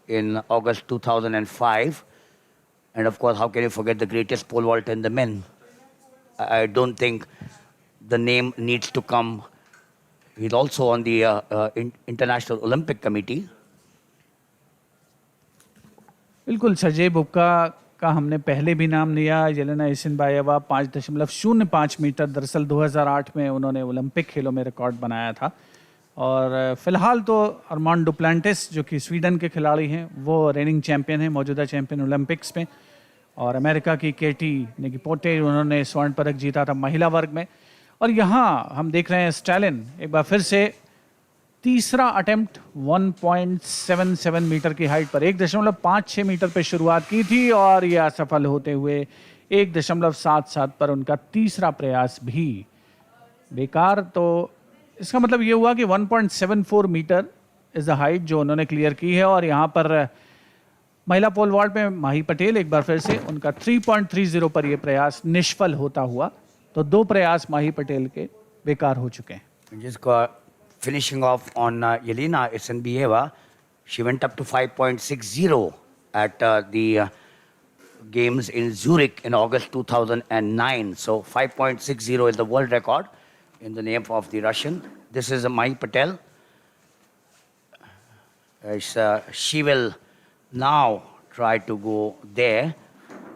in August 2005. And of course, how can you forget the greatest pole vault in the men? I don't think the name needs to come. He's also on the International Olympic Committee. बिल्कुल Sergei Bubka का हमने पहले भी नाम लिया. Yelena इसिनबाएवा 5.05 metre, दरअसल 2008 में उन्होंने ओलंपिक खेलों में रिकॉर्ड बनाया था. और फिलहाल तो अरमान डुप्लांटिस जो कि स्वीडन के खिलाड़ी हैं, वो रेनिंग चैंपियन हैं, मौजूदा चैंपियन ओलंपिक्स में. और अमेरिका की केटी निकीपोटे, उन्होंने स्वर्ण पदक जीता था महिला वर्ग में. और यहाँ हम देख रहे हैं स्टालिन एक बार फिर से तीसरा अटेम्प्ट 1.77 मीटर की हाइट पर 1.56 मीटर पर शुरुआत की थी और ये असफल होते हुए 1.77 पर उनका तीसरा प्रयास भी बेकार. तो इसका मतलब ये हुआ कि 1.74 मीटर इज द हाइट जो उन्होंने क्लियर की है. और यहाँ पर महिला पोल वॉल्ट में माही पटेल एक बार फिर से उनका 3.30 पर यह प्रयास निष्फल होता हुआ. तो 2 प्रयास माही पटेल के बेकार हो चुके हैं. जिसका finishing off on Yelena Isinbayeva, she went up to 5.60 at the games in Zurich in August 2009. So 5.60 is the world record in the name of the Russian. This is Mahi Patel. She will now try to go there.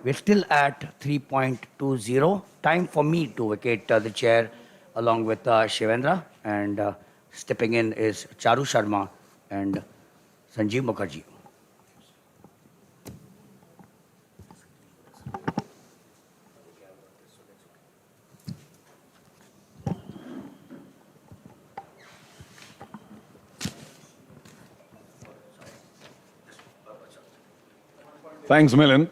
We're still at 3.20. Time for me to vacate the chair along with Shivendra, and stepping in is Charu Sharma and Sanjeev Mukherjee. Thanks, Milind.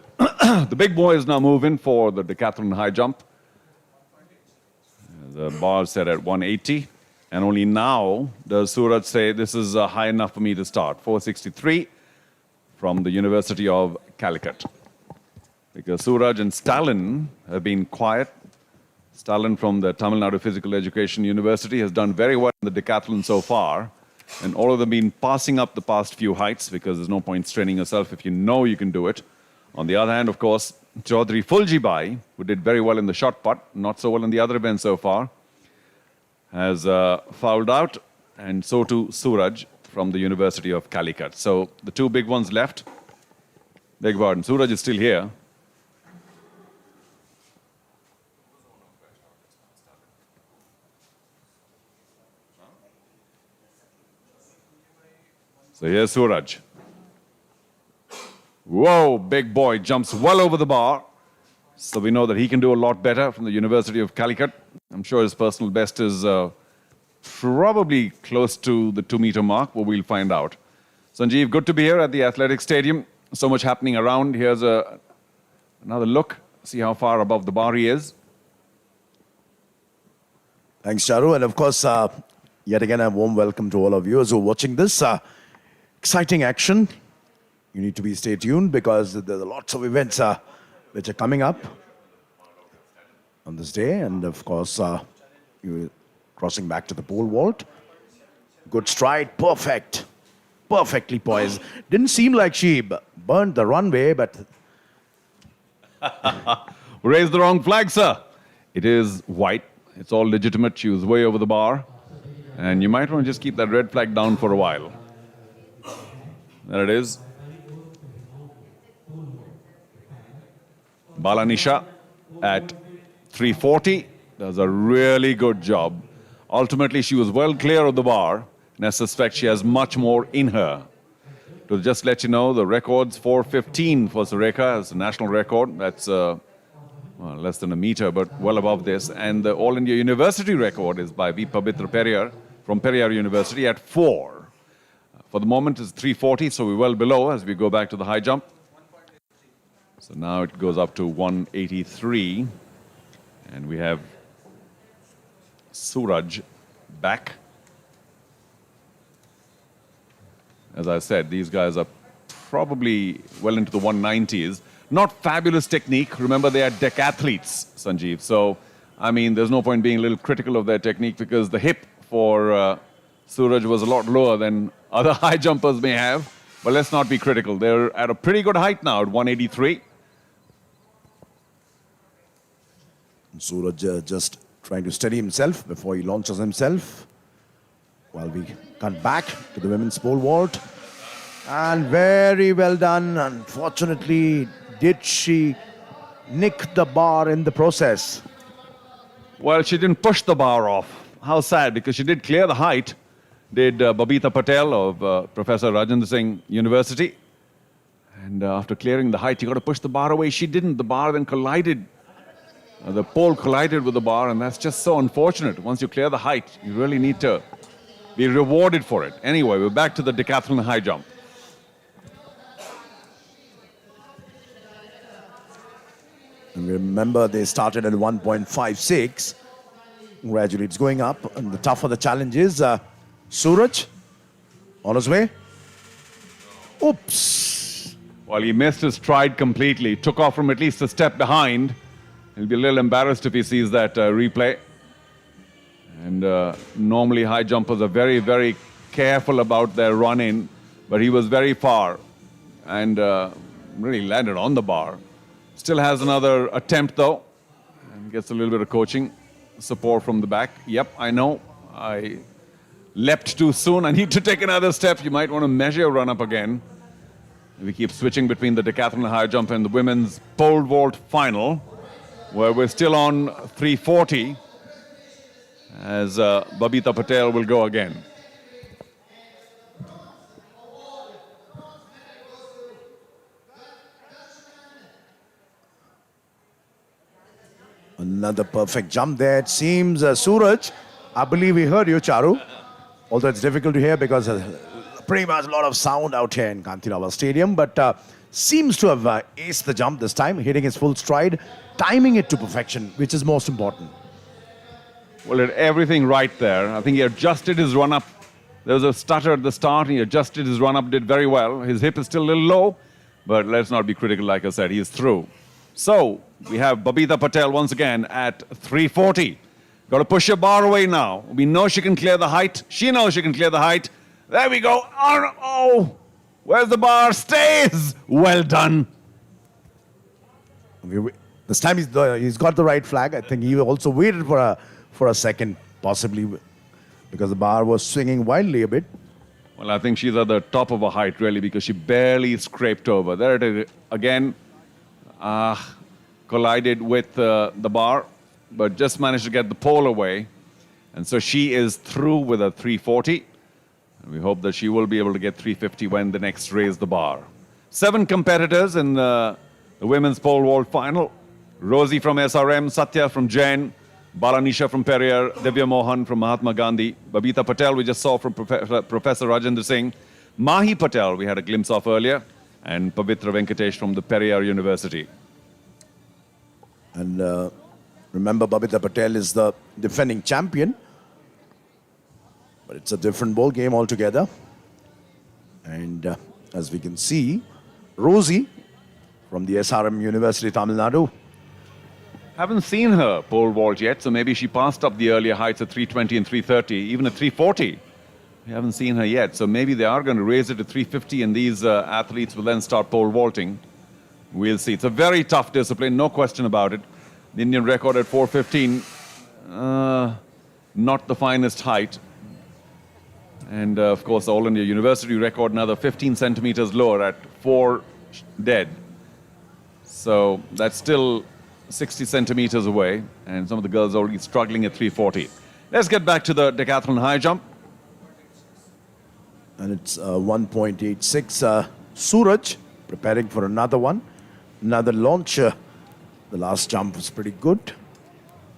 The big boys now move in for the decathlon high jump. The bar is set at 180. And only now does Suraj say, this is high enough for me to start. 463 from the University of Calicut. Because Suraj and Stalin have been quiet. Stalin from the Tamil Nadu Physical Education University has done very well in the decathlon so far. And all of them been passing up the past few heights because there's no point straining yourself if you know you can do it. On the other hand, of course, Chaudhary Fuljibai, who did very well in the shot put, not so well in the other events so far, has fouled out, and so too Suraj from the University of Calicut. So the 2 big ones left. Beg pardon, Suraj is still here. So here's Suraj. Whoa, big boy, jumps well over the bar. So we know that he can do a lot better from the University of Calicut. I'm sure his personal best is probably close to the 2-meter mark, but we'll find out. Sanjeev, good to be here at the Athletic Stadium. So much happening around. Here's another look. See how far above the bar he is. Thanks, Charu. And of course, yet again, a warm welcome to all of you who are watching this. Exciting action. You need to be stay tuned because there's lots of events which are coming up on this day. And of course, you're crossing back to the pole vault. Good stride, perfect. Perfectly poised. Didn't seem like she burned the runway, but... Raised the wrong flag, sir. It is white. It's all legitimate. She was way over the bar. And you might want to just keep that red flag down for a while. There it is. Balanisha at 340 does a really good job. Ultimately, she was well clear of the bar, and I suspect she has much more in her. To just let you know, the record's 4:15 for Sureka as a national record. That's well, less than a meter, but well above this. And the All India University record is by V. Pabitra Periyar from Periyar University at 4. For the moment, it's 340, so we're well below as we go back to the high jump. So now it goes up to 183. And we have Suraj back. As I said, these guys are probably well into the 190s. Not fabulous technique. Remember, they are decathletes, Sanjeev. So, I mean, there's no point being a little critical of their technique because the hip for Suraj was a lot lower than other high jumpers may have. But let's not be critical. They're at a pretty good height now at 183. Suraj just trying to steady himself before he launches himself. While we cut back to the women's pole vault. And very well done. Unfortunately, did she nick the bar in the process? Well, she didn't push the bar off. How sad, because she did clear the height. Did Babita Patel of Professor Rajendra Singh University. And after clearing the height, you got to push the bar away. She didn't. The bar then collided. The pole collided with the bar, and that's just so unfortunate. Once you clear the height, you really need to be rewarded for it. Anyway, we're back to the decathlon high jump. And remember, they started at 1.56. Gradually, it's going up. And the tougher the challenge is, Suraj, on his way. Oops. Well, he missed his stride completely. Took off from at least a step behind. He'll be a little embarrassed if he sees that replay. And normally high jumpers are very, very careful about their run-in. But he was very far and really landed on the bar. Still has another attempt, though, and gets a little bit of coaching support from the back. Yep, I know. I leapt too soon. I need to take another step. You might want to measure your run-up again. We keep switching between the decathlon high jump and the women's pole vault final, where we're still on 340, as Babita Patel will go again. Another perfect jump there. It seems, Suraj, I believe we heard you, Charu. Although it's difficult to hear because pretty much a lot of sound out here in Kantirava Stadium. But seems to have aced the jump this time, hitting his full stride, timing it to perfection, which is most important. Well, did everything right there. I think he adjusted his run-up. There was a stutter at the start, and he adjusted his run-up, did very well. His hip is still a little low, but let's not be critical, like I said, he's through. So, we have Babita Patel once again at 340. Got to push your bar away now. We know she can clear the height. She knows she can clear the height. There we go. Oh, where's the bar? Stays. Well done. This time he's got the right flag. I think he also waited for a second, possibly because the bar was swinging wildly a bit. Well, I think she's at the top of her height, really, because she barely scraped over. There it is again. Collided with the bar, but just managed to get the pole away. And so she is through with a 340. And we hope that she will be able to get 350 when the next raise the bar. 7 competitors in the women's pole vault final. Rosie from SRM, Satya from Jain, Balanisha from Periyar, Divya Mohan from Mahatma Gandhi, Babita Patel we just saw from Professor Rajendra Singh, Mahi Patel we had a glimpse of earlier, and Pavitra Venkatesh from the Periyar University. And remember, Babita Patel is the defending champion. But it's a different ball game altogether. And as we can see, Rosie from the SRM University, Tamil Nadu. Haven't seen her pole vault yet, so maybe she passed up the earlier heights at 320 and 330, even at 340. We haven't seen her yet, so maybe they are going to raise it to 350 and these athletes will then start pole vaulting. We'll see. It's a very tough discipline, no question about it. The Indian record at 415, not the finest height. And of course, the All India University record another 15 centimeters lower at 4 dead. So that's still 60 centimeters away, and some of the girls are already struggling at 340. Let's get back to the decathlon high jump. And it's 1.86. Suraj preparing for another one. Another launch. The last jump was pretty good.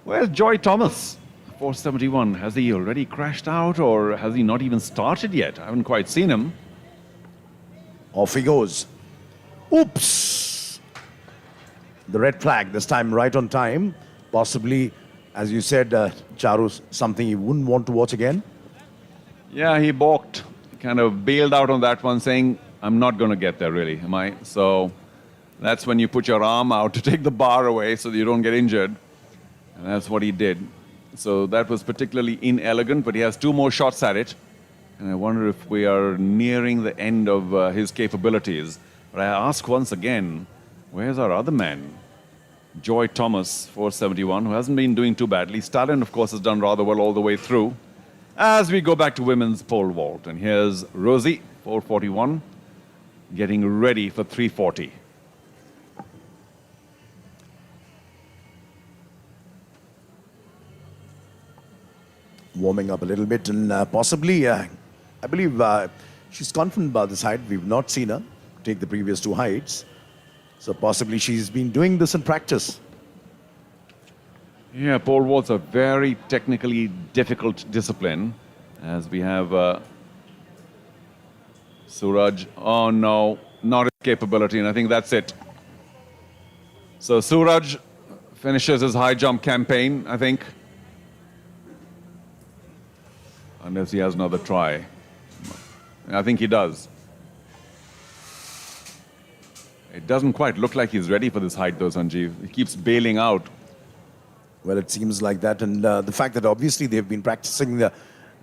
Where's Joy Thomas? 471. Has he already crashed out, or has he not even started yet? I haven't quite seen him. Off he goes. Oops! The red flag, this time right on time. Possibly, as you said, Charu, something you wouldn't want to watch again. Yeah, he balked. Kind of bailed out on that one, saying, I'm not going to get there, really, am I? So that's when you put your arm out to take the bar away so that you don't get injured. And that's what he did. So that was particularly inelegant, but he has 2 more shots at it. And I wonder if we are nearing the end of his capabilities. But I ask once again, where's our other man? Joy Thomas, 471, who hasn't been doing too badly. Stalin, of course, has done rather well all the way through. As we go back to women's pole vault. And here's Rosie, 441, getting ready for 340. Warming up a little bit and possibly, I believe she's confident about this height. We've not seen her take the previous two heights. So possibly she's been doing this in practice. Yeah, pole vault's a very technically difficult discipline. As we have Suraj. Oh no, not his capability, and I think that's it. So Suraj finishes his high jump campaign, I think. Unless he has another try. I think he does. It doesn't quite look like he's ready for this height though, Sanjeev. He keeps bailing out. Well, it seems like that. And the fact that obviously they've been practicing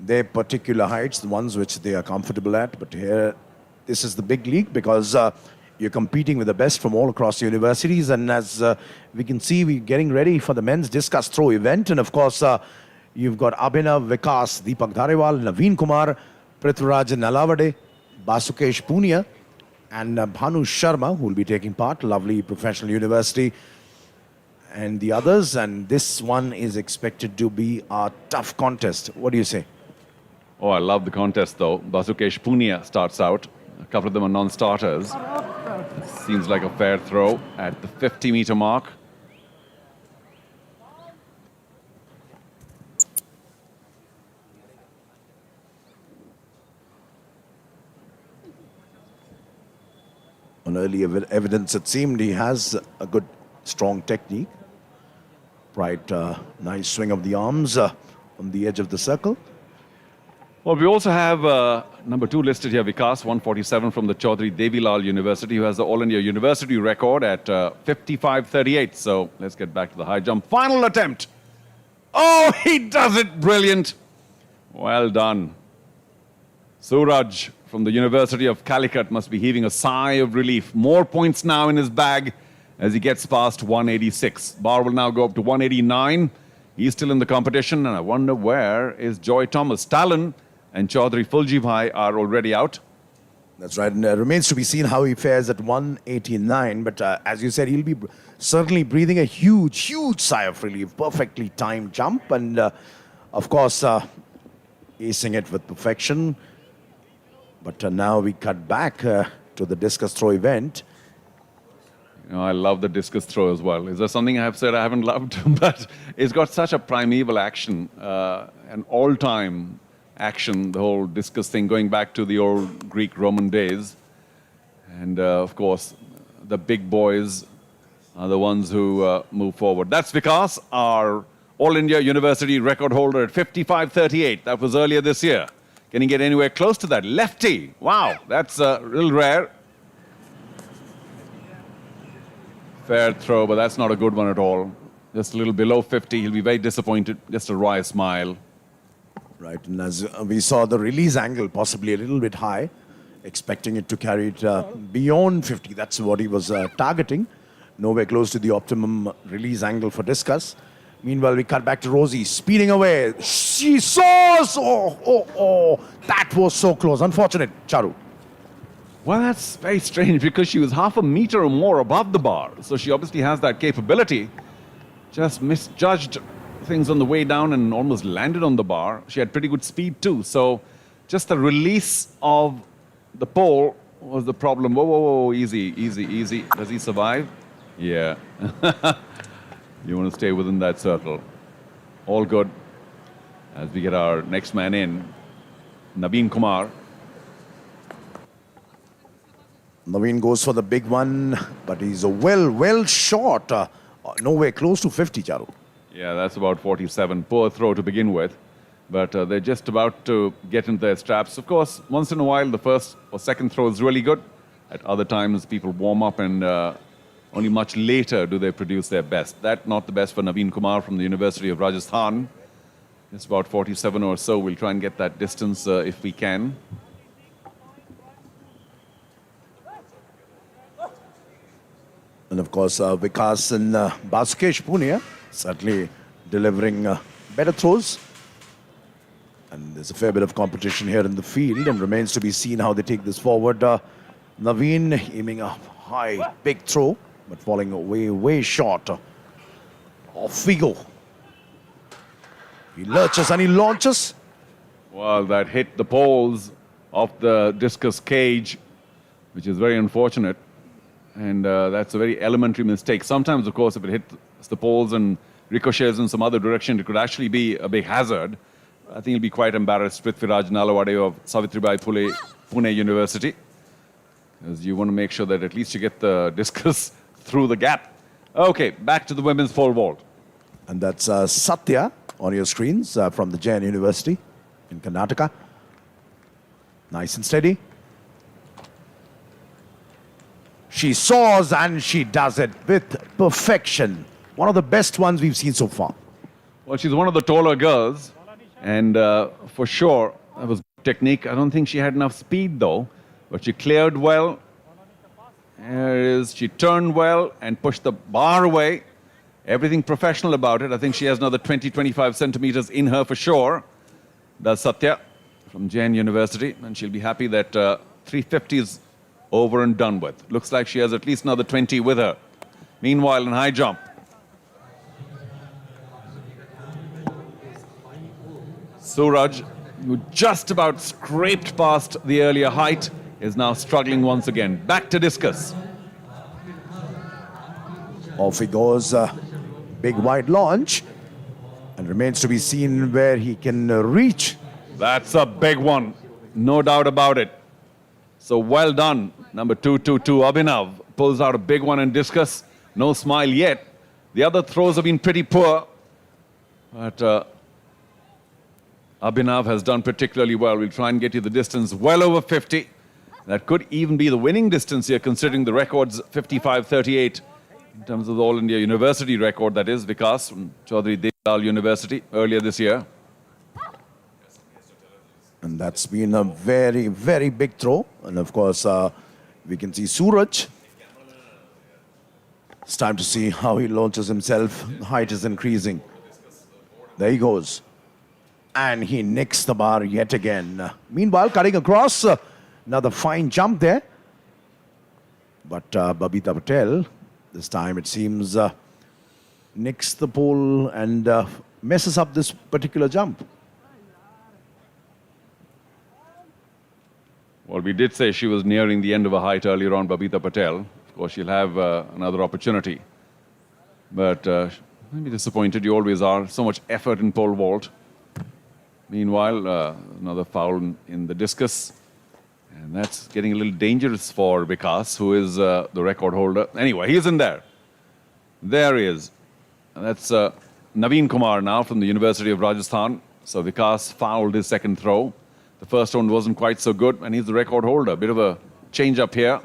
their particular heights, the ones which they are comfortable at. But here, this is the big league because you're competing with the best from all across the universities. And as we can see, we're getting ready for the men's discus throw event. And of course, you've got Abhinav, Vikas, Deepak Dhariwal, Naveen Kumar, Prithviraj Nalavade, Basukesh Punia, and Bhanu Sharma, who will be taking part. Lovely professional university. And the others. And this one is expected to be a tough contest. What do you say? Oh, I love the contest though. Basukesh Punia starts out. A couple of them are non-starters. Seems like a fair throw at the 50-meter mark. On early evidence, it seemed he has a good, strong technique. Right, nice swing of the arms on the edge of the circle. Well, we also have number 2 listed here, Vikas, 147 from the Chaudhry Devilal University, who has the All India University record at 55.38. So let's get back to the high jump. Final attempt. Oh, he does it. Brilliant. Well done. Suraj from the University of Calicut must be heaving a sigh of relief. More points now in his bag as he gets past 186. Bar will now go up to 189. He's still in the competition, and I wonder where is Joy Thomas. Talon and Chaudhry Fuljibhai are already out. That's right, and remains to be seen how he fares at 189. But as you said, he'll be certainly breathing a huge, huge sigh of relief. Perfectly timed jump, and of course, acing it with perfection. But now we cut back to the discus throw event. You know, I love the discus throw as well. Is there something I have said I haven't loved? But it's got such a primeval action, an all-time action, the whole discus thing, going back to the old Greek-Roman days. And of course, the big boys are the ones who move forward. That's Vikas, our All India University record holder at 55.38. That was earlier this year. Can he get anywhere close to that? Lefty. Wow, that's real rare. Fair throw, but that's not a good one at all. Just a little below 50. He'll be very disappointed. Just a wry smile. Right, and as we saw the release angle possibly a little bit high, expecting it to carry it beyond 50. That's what he was targeting. Nowhere close to the optimum release angle for discus. Meanwhile, we cut back to Rosie, speeding away. She soars! Oh, that was so close. Unfortunate, Charu. Well, that's very strange because she was half a meter or more above the bar. So she obviously has that capability. Just misjudged things on the way down and almost landed on the bar. She had pretty good speed too. So just the release of the pole was the problem. Whoa, easy. Does he survive? Yeah. You want to stay within that circle. All good. As we get our next man in, Naveen Kumar. Naveen goes for the big one, but he's well short. Nowhere close to 50, Charu. Yeah, that's about 47. Poor throw to begin with. But they're just about to get into their straps. Of course, once in a while, the first or second throw is really good. At other times, people warm up and only much later do they produce their best. That not the best for Naveen Kumar from the University of Rajasthan. It's about 47 or so. We'll try and get that distance if we can. And of course, Vikas and Basukesh Punia certainly delivering better throws. And there's a fair bit of competition here in the field, and remains to be seen how they take this forward. Naveen aiming a high, big throw, but falling way short. Off we go. He lurches and he launches. Well, that hit the poles of the discus cage, which is very unfortunate. And that's a very elementary mistake. Sometimes, of course, if it hits the poles and ricochets in some other direction, it could actually be a big hazard. I think he'll be quite embarrassed, Prithviraj Nalawade of Savitribai Phule, Pune University. Because you want to make sure that at least you get the discus through the gap. Okay, back to the women's pole vault. And that's Satya on your screens from the Jain University in Karnataka. Nice and steady. She soars and she does it with perfection. One of the best ones we've seen so far. Well, she's one of the taller girls. And for sure, that was technique. I don't think she had enough speed, though. But she cleared well. There it is. She turned well and pushed the bar away. Everything professional about it. I think she has another 20, 25 centimeters in her for sure. That's Satya from Jain University. And she'll be happy that 350 is over and done with. Looks like she has at least another 20 with her. Meanwhile, in high jump, Suraj, who just about scraped past the earlier height, is now struggling once again. Back to discus. Off he goes. Big wide launch. And remains to be seen where he can reach. That's a big one. No doubt about it. So well done. Number 222, Abhinav, pulls out a big one in discus. No smile yet. The other throws have been pretty poor. But Abhinav has done particularly well. We'll try and get you the distance well over 50. That could even be the winning distance here, considering the record's 55.38 in terms of the All India University record, that is, Vikas from Chaudhry Devlal University earlier this year. And that's been a very big throw. And of course, we can see Suraj. It's time to see how he launches himself. The height is increasing. There he goes. And he nicks the bar yet again. Meanwhile, cutting across, another fine jump there. But Babita Patel, this time it seems, nicks the pole and messes up this particular jump. Well, we did say she was nearing the end of her height earlier on, Babita Patel. Of course, she'll have another opportunity. But maybe disappointed, you always are. So much effort in pole vault. Meanwhile, another foul in the discus. And that's getting a little dangerous for Vikas, who is the record holder. Anyway, he's in there. There he is. And that's Naveen Kumar now from the University of Rajasthan. So Vikas fouled his second throw. The first one wasn't quite so good, and he's the record holder. Bit of a change up here.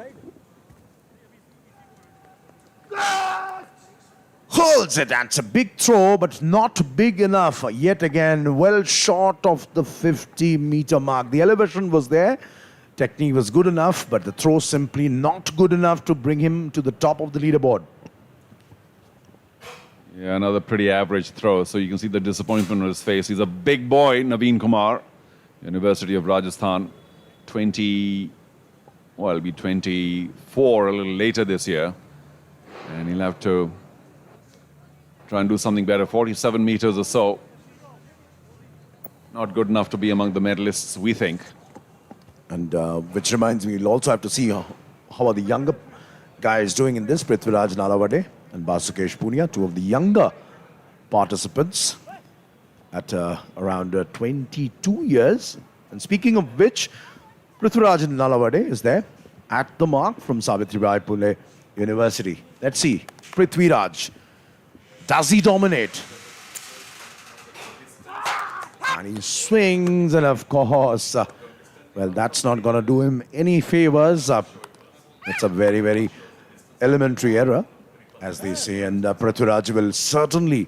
Holds it. That's a big throw, but not big enough. Yet again, well short of the 50-meter mark. The elevation was there. Technique was good enough, but the throw simply not good enough to bring him to the top of the leaderboard. Yeah, another pretty average throw. So you can see the disappointment on his face. He's a big boy, Naveen Kumar, University of Rajasthan. Well, he'll be 24 a little later this year. And he'll have to try and do something better. 47 meters or so. Not good enough to be among the medalists, we think. And which reminds me, we'll also have to see how are the younger guys doing in this. Prithviraj Nalawade and Basukesh Punia, two of the younger participants at around 22 years. And speaking of which, Prithviraj Nalawade is there at the mark from Savitribai Phule University. Let's see, Prithviraj, does he dominate? And he swings, and of course, well, that's not going to do him any favors. It's a very elementary error, as they say, and Prithviraj will certainly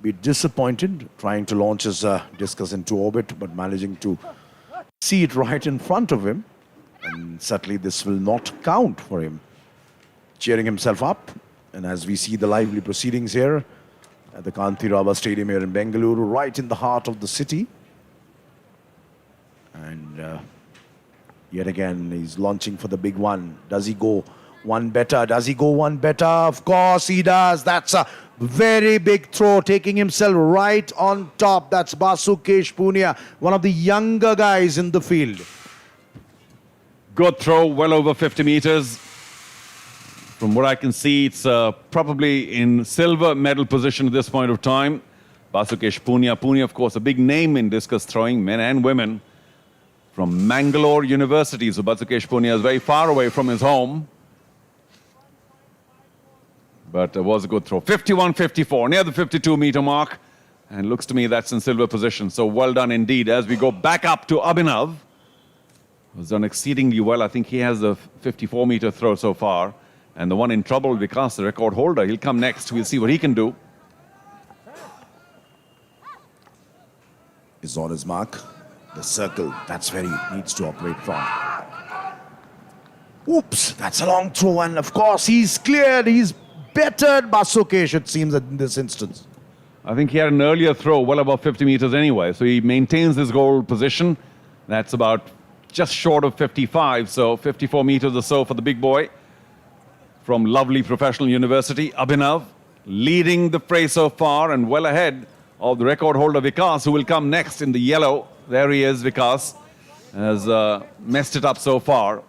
be disappointed trying to launch his discus into orbit, but managing to see it right in front of him. And certainly this will not count for him. Cheering himself up. And as we see the lively proceedings here at the Kantirava Stadium here in Bengaluru, right in the heart of the city. And yet again, he's launching for the big one. Does he go one better? Does he go one better? Of course he does. That's a very big throw, taking himself right on top. That's Basukesh Punia, one of the younger guys in the field. Good throw, well over 50 meters. From what I can see, it's probably in silver medal position at this point of time. Basukesh Punia. Punia, of course, a big name in discus throwing, men and women. From Mangalore University. So Basukesh Punia is very far away from his home. But it was a good throw. 51-54, near the 52-meter mark. And looks to me that's in silver position. So well done indeed. As we go back up to Abhinav. Was done exceedingly well. I think he has a 54-meter throw so far. And the one in trouble, Vikas, the record holder, he'll come next. We'll see what he can do. Is on his mark. The circle, that's where he needs to operate from. Oops, that's a long throw. And of course, he's cleared. He's bettered Basukesh, it seems, in this instance. I think he had an earlier throw, well above 50 meters anyway. So he maintains his goal position. That's about just short of 55. So 54 meters or so for the big boy. From lovely professional university, Abhinav, leading the fray so far and well ahead of the record holder Vikas, who will come next in the yellow. There he is, Vikas, has messed it up so far.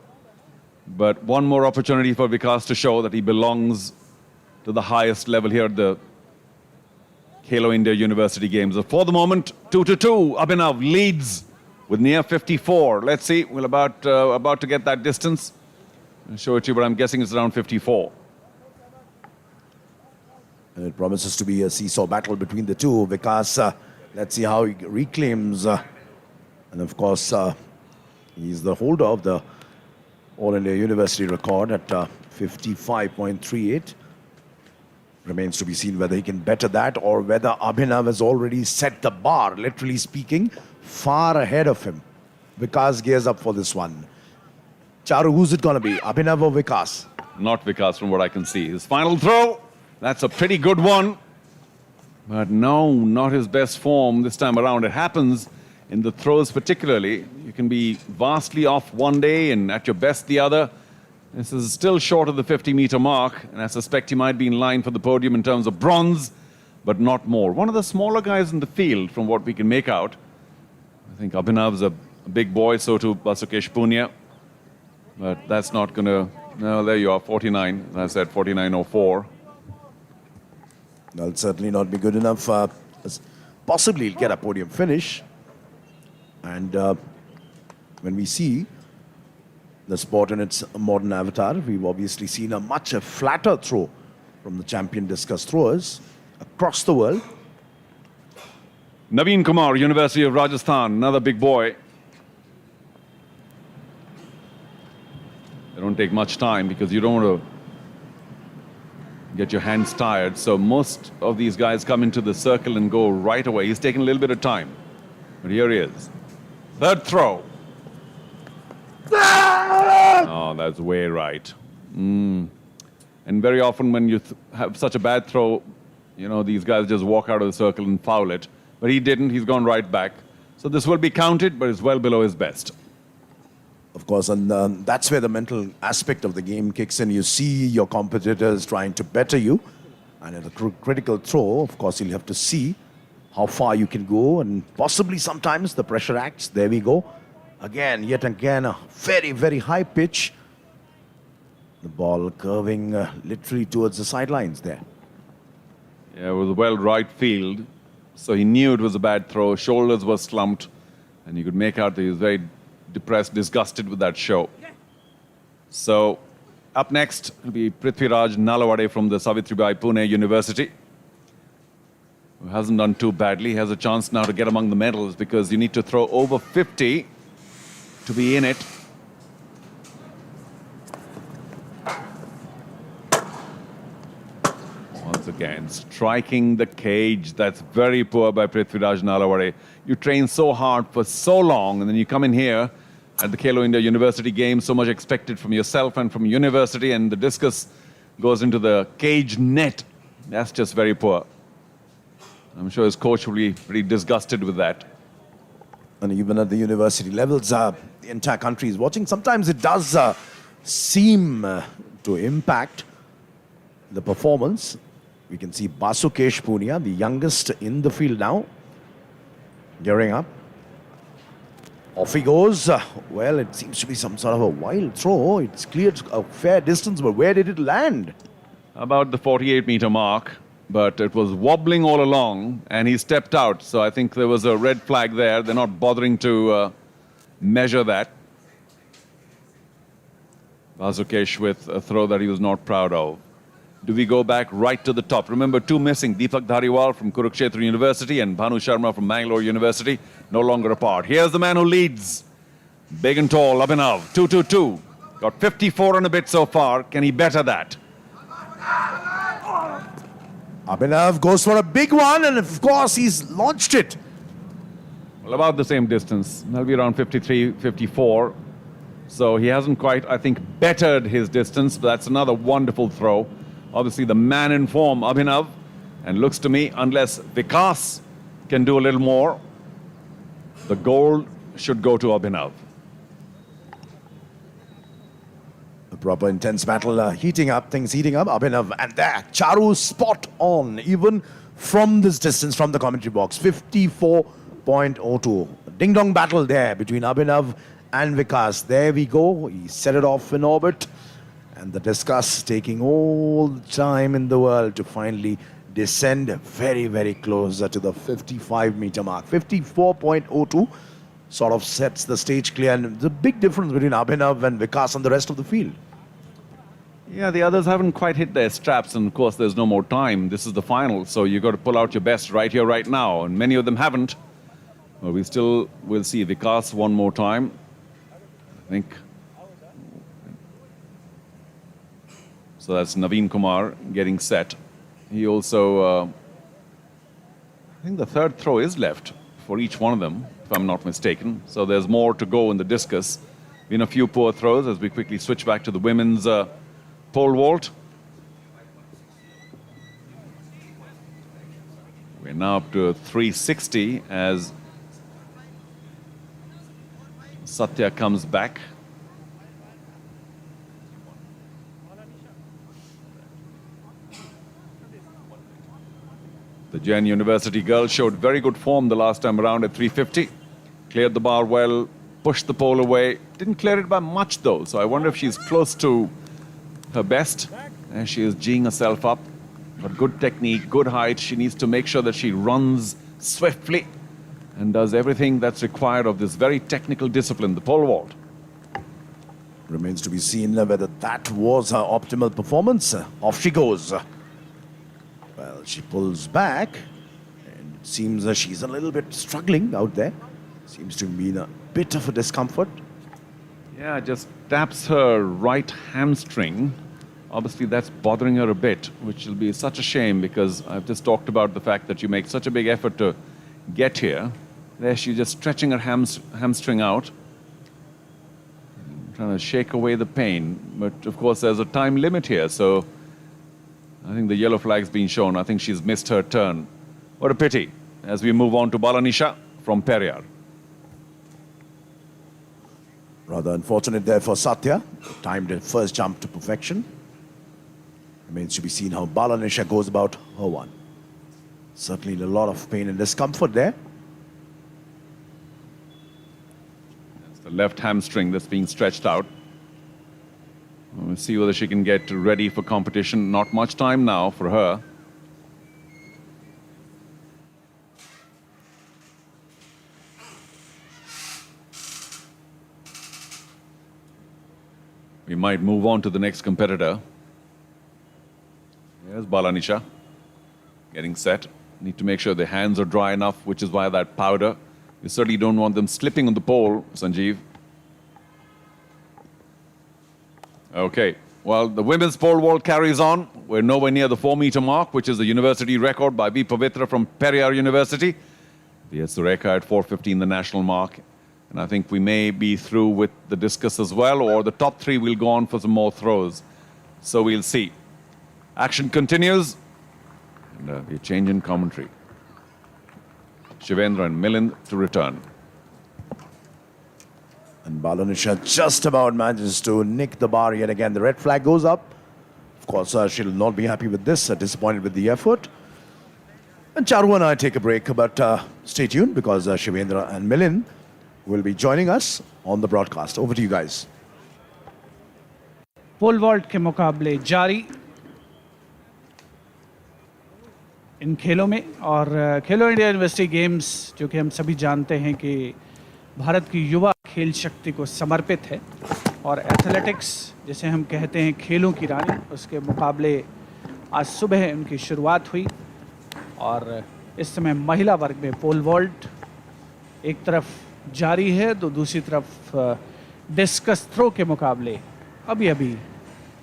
But one more opportunity for Vikas to show that he belongs to the highest level here at the Khelo India University Games. So for the moment, 2-2. Abhinav leads with near 54. Let's see, we're about to get that distance. I'll show it to you, but I'm guessing it's around 54. And it promises to be a seesaw battle between the two. Vikas, let's see how he reclaims. And of course, he's the holder of the All India University record at 55.38. Remains to be seen whether he can better that or whether Abhinav has already set the bar, literally speaking, far ahead of him. Vikas gears up for this one. Charu, who's it going to be? Abhinav or Vikas? Not Vikas from what I can see. His final throw, that's a pretty good one. But no, not his best form this time around. It happens in the throws particularly. You can be vastly off one day and at your best the other. This is still short of the 50-meter mark, and I suspect he might be in line for the podium in terms of bronze, but not more. One of the smaller guys in the field from what we can make out. I think Abhinav's a big boy, so too Basukesh Punia. But that's not going to... No, there you are, 49. I said 49.04. That'll certainly not be good enough. Possibly he'll get a podium finish. And when we see the sport in its modern avatar, we've obviously seen a much flatter throw from the champion discus throwers across the world. Naveen Kumar, University of Rajasthan, another big boy. They don't take much time because you don't want to get your hands tired. So most of these guys come into the circle and go right away. He's taking a little bit of time. But here he is. Third throw. Oh, that's way right. And very often when you have such a bad throw, you know, these guys just walk out of the circle and foul it. But he didn't. He's gone right back. So this will be counted, but it's well below his best. Of course, and that's where the mental aspect of the game kicks in. You see your competitors trying to better you. And at a critical throw, of course, you'll have to see how far you can go. And possibly sometimes the pressure acts. There we go. Again, yet again, a very, very high pitch. The ball curving literally towards the sidelines there. Yeah, it was a well right field. So he knew it was a bad throw. Shoulders were slumped. And you could make out that he was very depressed, disgusted with that show. So up next will be Prithviraj Nalawade from the Savitribai Pune University, who hasn't done too badly. He has a chance now to get among the medals because you need to throw over 50 to be in it. Well, Once again, striking the cage. That's very poor by Prithviraj Nalawade. You train so hard for so long, and then you come in here at the Khelo India University Games, so much expected from yourself and from university, and the discus goes into the cage net. That's just very poor. I'm sure his coach will be pretty disgusted with that. And even at the university levels, the entire country is watching. Sometimes it does seem to impact the performance. We can see Basukesh Punia, the youngest in the field now, gearing up. Off he goes. Well, it seems to be some sort of a wild throw. It's cleared a fair distance, but where did it land? About the 48-meter mark, but it was wobbling all along, and he stepped out. So I think there was a red flag there. They're not bothering to measure that. Basukesh with a throw that he was not proud of. Do we go back right to the top? Remember, two missing. Deepak Dhariwal from Kurukshetra University and Bhanu Sharma from Mangalore University, no longer apart. Here's the man who leads. Big and tall, Abhinav, 2-2-2. Got 54 and a bit so far. Can he better that? Abhinav goes for a big one, and of course, he's launched it. Well, about the same distance. That'll be around 53, 54. So he hasn't quite, I think, bettered his distance, but that's another wonderful throw. Obviously, the man in form, Abhinav. And looks to me, unless Vikas can do a little more, the gold should go to Abhinav. A proper intense battle heating up, things heating up. Abhinav, and there, Charu spot on, even from this distance, from the commentary box. 54.02. Ding dong battle there between Abhinav and Vikas. There we go. He set it off in orbit. And the discus taking all the time in the world to finally descend very, very close to the 55-meter mark. 54.02 sort of sets the stage clear. And the big difference between Abhinav and Vikas and the rest of the field. Yeah, the others haven't quite hit their straps, and of course there's no more time. This is the final, so you've got to pull out your best right here, right now. And many of them haven't. But we still will see Vikas one more time. I think. So that's Naveen Kumar getting set. He also, I think the third throw is left for each one of them, if I'm not mistaken. So there's more to go in the discus. Been a few poor throws as we quickly switch back to the women's pole vault. We're now up to 360 as Satya comes back. The Jain University girl showed very good form the last time around at 350. Cleared the bar well, pushed the pole away. Didn't clear it by much though, so I wonder if she's close to her best. And she is geeing herself up. But good technique, good height. She needs to make sure that she runs swiftly and does everything that's required of this very technical discipline, the pole vault. Remains to be seen whether that was her optimal performance. Off she goes. Well, she pulls back, and it seems she's a little bit struggling out there. Seems to be in a bit of a discomfort. Yeah, just taps her right hamstring. Obviously, that's bothering her a bit, which will be such a shame because I've just talked about the fact that you make such a big effort to get here. There, she's just stretching her hamstring out, trying to shake away the pain. But of course, there's a time limit here, so I think the yellow flag's been shown. I think she's missed her turn. What a pity, as we move on to Balanisha from Periyar. Rather unfortunate there for Satya. Timed her first jump to perfection. Remains to be seen how Balanisha goes about her one. Certainly a lot of pain and discomfort there. That's the left hamstring that's being stretched out. We'll see whether she can get ready for competition. Not much time now for her. We might move on to the next competitor. Here's Balanisha getting set. Need to make sure the hands are dry enough, which is why that powder. You certainly don't want them slipping on the pole, Sanjeev. Okay, well, the women's pole vault carries on. We're nowhere near the 4-meter mark, which is the university record by B. Pavitra from Periyar University. Yes, Sureka at 4:15, the national mark. And I think we may be through with the discus as well, or the top 3 will go on for some more throws. So we'll see. Action continues. And a change in commentary. Shivendra and Milind to return. And Balanisha just about manages to nick the bar yet again. The red flag goes up. Of course, she'll not be happy with this, disappointed with the effort. And Charu and I take a break, but stay tuned because Shivendra and Milind will be joining us on the broadcast. Over to you guys. Pole vault के मुकाबले जारी इन खेलों में, और खेलो India university games जो कि हम सभी जानते हैं कि भारत की युवा खेल शक्ति को समर्पित है, और एथलेटिक्स जिसे हम कहते हैं खेलों की रानी, उसके मुकाबले आज सुबह उनकी शुरुआत हुई। और इस समय महिला वर्ग में पोल वॉल्ट एक तरफ जारी है तो दूसरी तरफ डिस्कस थ्रो के मुकाबले अभी अभी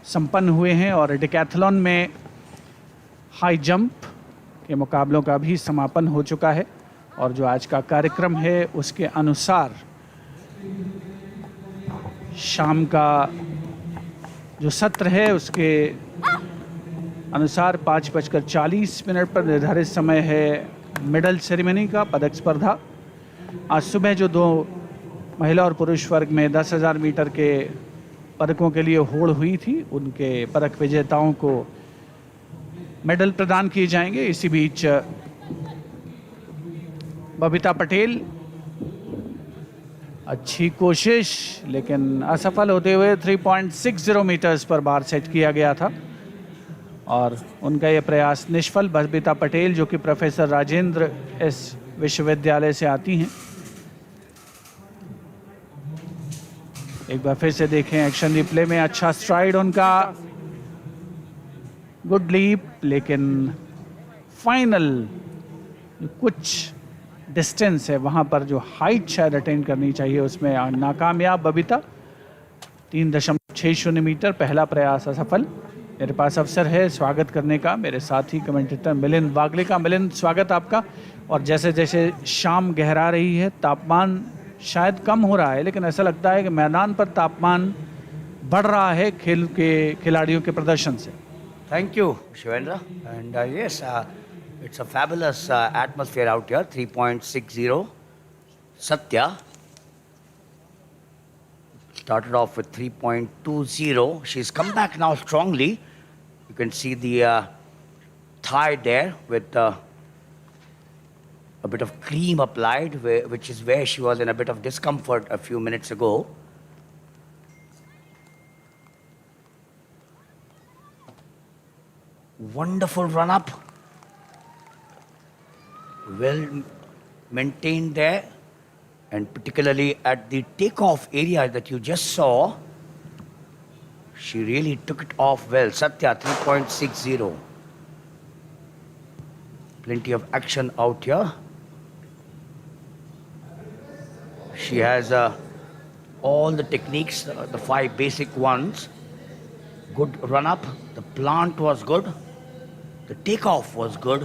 संपन्न हुए हैं, और डिकैथलॉन में हाई जंप के मुकाबलों का भी समापन हो चुका है। और जो आज का कार्यक्रम है उसके अनुसार शाम का जो सत्र है उसके अनुसार 5:40 पर निर्धारित समय है मेडल सेरेमनी का, पदक स्पर्धा। आज सुबह जो 2 महिला और पुरुष वर्ग में 10,000 मीटर के पदकों के लिए होड़ हुई थी, उनके पदक विजेताओं को मेडल प्रदान किए जाएंगे। इसी बीच बबीता पटेल अच्छी कोशिश लेकिन असफल होते हुए 3.60 मीटर्स पर बार सेट किया गया था, और उनका ये प्रयास निष्फल। बबीता पटेल जो कि प्रोफेसर राजेंद्र एस विश्वविद्यालय से आती हैं। एक बार फिर से देखें एक्शन रिप्ले में, अच्छा स्ट्राइड उनका, गुड लीप, लेकिन फाइनल कुछ डिस्टेंस है वहाँ पर जो हाइट शायद अटेंड करनी चाहिए उसमें नाकामयाब बबीता। 3.60 मीटर, पहला प्रयास असफल। मेरे पास अवसर है स्वागत करने का मेरे साथी कमेंटेटर मिलिंद वागले का। मिलिंद, स्वागत आपका। और जैसे जैसे शाम गहरा रही है, तापमान शायद कम हो रहा है, लेकिन ऐसा लगता है कि मैदान पर तापमान बढ़ रहा है खेल के खिलाड़ियों के प्रदर्शन से। Thank you, Shivendra. And yes, it's a fabulous atmosphere out here. 3.60. Satya started off with 3.20. She's come back now strongly. You can see the thigh there with a bit of cream applied, which is where she was in a bit of discomfort a few minutes ago. Wonderful run up, well maintained there, and particularly at the takeoff area that you just saw, she really took it off well. Satya 3.60. Plenty of action out here. She has all the techniques, the 5 basic ones. Good run up, the plant was good. The takeoff was good,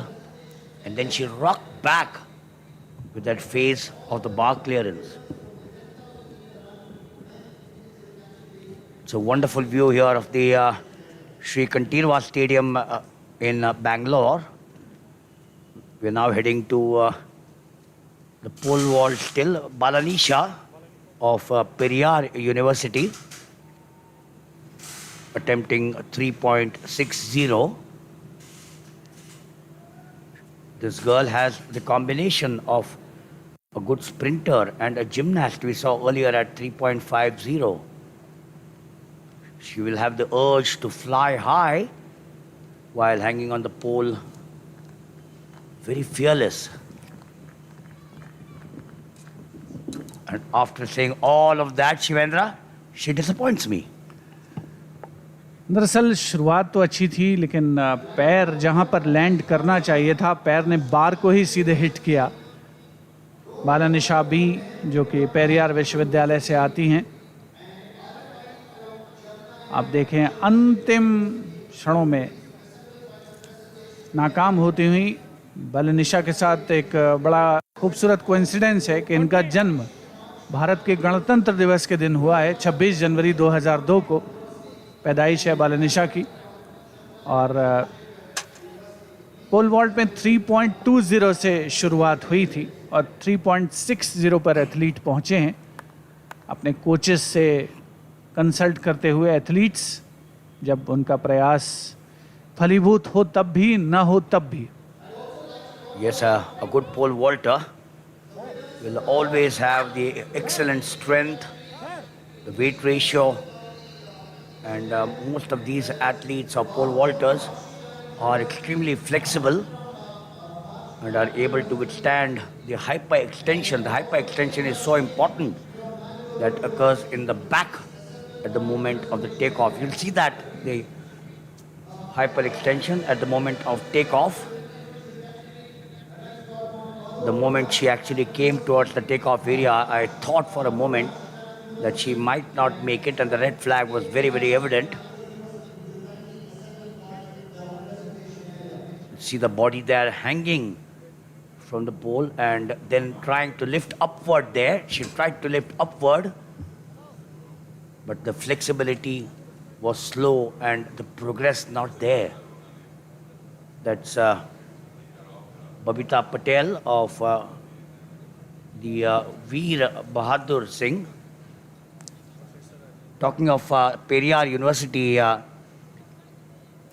and then she rocked back with that phase of the bar clearance. It's a wonderful view here of the Sri Kantirwa Stadium in Bangalore. We're now heading to the pole vault still. Balanisha of Periyar University attempting 3.60. This girl has the combination of a good sprinter and a gymnast we saw earlier at 3.50. She will have the urge to fly high while hanging on the pole. Very fearless. And after saying all of that, Shivendra, she disappoints me. दरअसल शुरुआत तो अच्छी थी, लेकिन पैर जहां पर land करना चाहिए था, पैर ने बार को ही सीधे हिट किया। बालानिशा बी जो कि पेरियार विश्वविद्यालय से आती हैं, आप देखें अंतिम क्षणों में नाकाम होती हुई बालनिशा के साथ एक बड़ा खूबसूरत कोइंसिडेंस है कि इनका जन्म भारत के गणतंत्र दिवस के दिन हुआ है। 26 जनवरी 2002 को पैदाइश है बालनिशा की। और पोल वॉल्ट में 3.20 से शुरुआत हुई थी और 3.60 पर एथलीट पहुंचे हैं। अपने कोचेस से कंसल्ट करते हुए एथलीट्स, जब उनका प्रयास फलीभूत हो तब भी, ना हो तब भी। Yes, a good pole vaulter will always have the excellent strength, the weight ratio, and most of these athletes or pole vaulters are extremely flexible and are able to withstand the hyperextension. The hyperextension is so important that occurs in the back at the moment of the takeoff. You'll see that the hyperextension at the moment of takeoff. The moment she actually came towards the takeoff area, I thought for a moment that she might not make it, and the red flag was very, very evident. See the body there hanging from the pole and then trying to lift upward there. She tried to lift upward, but the flexibility was slow and the progress not there. That's Babita Patel of the Veer Bahadur Singh. Talking of Periyar University,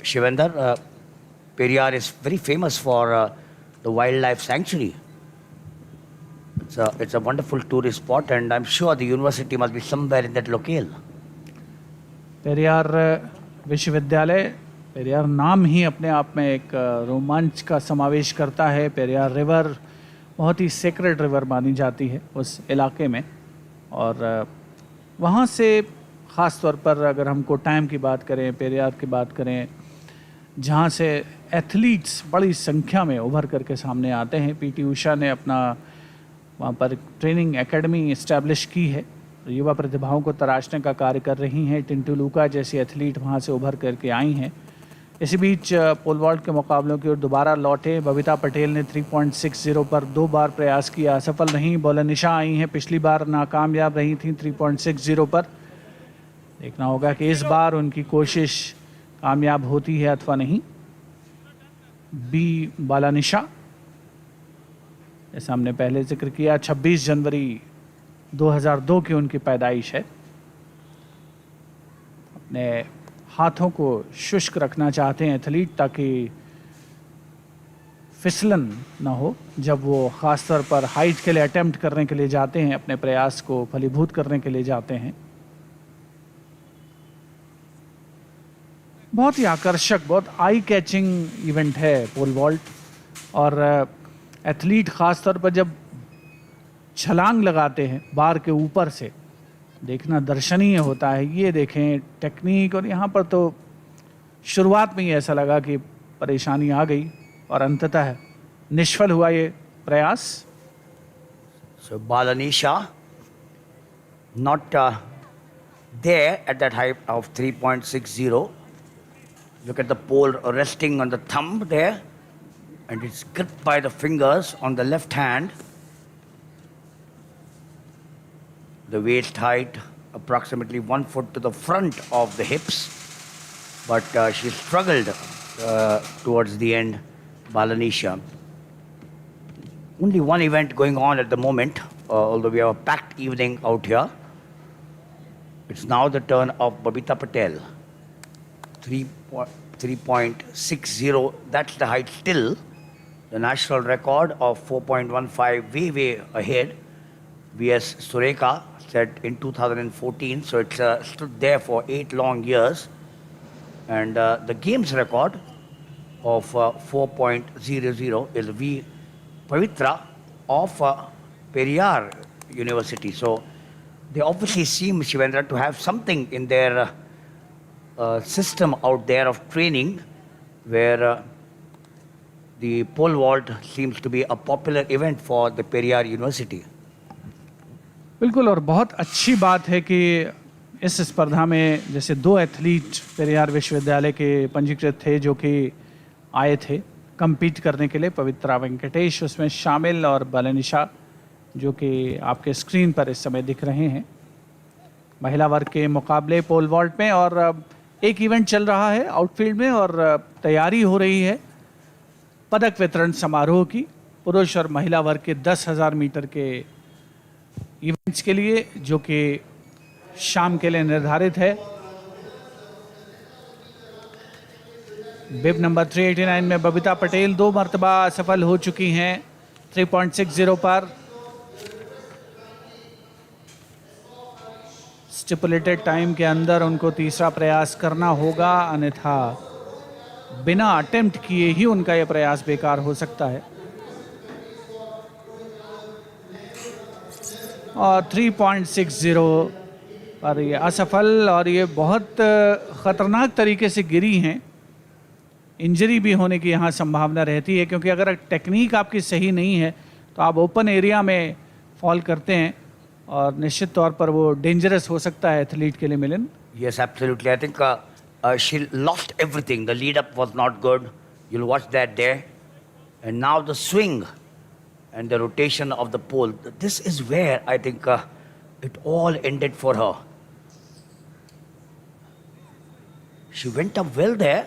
Shivendar, Periyar is very famous for the wildlife sanctuary. It's a wonderful tourist spot, and I'm sure the university must be somewhere in that locale. Periyar विश्वविद्यालय, पेरियार नाम ही अपने आप में एक रोमांच का समावेश करता है। पेरियार रिवर बहुत ही सेक्रेड रिवर मानी जाती है उस इलाके में। और वहाँ से ख़ास तौर पर अगर हम कोट्टायम की बात करें, पेरियार की बात करें, जहाँ से एथलीट्स बड़ी संख्या में उभर करके सामने आते हैं। पीटी उषा ने अपना वहाँ पर ट्रेनिंग एकेडमी इस्टेब्लिश की है, युवा प्रतिभाओं को तराशने का कार्य कर रही हैं। टिंटू लूका जैसी एथलीट वहाँ से उभर करके आई हैं। इसी बीच पोल वॉल्ट के मुकाबलों की ओर दोबारा लौटे बबीता पटेल ने 3.60 पर 2 बार प्रयास किया, सफल नहीं। बालनिशा आई हैं, पिछली बार नाकामयाब रही थी 3.60 पर। देखना होगा कि इस बार उनकी कोशिश कामयाब होती है अथवा नहीं। बी बालनिशा, जैसा हमने पहले जिक्र किया, 26 जनवरी 2002 की उनकी पैदाइश है। अपने हाथों को शुष्क रखना चाहते हैं एथलीट ताकि फिसलन ना हो जब वो ख़ास तौर पर हाइट के लिए अटेम्प्ट करने के लिए जाते हैं, अपने प्रयास को फलीभूत करने के लिए जाते हैं। बहुत ही आकर्षक, बहुत आई कैचिंग इवेंट है पोल वॉल्ट। और एथलीट ख़ास तौर पर जब छलांग लगाते हैं बार के ऊपर से, देखना दर्शनीय होता है। ये देखें टेक्निक, और यहाँ पर तो शुरुआत में ही ऐसा लगा कि परेशानी आ गई और अंततः निष्फल हुआ ये प्रयास। So Balanisha not there at that height of 3.60. Look at the pole resting on the thumb there, and it's gripped by the fingers on the left hand. The waist height approximately 1 foot to the front of the hips, but she struggled towards the end, Balanisha. Only one event going on at the moment, although we have a packed evening out here. It's now the turn of Babita Patel. 3.60, that's the height still. The national record of 4.15, way ahead. V.S. Sureka set in 2014, so it's stood there for 8 long years. And the games record of 4.00 is V. Pavitra of Periyar University. So they obviously seem, Shivendra, to have something in their system out there of training where the pole vault seems to be a popular event for the Periyar University. बिल्कुल, और बहुत अच्छी बात है कि इस स्पर्धा में जैसे 2 एथलीट पेरियार विश्वविद्यालय के पंजीकृत थे जो कि आए थे compete करने के लिए। पवित्रा वेंकटेश उसमें शामिल और बलनिशा जो कि आपके स्क्रीन पर इस समय दिख रहे हैं। महिला वर्ग के मुकाबले पोल वॉल्ट में और एक इवेंट चल रहा है आउटफील्ड में और तैयारी हो रही है पदक वितरण समारोह की पुरुष और महिला वर्ग के 10,000 मीटर के इवेंट्स के लिए, जो कि शाम के लिए निर्धारित है। बिब नंबर 389 में बबीता पटेल 2 मरतबा सफल हो चुकी हैं 3.60 पर। स्टिपुलेटेड टाइम के अंदर उनको तीसरा प्रयास करना होगा, अन्यथा बिना अटेम्प्ट किए ही उनका यह प्रयास बेकार हो सकता है। और 3.60 पर ये असफल और ये बहुत ख़तरनाक तरीके से गिरी हैं। इंजरी भी होने की यहाँ संभावना रहती है, क्योंकि अगर टेक्निक आपकी सही नहीं है तो आप ओपन एरिया में फॉल करते हैं और निश्चित तौर पर वो डेंजरस हो सकता है एथलीट के लिए। मिलन, Yes, absolutely. I think she lost everything. The lead up was not good. You'll watch that there. And now the swing and the rotation of the pole. This is where I think it all ended for her. She went up well there.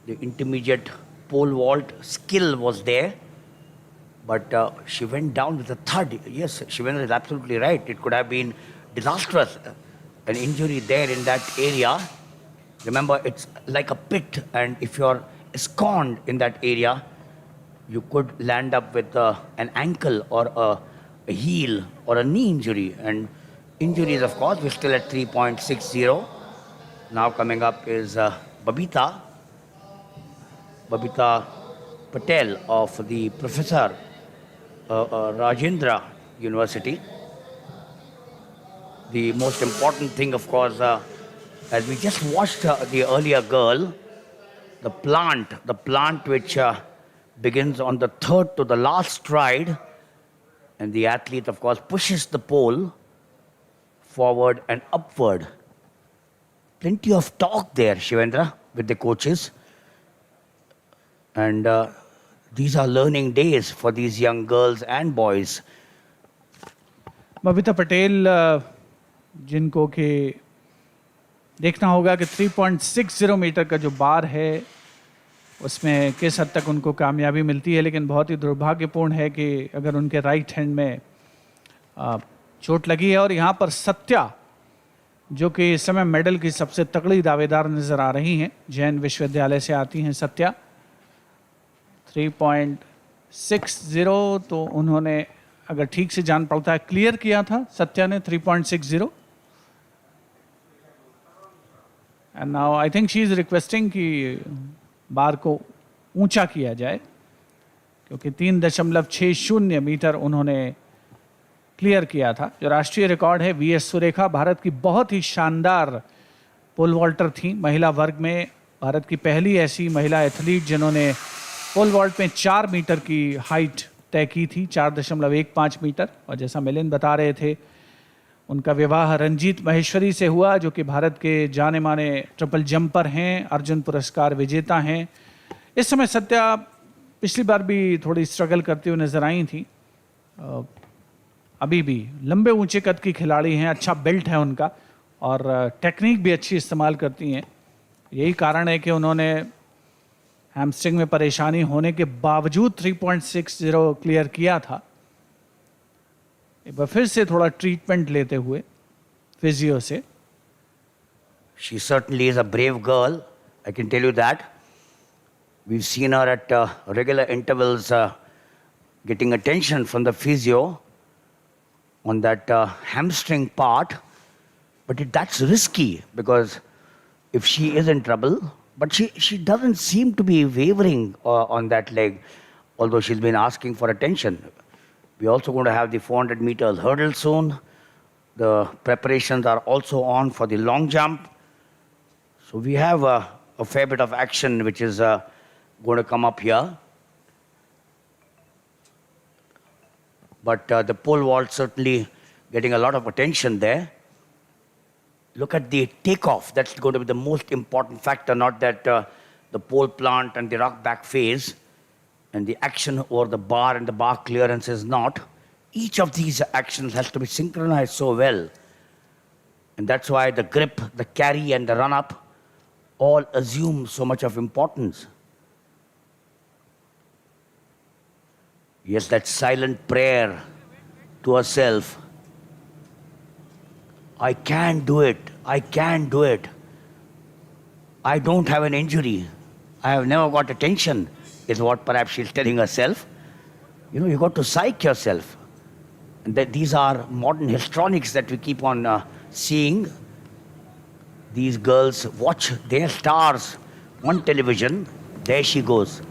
The intermediate pole vault skill was there. But she went down with a thud. Yes, Shivendra is absolutely right. It could have been disastrous. An injury there in that area. Remember, it's like a pit, and if you're ensconced in that area, you could land up with an ankle or a heel or a knee injury. And injuries, of course, we're still at 3.60. Now coming up is Babita Patel of the Professor Rajendra University. The most important thing, of course, as we just watched the earlier girl, the plant which begins on the third to the last stride, and the athlete, of course, pushes the pole forward and upward. Plenty of talk there, Shivendra, with the coaches. And these are learning days for these young girls and boys. Babita Patel जिनको कि देखना होगा कि 3.60 metre का जो बार है उसमें किस हद तक उनको कामयाबी मिलती है, लेकिन बहुत ही दुर्भाग्यपूर्ण है कि अगर उनके राइट हैंड में चोट लगी है। और यहाँ पर सत्या जो कि इस समय मेडल की सबसे तगड़ी दावेदार नज़र आ रही हैं, जैन विश्वविद्यालय से आती हैं सत्या। 3.60 तो उन्होंने, अगर ठीक से जान पड़ता है, क्लियर किया था सत्या ने 3.60। And now I think she is requesting कि बार को ऊंचा किया जाए, क्योंकि 3.60 मीटर उन्होंने क्लियर किया था। जो राष्ट्रीय रिकॉर्ड है, वीएस सुरेखा भारत की बहुत ही शानदार पोल वॉल्टर थी महिला वर्ग में। भारत की पहली ऐसी महिला एथलीट जिन्होंने पोल वॉल्ट में 4 मीटर की हाइट तय की थी, 4.15 मीटर। और जैसा मिलिंद बता रहे थे, उनका विवाह रंजीत महेश्वरी से हुआ, जो कि भारत के जाने माने ट्रिपल जंपर हैं, अर्जुन पुरस्कार विजेता हैं। इस समय सत्या पिछली बार भी थोड़ी स्ट्रगल करती हुई नजर आई थी। अभी भी लंबे ऊंचे कद की खिलाड़ी हैं, अच्छा बेल्ट है उनका और टेक्निक भी अच्छी इस्तेमाल करती हैं। यही कारण है कि उन्होंने हैमस्ट्रिंग में परेशानी होने के बावजूद 3.60 क्लियर किया था। एक बार फिर से थोड़ा ट्रीटमेंट लेते हुए फिजियो से। She certainly is a brave girl, I can tell you that. We've seen her at regular intervals getting attention from the physio on that hamstring part. But that's risky, because if she is in trouble, but she doesn't seem to be wavering on that leg, although she's been asking for attention. We're also going to have the 400 meters hurdle soon. The preparations are also on for the long jump. So we have a fair bit of action which is going to come up here. But the pole vault certainly getting a lot of attention there. Look at the takeoff. That's going to be the most important factor, not that the the pole plant and the rock back phase, and the action over the bar and the bar clearance is not. Each of these actions has to be synchronized so well. And that's why the grip, the carry, and the run-up all assume so much of importance. Yes, that silent prayer to herself. I can do it. I can do it. I don't have an injury. I have never got attention, is what perhaps she's telling herself. You know, you got to psych yourself. And that these are modern histrionics that we keep on seeing. These girls watch their stars on television. There she goes.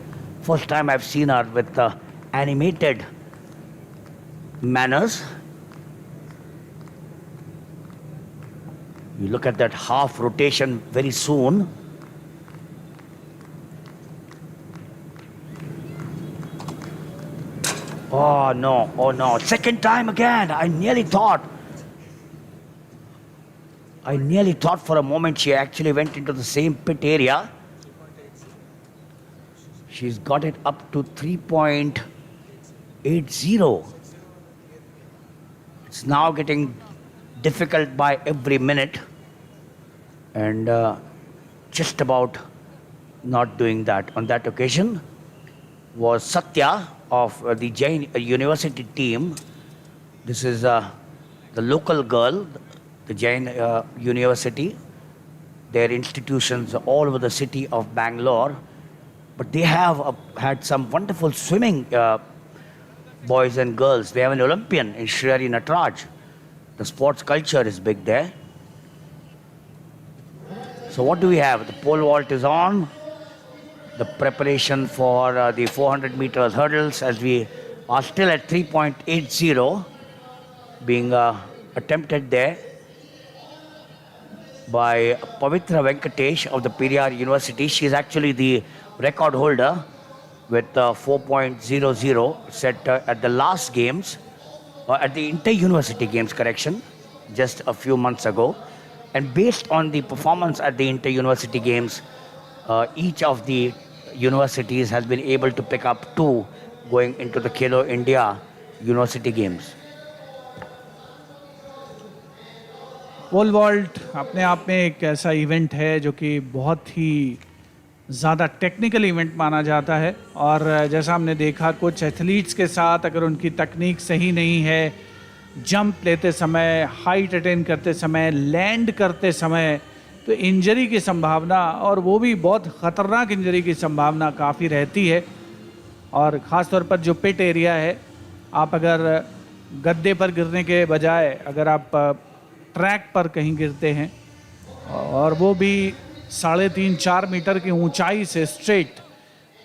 First time I've seen her with animated manners. You look at that half rotation very soon. Oh no, oh no. Second time again. I nearly thought for a moment she actually went into the same pit area. She's got it up to 3.80. It's now getting difficult by every minute, and just about not doing that. On that occasion was Satya of the Jain University team. This is the local girl, the Jain University. Their institutions all over the city of Bangalore. But they have had some wonderful swimming boys and girls. They have an Olympian in Shriyari Nataraj. The sports culture is big there. So what do we have? The pole vault is on. The preparation for the 400 meters hurdles, as we are still at 3.80 being attempted there by Pavitra Venkatesh of the Periyar University. She is actually the record holder with 4.00 set at the last games, at the inter-university games, correction, just a few months ago. And based on the performance at the inter-university games, each of the universities has been able to pick up 2 going into the Khelo India University Games. Pole vault अपने आप में एक ऐसा event है जो कि बहुत ही ज़्यादा टेक्निकल इवेंट माना जाता है, और जैसा हमने देखा कुछ एथलीट्स के साथ अगर उनकी तकनीक सही नहीं है, जंप लेते समय, हाइट अटेन करते समय, लैंड करते समय, तो इंजरी की संभावना, और वो भी बहुत ख़तरनाक इंजरी की संभावना काफ़ी रहती है। और ख़ास तौर पर जो पिट एरिया है, आप अगर गद्दे पर गिरने के बजाय अगर आप ट्रैक पर कहीं गिरते हैं, और वो भी 3.5-4 मीटर की ऊंचाई से स्ट्रेट,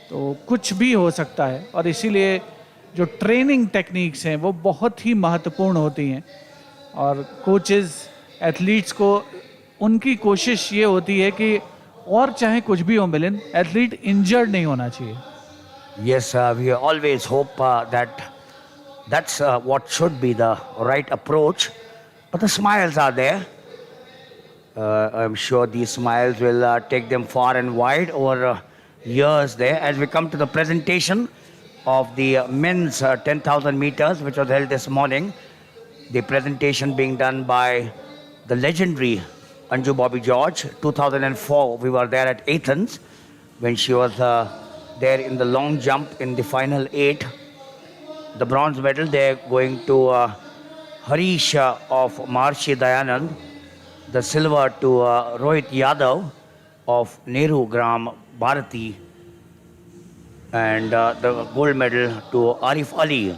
तो कुछ भी हो सकता है। और इसीलिए जो ट्रेनिंग टेक्निक्स हैं वो बहुत ही महत्वपूर्ण होती हैं, और कोचेस एथलीट्स को उनकी कोशिश ये होती है कि और चाहे कुछ भी हो मिलन, एथलीट इंजर्ड नहीं होना चाहिए। Yes, we always hope that's what should be the right approach. But the smiles are there. I'm sure these smiles will take them far and wide over years there. As we come to the presentation of the men's 10,000 meters, which was held this morning, the presentation being done by the legendary Anju Bobby George. 2004, we were there at Athens when she was there in the long jump in the final 8. The bronze medal there going to Harish of Maharshi Dayanand, the silver to Rohit Yadav of Nehru Gram Bharati, and the gold medal to Arif Ali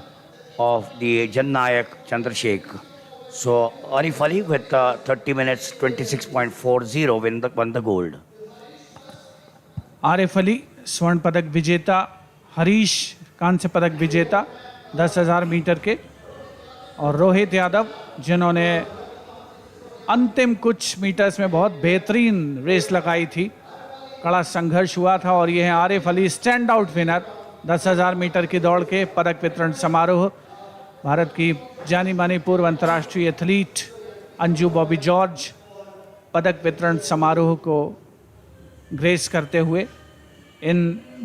of the Jannayak Chandrasekhar. So Arif Ali with 30 minutes 26.40 won the gold. Arif Ali स्वर्ण पदक विजेता, हरीश कांस्य पदक विजेता 10,000 metre के, और रोहित यादव जिन्होंने अंतिम कुछ मीटर्स में बहुत बेहतरीन रेस लगाई थी, कड़ा संघर्ष हुआ था। और ये हैं Arif Ali, stand out winner 10,000 metre की दौड़ के पदक वितरण समारोह। भारत की जानी मानी पूर्व अंतर्राष्ट्रीय एथलीट अंजू बॉबी जॉर्ज पदक वितरण समारोह को ग्रेस करते हुए इन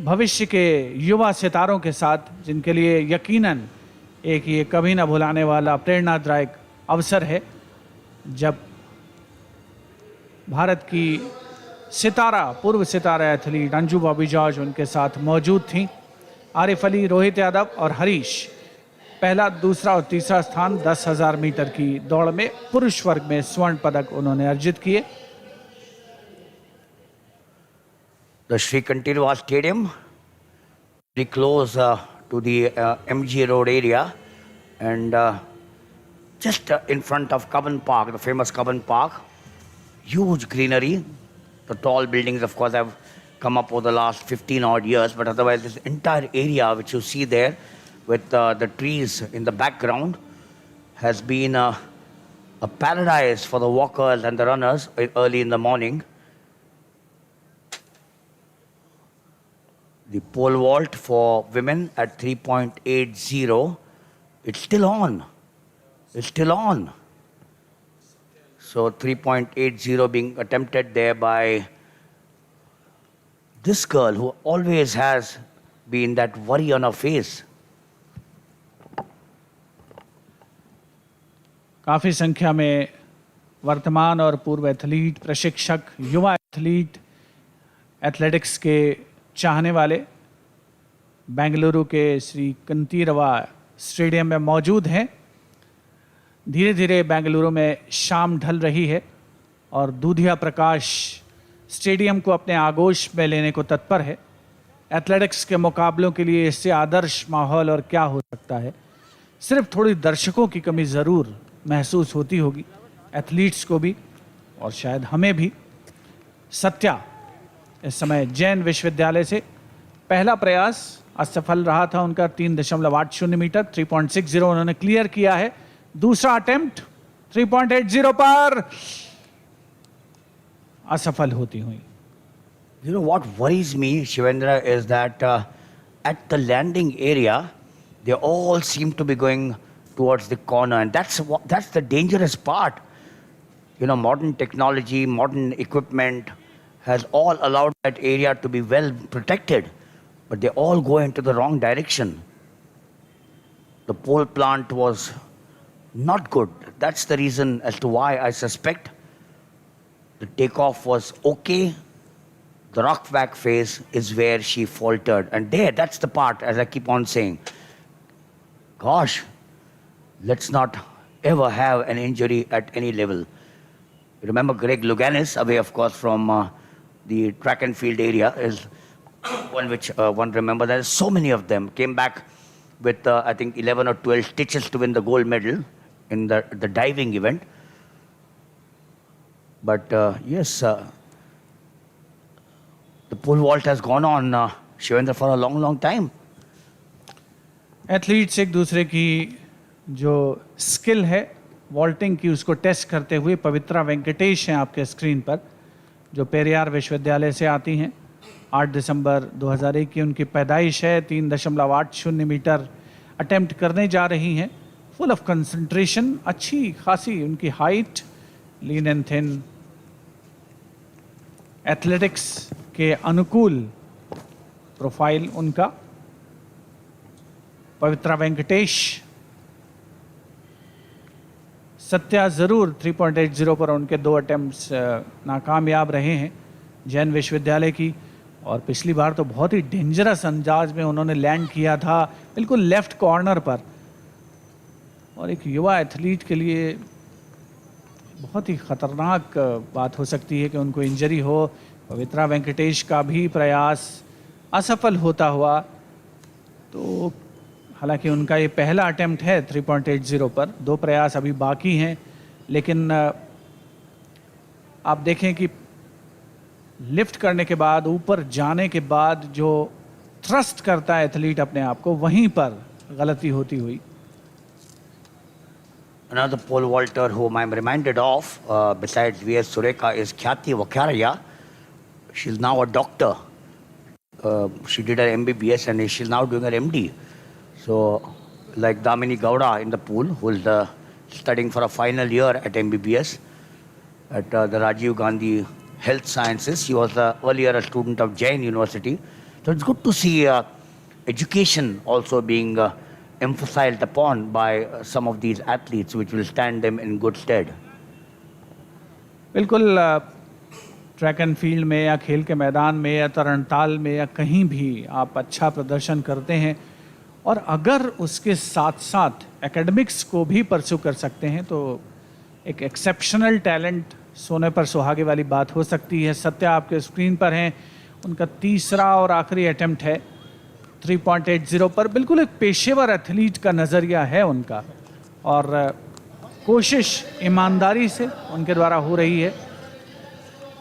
भविष्य के युवा सितारों के साथ, जिनके लिए यकीनन एक ये कभी ना भुलाने वाला प्रेरणादायक अवसर है, जब भारत की सितारा, पूर्व सितारा एथलीट अंजू बॉबी जॉर्ज उनके साथ मौजूद थीं। आरिफ अली, रोहित यादव और हरीश पहला, दूसरा और तीसरा स्थान 10,000 मीटर की दौड़ में पुरुष वर्ग में स्वर्ण पदक उन्होंने अर्जित किए। The Sri Kantirwa Stadium, very close to the MG Road area, and just in front of Cubbon Park, the famous Cubbon Park. Huge greenery. The tall buildings, of course, have come up over the last 15 odd years, but otherwise, this entire area which you see there with the trees in the background has been a paradise for the walkers and the runners early in the morning. The pole vault for women at 3.80, it's still on. It's still on. So 3.80 being attempted there by this girl who always has been that worry on her face. काफ़ी संख्या में वर्तमान और पूर्व athlete, प्रशिक्षक, युवा athlete, athletics के चाहने वाले बेंगलुरु के श्री कंतीरवा स्टेडियम में मौजूद हैं। धीरे धीरे बेंगलुरु में शाम ढल रही है और दूधिया प्रकाश स्टेडियम को अपने आगोश में लेने को तत्पर है। एथलेटिक्स के मुकाबलों के लिए इससे आदर्श माहौल और क्या हो सकता है। सिर्फ थोड़ी दर्शकों की कमी ज़रूर महसूस होती होगी, एथलीट्स को भी और शायद हमें भी। सत्या इस समय जैन विश्वविद्यालय से पहला प्रयास असफल रहा था उनका। 3.80 मीटर 3.60 उन्होंने क्लियर किया है। दूसरा अटेम्प्ट 3.80 पर असफल होती हुई। You know what worries me, Shivendra, is that at the landing area, they all seem to be going towards the corner, and that's the dangerous part. You know, modern technology, modern equipment has all allowed that area to be well protected, but they all go into the wrong direction. The pole plant was not good. That's the reason as to why I suspect the takeoff was okay. The rock back phase is where she faltered. And that's the part, as I keep on saying. Gosh, let's not ever have an injury at any level. You remember Greg Louganis, away, of course, from the track and field area, is one which one remember. There's so many of them. Came back with, I think, 11 or 12 stitches to win the gold medal in the diving event. But yes, the pole vault has gone on, Shivendra, for a long, long time. Athletes एक दूसरे की जो skill है vaulting की उसको test करते हुए, पवित्रा वेंकटेश हैं आपके स्क्रीन पर, जो पेरियार विश्वविद्यालय से आती हैं। 8 दिसंबर 2001 की उनकी पैदाइश है। 3.80 मीटर अटेम्प्ट करने जा रही हैं। फुल ऑफ कंसंट्रेशन, अच्छी खासी उनकी height, lean and thin, athletics के अनुकूल प्रोफाइल उनका। पवित्रा वेंकटेश, सत्या ज़रूर 3.80 पर उनके 2 अटेम्प्ट्स नाकामयाब रहे हैं जैन विश्वविद्यालय की। और पिछली बार तो बहुत ही डेंजरस अंदाज में उन्होंने लैंड किया था, बिल्कुल लेफ्ट कॉर्नर पर। और एक युवा एथलीट के लिए बहुत ही ख़तरनाक बात हो सकती है कि उनको इंजरी हो। पवित्रा वेंकटेश का भी प्रयास असफल होता हुआ, तो हालांकि उनका ये पहला अटेम्प्ट है 3.80 पर, 2 प्रयास अभी बाकी हैं। लेकिन आप देखें कि लिफ्ट करने के बाद, ऊपर जाने के बाद जो थ्रस्ट करता है एथलीट अपने आप को, वहीं पर गलती होती हुई। Another pole vaulter whom I'm reminded of, besides V.S. Sureka, is Khyati Vakharya. She's now a doctor. She did her MBBS and she's now doing her MD. So, like Damini Gowda in the pool, who's studying for a final year at MBBS at the Rajiv Gandhi Health Sciences. She was earlier a student of Jain University. So it's good to see education also being emphasized upon by some of these athletes, which will stand them in good stead. बिल्कुल track and field में या खेल के मैदान में या तरणताल में या कहीं भी आप अच्छा प्रदर्शन करते हैं और अगर उसके साथ साथ एकेडमिक्स को भी परस्यू कर सकते हैं तो एक एक्सेप्शनल टैलेंट सोने पर सुहागे वाली बात हो सकती है। सत्या आपके स्क्रीन पर हैं, उनका तीसरा और आखिरी अटेम्प्ट है 3.80 पर। बिल्कुल एक पेशेवर एथलीट का नज़रिया है उनका और कोशिश ईमानदारी से उनके द्वारा हो रही है।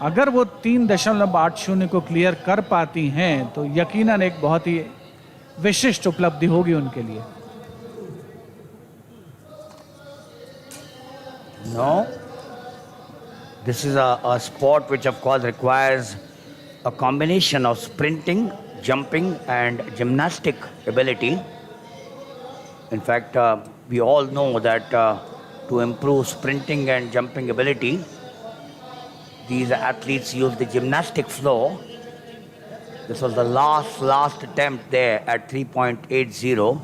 अगर वो 3.80 को क्लियर कर पाती हैं तो यकीनन एक बहुत ही विशिष्ट उपलब्धि होगी उनके लिए। No, this is a sport which of course requires a combination of sprinting, jumping and gymnastic ability. In fact, we all know that to improve sprinting and jumping ability, these athletes use the gymnastic floor. This was the last attempt there at 3.80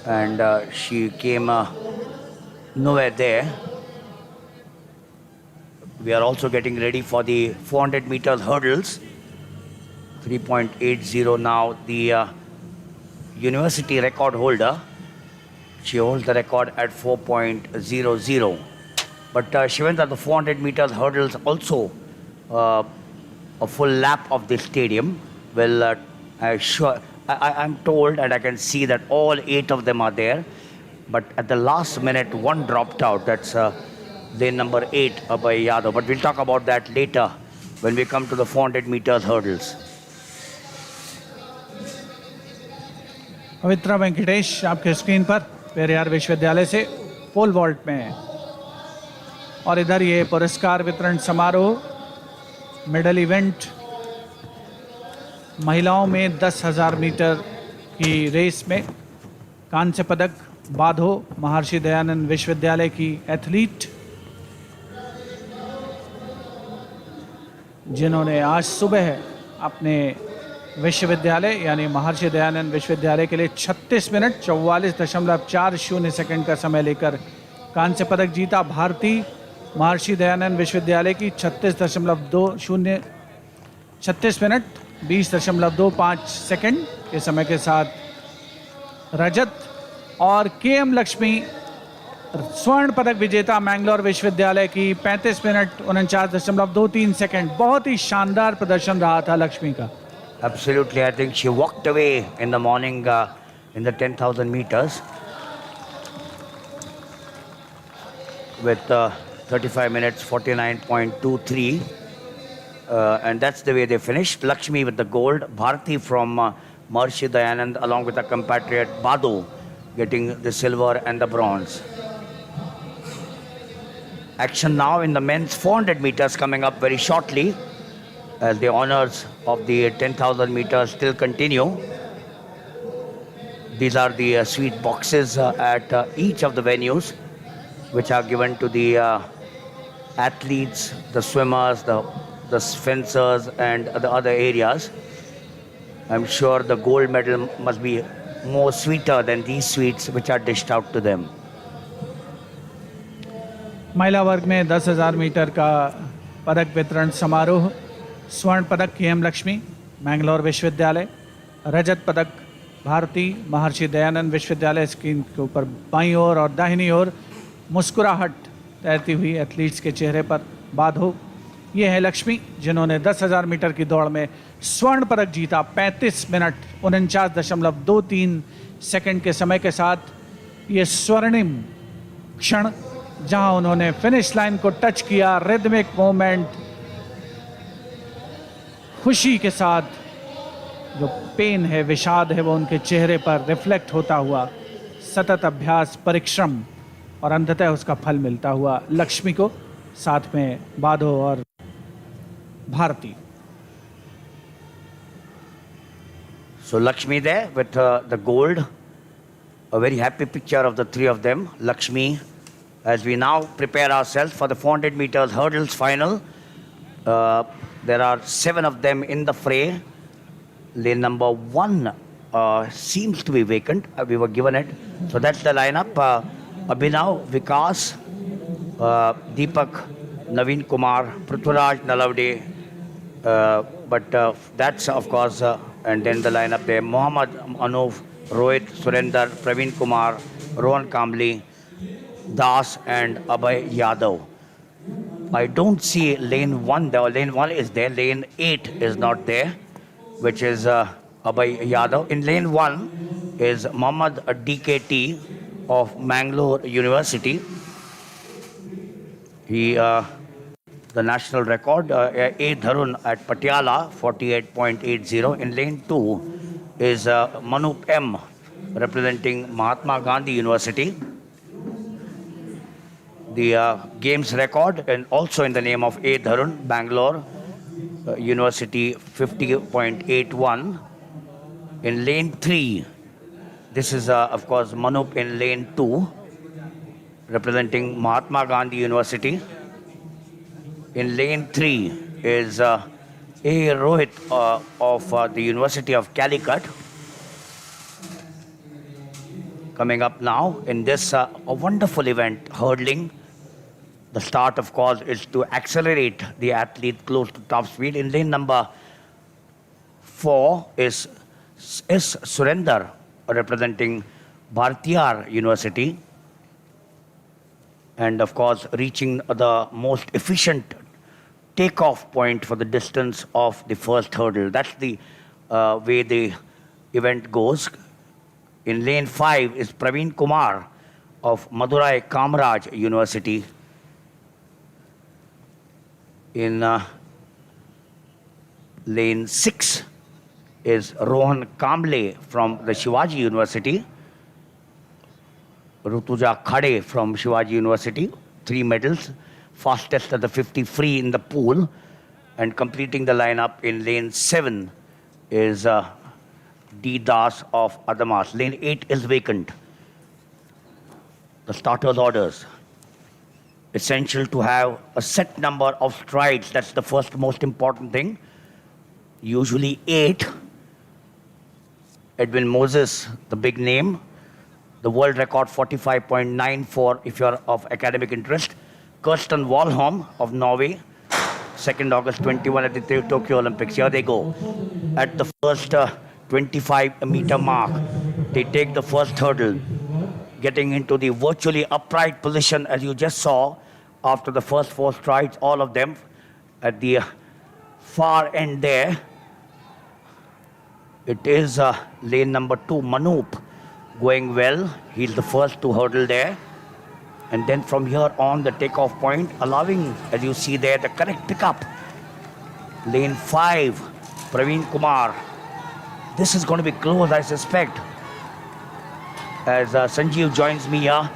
and she came nowhere there. We are also getting ready for the 400 meters hurdles. 3.80 now, the university record holder. She holds the record at 4.00. But Shivendra, the 400 meters hurdles also a full lap of the stadium will I'm told and I can see that all 8 of them are there. But at the last minute, one dropped out. That's lane number 8 by Yadav. But we'll talk about that later when we come to the 400 meters hurdles. पवित्रा वेंकटेश आपके screen पर पेरियार विश्वविद्यालय से pole vault में और इधर ये पुरस्कार वितरण समारोह मेडल इवेंट महिलाओं में 10,000 मीटर की रेस में कांस्य पदक बाधो महर्षि दयानंद विश्वविद्यालय की एथलीट जिन्होंने आज सुबह अपने विश्वविद्यालय यानी महर्षि दयानंद विश्वविद्यालय के लिए 36 मिनट 44.40 सेकंड का समय लेकर कांस्य पदक जीता। भारती महर्षि दयानंद विश्वविद्यालय की 36 मिनट 20.25 सेकंड के समय के साथ रजत और केएम लक्ष्मी स्वर्ण पदक विजेता मैंगलोर विश्वविद्यालय की 35 मिनट 49.23 सेकंड। बहुत ही शानदार प्रदर्शन रहा था लक्ष्मी का। Absolutely, I think she walked away in the morning in the 10,000 meters with 35 minutes 49.23 and that's the way they finished. Lakshmi with the gold, Bharati from Maharishi Dayanand along with her compatriot Badho getting the silver and the bronze. Action now in the men's 400 meters coming up very shortly as the honors of the 10,000 meters still continue. These are the sweet boxes at each of the venues which are given to the athletes, the swimmers, the fencers and the other areas. I'm sure the gold medal must be more sweeter than these sweets which are dished out to them. महिला वर्ग में 10,000 metre का पदक वितरण समारोह। स्वर्ण पदक KM Lakshmi Mangalore विश्वविद्यालय, रजत पदक भारती महर्षि दयानंद विश्वविद्यालय। स्क्रीन के ऊपर बाईं ओर और दाहिनी ओर मुस्कुराहट तैरती हुई एथलीट्स के चेहरे पर बाधो। ये है लक्ष्मी जिन्होंने 10,000 मीटर की दौड़ में स्वर्ण पदक जीता 35 मिनट 49.23 सेकंड के समय के साथ। ये स्वर्णिम क्षण जहां उन्होंने फिनिश लाइन को टच किया, रिदमिक मोमेंट, खुशी के साथ जो पेन है, विषाद है, वो उनके चेहरे पर रिफ्लेक्ट होता हुआ, सतत अभ्यास, परिश्रम और अंततः उसका फल मिलता हुआ लक्ष्मी को, साथ में बाधो और Bharti. So Lakshmi there with the gold, a very happy picture of the three of them. Lakshmi, as we now prepare ourselves for the 400 meters hurdles final, there are 7 of them in the fray. Lane number 1 seems to be vacant. We were given it. So that's the lineup. Abhinav, Vikas, Deepak, Naveen Kumar, Prithviraj, Nalavde. But that's, of course, and then the lineup there. Mohammad, Anuv, Rohit, Surinder, Praveen Kumar, Rohan Kamli, Das, and Abhay Yadav. I don't see lane 1 there. Lane 1 is there. Lane 8 is not there, which is Abhay Yadav. In lane 1 is Mohammad DKT of Mangalore University. He, the national record, A. Dharun at Patiala, 48.80. In lane 2 is Manup M, representing Mahatma Gandhi University. The games record, and also in the name of A. Dharun, Bangalore University, 50.81. In lane 3, this is, of course, Manup in lane 2, representing Mahatma Gandhi University. In lane 3 is A. Rohit of the University of Calicut. Coming up now in this a wonderful event, hurdling. The start, of course, is to accelerate the athlete close to top speed. In lane number 4 is S. Surinder, representing Bhartiyar University. And, of course, reaching the most efficient takeoff point for the distance of the first hurdle. That's the way the event goes. In lane 5 is Praveen Kumar of Madurai Kamaraj University. In lane 6 is Rohan Kamble from the Shivaji University. Rutuja Khade from Shivaji University, 3 medals, fastest at the 50 free in the pool. And completing the lineup in lane 7 is D. Das of Adamas. Lane 8 is vacant. The starter's orders. Essential to have a set number of strides. That's the first most important thing. Usually 8. Edwin Moses, the big name. The world record 45.94 if you're of academic interest. Kirsten Wallholm of Norway. 2nd August 21 at the Tokyo Olympics. Here they go. At the first 25-meter mark, they take the first hurdle, getting into the virtually upright position as you just saw after the first 4 strides, all of them at the far end there. It is lane number 2, Manup, going well. He's the first to hurdle there. And then from here on, the takeoff point, allowing, as you see there, the correct pickup. Lane 5, Praveen Kumar. This is going to be close, I suspect. As Sanjeev joins me here.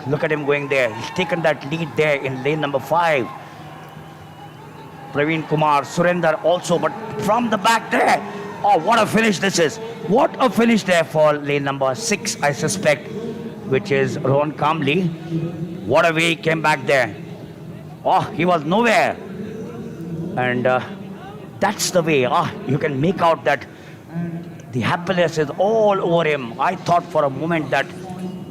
Look at him going there. He's taken that lead there in lane number 5. Praveen Kumar, Surinder also, but from the back there. Oh, what a finish this is. What a finish there for lane number 6, I suspect, which is Rohan Kamli. What a way he came back there. Oh, he was nowhere. And that's the way. You can make out that the happiness is all over him. I thought for a moment that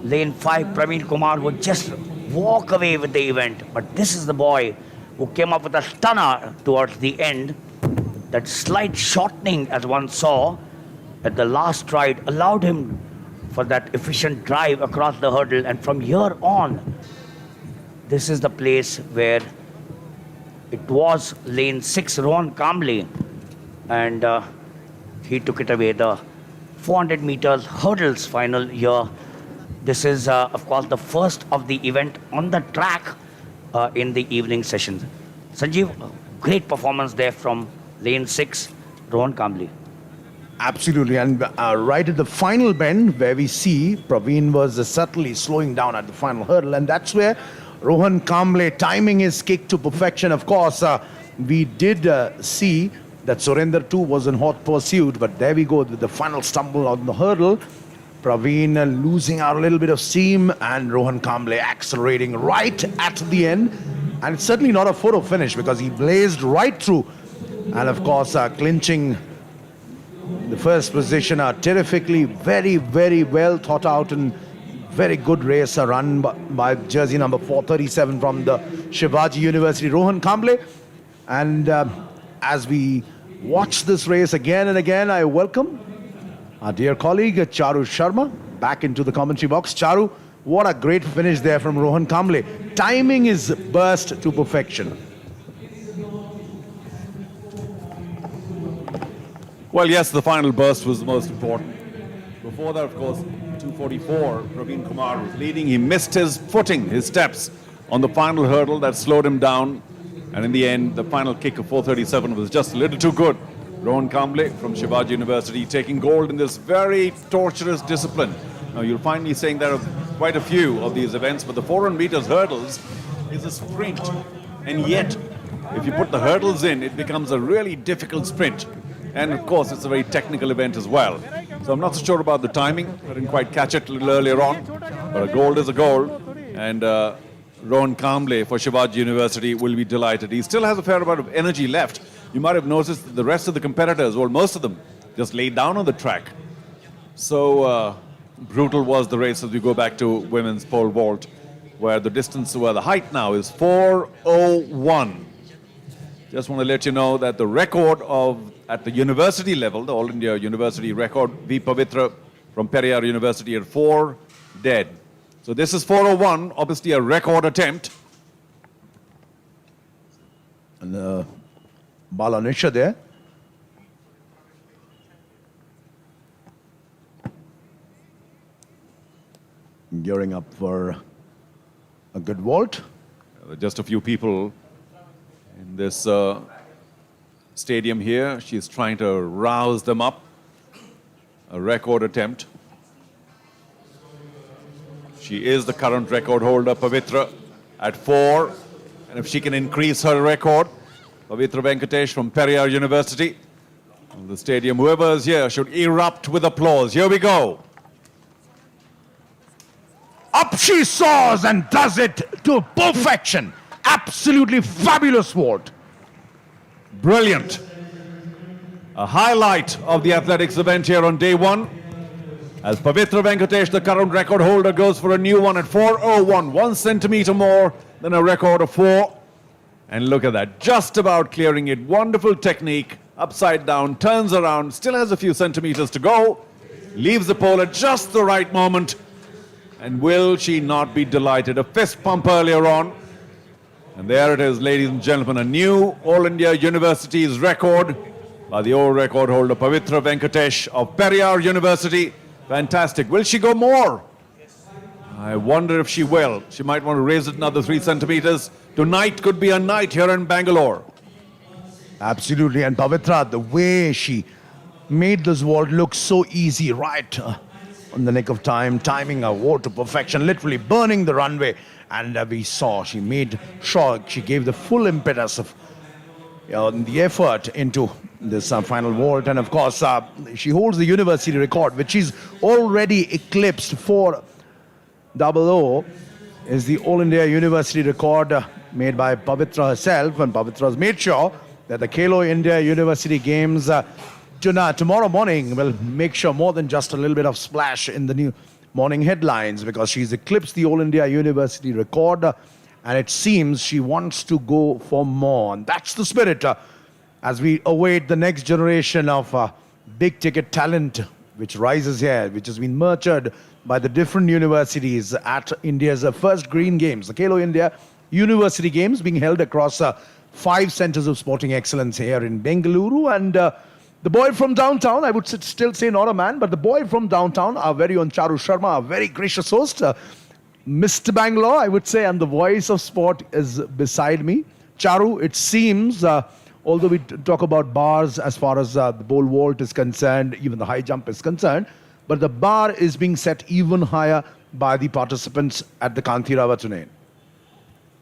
lane 5, Praveen Kumar, would just walk away with the event. But this is the boy who came up with a stunner towards the end. That slight shortening, as one saw at the last stride, allowed him for that efficient drive across the hurdle. And from here on, this is the place where it was lane 6, Rohan Kamble, and he took it away. The 400 meters hurdles final here. This is, of course, the first of the event on the track in the evening sessions. Sanjeev, great performance there from lane 6, Rohan Kamble. Absolutely, and right at the final bend where we see Praveen was subtly slowing down at the final hurdle, and that's where Rohan Kamble timing his kick to perfection. Of course, we did see that Surinder too was in hot pursuit, but there we go with the final stumble on the hurdle. Praveen losing out a little bit of steam, and Rohan Kamble accelerating right at the end. And it's certainly not a photo finish because he blazed right through And of course, clinching the first position, a terrifically, very, very well thought out and very good race run by jersey number 437 from the Shivaji University, Rohan Kamble. And as we watch this race again and again, I welcome our dear colleague Charu Sharma back into the commentary box. Charu, what a great finish there from Rohan Kamble. Timing is burst to perfection. Well, yes, the final burst was the most important. Before that, of course, 244, Praveen Kumar was leading. He missed his footing, his steps on the final hurdle that slowed him down. And in the end, the final kick of 437 was just a little too good. Rohan Kamble from Shivaji University taking gold in this very torturous discipline. Now, you'll find me saying there are quite a few of these events, but the 400 meters hurdles is a sprint. And yet, if you put the hurdles in, it becomes a really difficult sprint. And of course, it's a very technical event as well. So I'm not so sure about the timing. I didn't quite catch it a little earlier on. But a gold is a gold. And Rohan Kamble for Shivaji University will be delighted. He still has a fair amount of energy left. You might have noticed that the rest of the competitors, well, most of them, just laid down on the track. So brutal was the race as we go back to women's pole vault, where the distance, where the height now is 4:01. Just want to let you know that the record at the university level, the All India University record, V. Pavitra from Periyar University at 4 dead. So this is 4:01, obviously a record attempt. And Balanisha there. Gearing up for a good vault. Just a few people in this stadium here. She's trying to rouse them up. A record attempt. She is the current record holder, Pavitra, at 4. And if she can increase her record, Pavitra Venkatesh from Periyar University, the stadium, whoever is here should erupt with applause. Here we go. Up she soars and does it to perfection. Absolutely fabulous vault. Brilliant. A highlight of the athletics event here on day one. As Pavitra Venkatesh, the current record holder, goes for a new one at 4:01, 1 centimeter more than a record of 4. And look at that, just about clearing it. Wonderful technique, upside down, turns around, still has a few centimeters to go, leaves the pole at just the right moment. And will she not be delighted? A fist pump earlier on. And there it is, ladies and gentlemen, a new All India University's record by the old record holder, Pavitra Venkatesh of Periyar University. Fantastic. Will she go more? I wonder if she will. She might want to raise it another 3 centimeters. Tonight could be a night here in Bangalore. Absolutely. And Pavitra, the way she made this vault look so easy, right on the nick of time, timing a vault to perfection, literally burning the runway. And we saw she made sure she gave the full impetus of the effort into this final vault. And of course, she holds the university record, which is already eclipsed. 4:00 is the All India University record made by Pavitra herself. And Pavitra has made sure that the Khelo India University Games tomorrow morning will make sure more than just a little bit of splash in the new morning headlines, because she's eclipsed the All India University record, and it seems she wants to go for more. And that's the spirit as we await the next generation of big ticket talent which rises here, which has been nurtured by the different universities at India's first Green Games, the Khelo India University Games, being held across 5 centers of sporting excellence here in Bengaluru. And the boy from downtown, I would still say not a man, but the boy from downtown, our very own Charu Sharma, our very gracious host, Mr. Bangalore, I would say, and the voice of sport is beside me. Charu, it seems, although we talk about bars as far as the pole vault is concerned, even the high jump is concerned, but the bar is being set even higher by the participants at the Kanthirava tournament.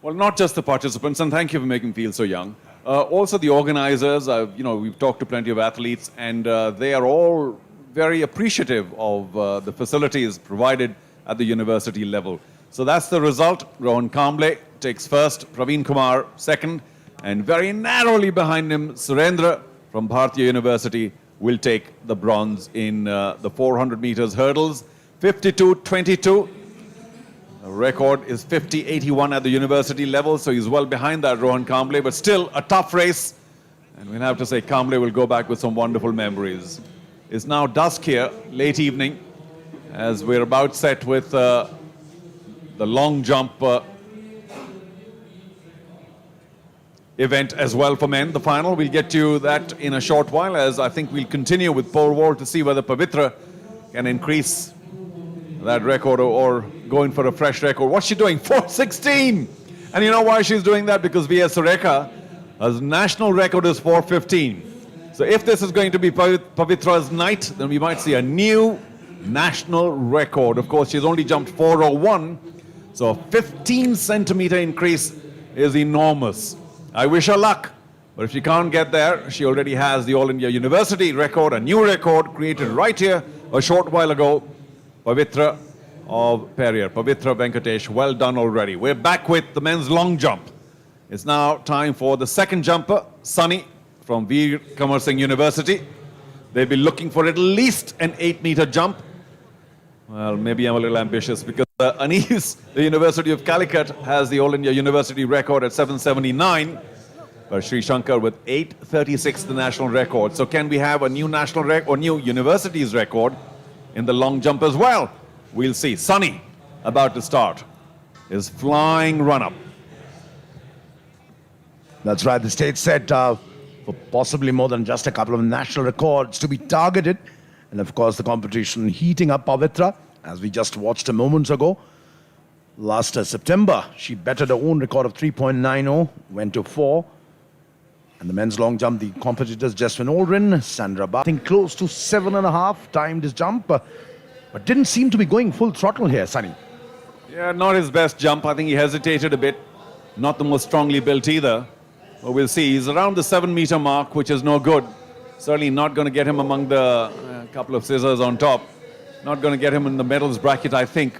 Well, not just the participants, and thank you for making me feel so young. Also the organizers, we've talked to plenty of athletes, and they are all very appreciative of the facilities provided at the university level. So that's the result. Rohan Kamble takes first, Praveen Kumar second, And very narrowly behind him, Surendra from Bharatiya University will take the bronze in the 400 meters hurdles. 52.22. The record is 50.81 at the university level, so he's well behind that Rohan Kamble, but still a tough race. And we'll have to say Kamble will go back with some wonderful memories. It's now dusk here, late evening, as we're about set with the long jump event as well for men. The final, we'll get to that in a short while, as I think we'll continue with pole vault to see whether Pavitra can increase that record or go in for a fresh record. What's she doing? 4:16! And you know why she's doing that? Because V.S. Surekha, her national record is 4:15. So if this is going to be Pavitra's night, then we might see a new national record. Of course, she's only jumped 4:01, so a 15 centimeter increase is enormous. I wish her luck, but if she can't get there, she already has the All India University record, a new record created right here a short while ago. Pavitra of Perrier, Pavitra Venkatesh, well done already. We're back with the men's long jump. It's now time for the second jumper, Sunny from Veer Kamar Singh University. They'll be looking for at least an 8-meter jump. Well, maybe I'm a little ambitious because Anis, the University of Calicut, has the All India University record at 7:79. But Sri Shankar with 8:36, the national record. So can we have a new national record or new university's record in the long jump as well? We'll see. Sunny, about to start, is flying run-up. That's right. The stage set for possibly more than just a couple of national records to be targeted. And of course, the competition heating up. Pavitra, as we just watched a moment ago. Last September, she bettered her own record of 3.90, went to 4. And the men's long jump, the competitors, Jaswin Aldrin, Sandra Ba, I think close to 7.5, timed his jump, but didn't seem to be going full throttle here, Sunny. Yeah, not his best jump. I think he hesitated a bit. Not the most strongly built either. But we'll see. He's around the 7-meter mark, which is no good. Certainly not going to get him among the couple of scissors on top. Not going to get him in the medals bracket, I think.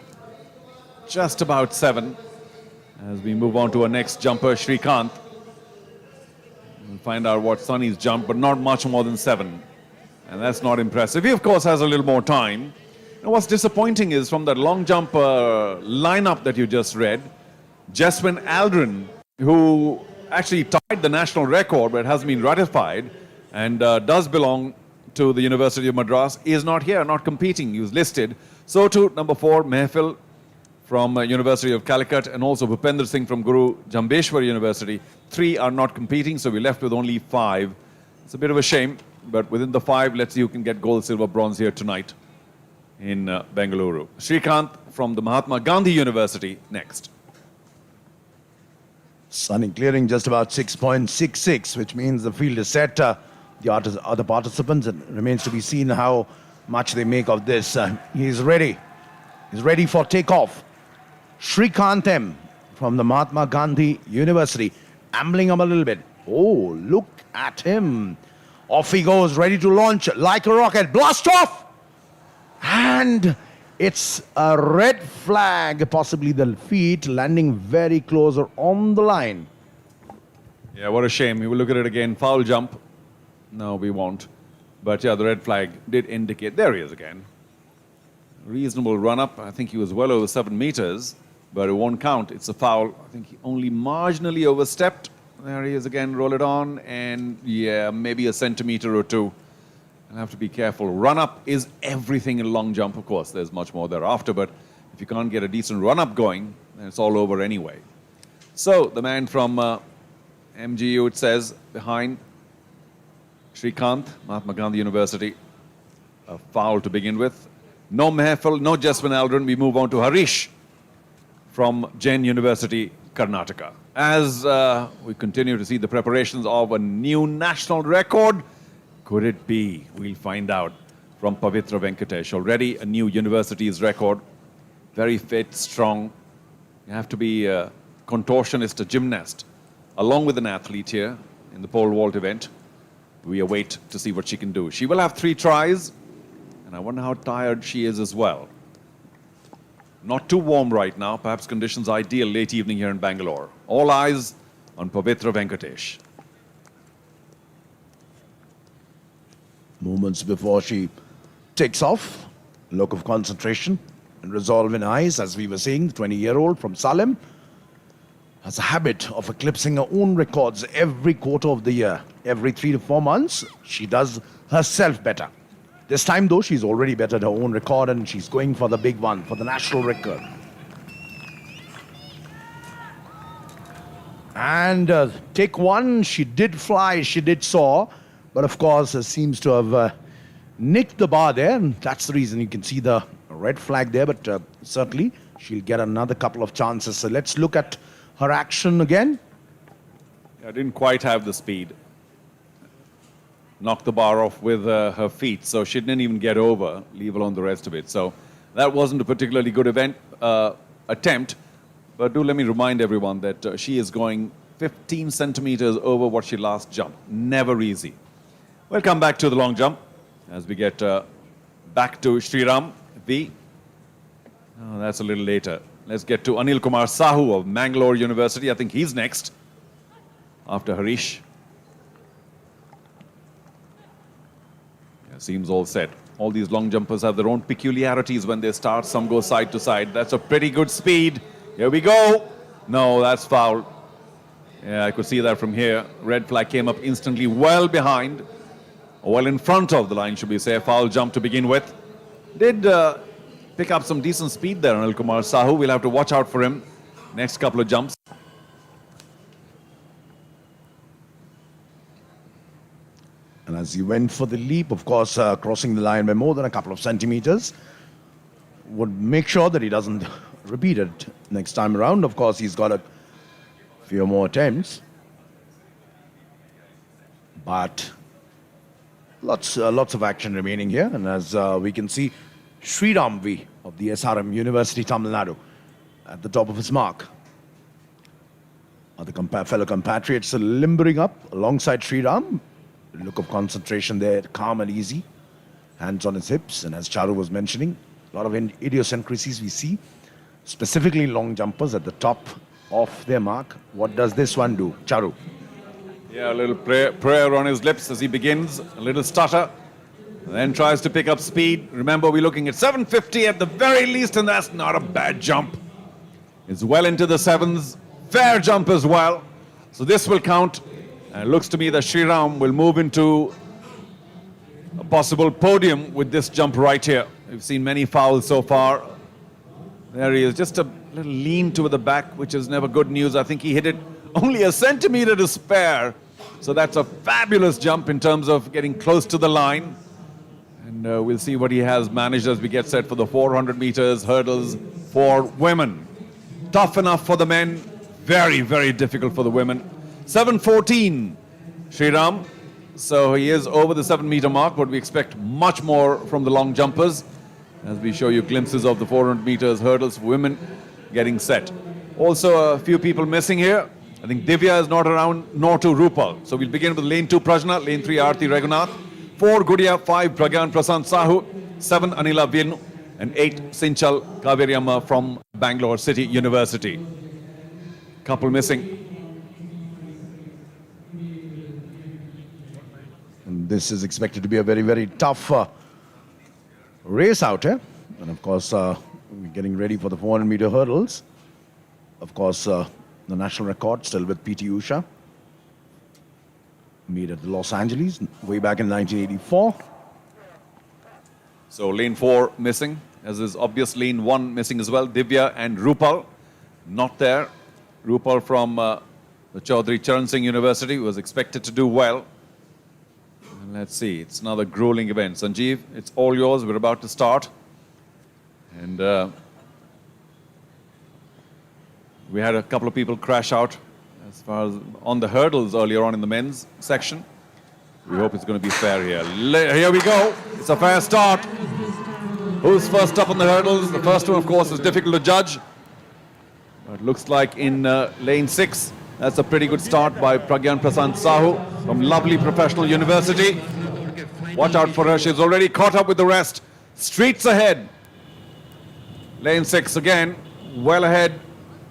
Just about 7. As we move on to our next jumper, Shrikant. We'll find out what Sunny's jumped, but not much more than 7. And that's not impressive. He, of course, has a little more time. You know, what's disappointing is from that long jump lineup that you just read, Jaswin Aldrin, who actually tied the national record, but it hasn't been ratified, and does belong to the University of Madras, is not here, not competing. He was listed. So too, number 4, Mehfil from University of Calicut, and also Bhupender Singh from Guru Jambeshwar University. 3 are not competing, so we're left with only 5. It's a bit of a shame, but within the 5, let's see who can get gold, silver, bronze here tonight in Bengaluru. Shrikant from the Mahatma Gandhi University next. Sunny clearing just about 6.66, which means the field is set. The other participants, it remains to be seen how much they make of this. He's ready. He's ready for takeoff. Shrikant M from the Mahatma Gandhi University, ambling up a little bit. Oh, look at him. Off he goes, ready to launch like a rocket. Blast off! And it's a red flag, possibly the feet landing very close or on the line. Yeah, what a shame. We will look at it again. Foul jump. No, we won't. But yeah, the red flag did indicate. There he is again. Reasonable run-up. I think he was well over 7 meters, but it won't count. It's a foul. I think he only marginally overstepped. There he is again. Roll it on, and yeah, maybe a centimeter or 2. I'll have to be careful. Run-up is everything in long jump. Of course, there's much more thereafter, but if you can't get a decent run-up going, then it's all over anyway. So the man from MGU, it says, behind Shrikant, Mahatma Gandhi University. A foul to begin with. No Mehfil, no Jaswin Aldrin. We move on to Harish from Jain University, Karnataka. As we continue to see the preparations of a new national record, could it be? We'll find out from Pavitra Venkatesh. Already a new university's record. Very fit, strong. You have to be a contortionist, a gymnast, along with an athlete here in the pole vault event. We await to see what she can do. She will have 3 tries, and I wonder how tired she is as well. Not too warm right now. Perhaps conditions ideal late evening here in Bangalore. All eyes on Pavitra Venkatesh. Moments before she takes off, look of concentration and resolve in eyes, as we were saying, the 20-year-old from Salem has a habit of eclipsing her own records every quarter of the year. Every 3 to 4 months, she does herself better. This time, though, she's already bettered her own record and she's going for the big one, for the national record. And take one, she did fly, she did soar, but of course, seems to have nicked the bar there, and that's the reason you can see the red flag there, but certainly she'll get another couple of chances. So let's look at her action again. I didn't quite have the speed. Knocked the bar off with her feet, so she didn't even get over, leave alone the rest of it. So that wasn't a particularly good attempt. But do let me remind everyone that she is going 15 centimeters over what she last jumped. Never easy. We'll come back to the long jump as we get back to Sriram V. Oh, that's a little later. Let's get to Anil Kumar Sahu of Mangalore University. I think he's next after Harish. Yeah, seems all set. All these long jumpers have their own peculiarities when they start. Some go side to side. That's a pretty good speed. Here we go. No, that's foul. Yeah, I could see that from here. Red flag came up instantly, well behind. Well in front of the line, should we say. A foul jump to begin with. Did pick up some decent speed there, Anil Kumar Sahu. We'll have to watch out for him next couple of jumps. And as he went for the leap, of course, crossing the line by more than a couple of centimeters, would make sure that he doesn't repeat it next time around. Of course, he's got a few more attempts, but lots of action remaining here. And as we can see, Sriram V of the SRM University, Tamil Nadu, at the top of his mark. Other fellow compatriots are limbering up alongside Sriram. Look of concentration there, calm and easy. Hands on his hips. And as Charu was mentioning, a lot of idiosyncrasies we see, specifically long jumpers at the top of their mark. What does this one do, Charu? Yeah, a little prayer on his lips as he begins, a little stutter, and then tries to pick up speed. Remember, we're looking at 750 at the very least, and that's not a bad jump. It's well into the sevens, fair jump as well. So this will count, and it looks to me that Sriram will move into a possible podium with this jump right here. We've seen many fouls so far. There he is, just a little lean to the back, which is never good news. I think he hit it only a centimeter to spare. So that's a fabulous jump in terms of getting close to the line. And we'll see what he has managed as we get set for the 400 meters hurdles for women. Tough enough for the men, very, very difficult for the women. 7:14, Sriram. So he is over the 7-meter mark, but we expect much more from the long jumpers as we show you glimpses of the 400 meters hurdles for women getting set. Also, a few people missing here. I think Divya is not around, nor to Rupal. So we'll begin with lane 2, Prajna, lane 3, Aarti Raghunath, 4, Gudia, 5, Pragyan Prasant Sahu, 7, Anila Vinu, and 8, Sinchal Kaviriyamma from Bangalore City University. Couple missing. And this is expected to be a very, very tough race out here. And of course, we're getting ready for the 400-meter hurdles. Of course, the national record still with P.T. Usha. Made at Los Angeles way back in 1984. So lane 4 missing, as is obvious lane 1 missing as well. Divya and Rupal not there. Rupal from the Chaudhry Charan Singh University was expected to do well. And let's see, it's another grueling event. Sanjeev, it's all yours. We're about to start. And we had a couple of people crash out as far as on the hurdles earlier on in the men's section. We hope it's going to be fair here. Here we go. It's a fair start. Who's first up on the hurdles? The first one, of course, is difficult to judge. But it looks like in lane 6, that's a pretty good start by Pragyan Prasant Sahu from lovely professional university. Watch out for her. She's already caught up with the rest. Streets ahead. Lane 6 again, well ahead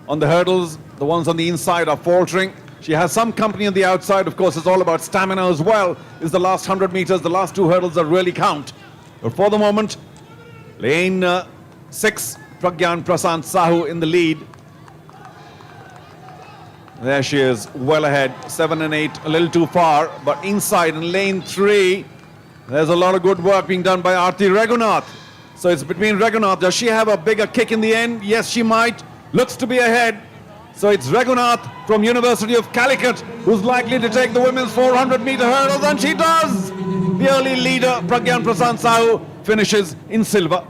on the hurdles. The ones on the inside are faltering. She has some company on the outside. Of course, it's all about stamina as well. It's the last 100 meters, the last 2 hurdles that really count. But for the moment, lane 6, Pragyan Prasant Sahu in the lead. There she is, well ahead, 7 and 8, a little too far. But inside in lane 3, there's a lot of good work being done by Aarti Raghunath. So it's between Raghunath. Does she have a bigger kick in the end? Yes, she might. Looks to be ahead. So it's Raghunath from University of Calicut who's likely to take the women's 400-meter hurdles, and she does! The early leader, Pragyan Prasant Sahu, finishes in silver.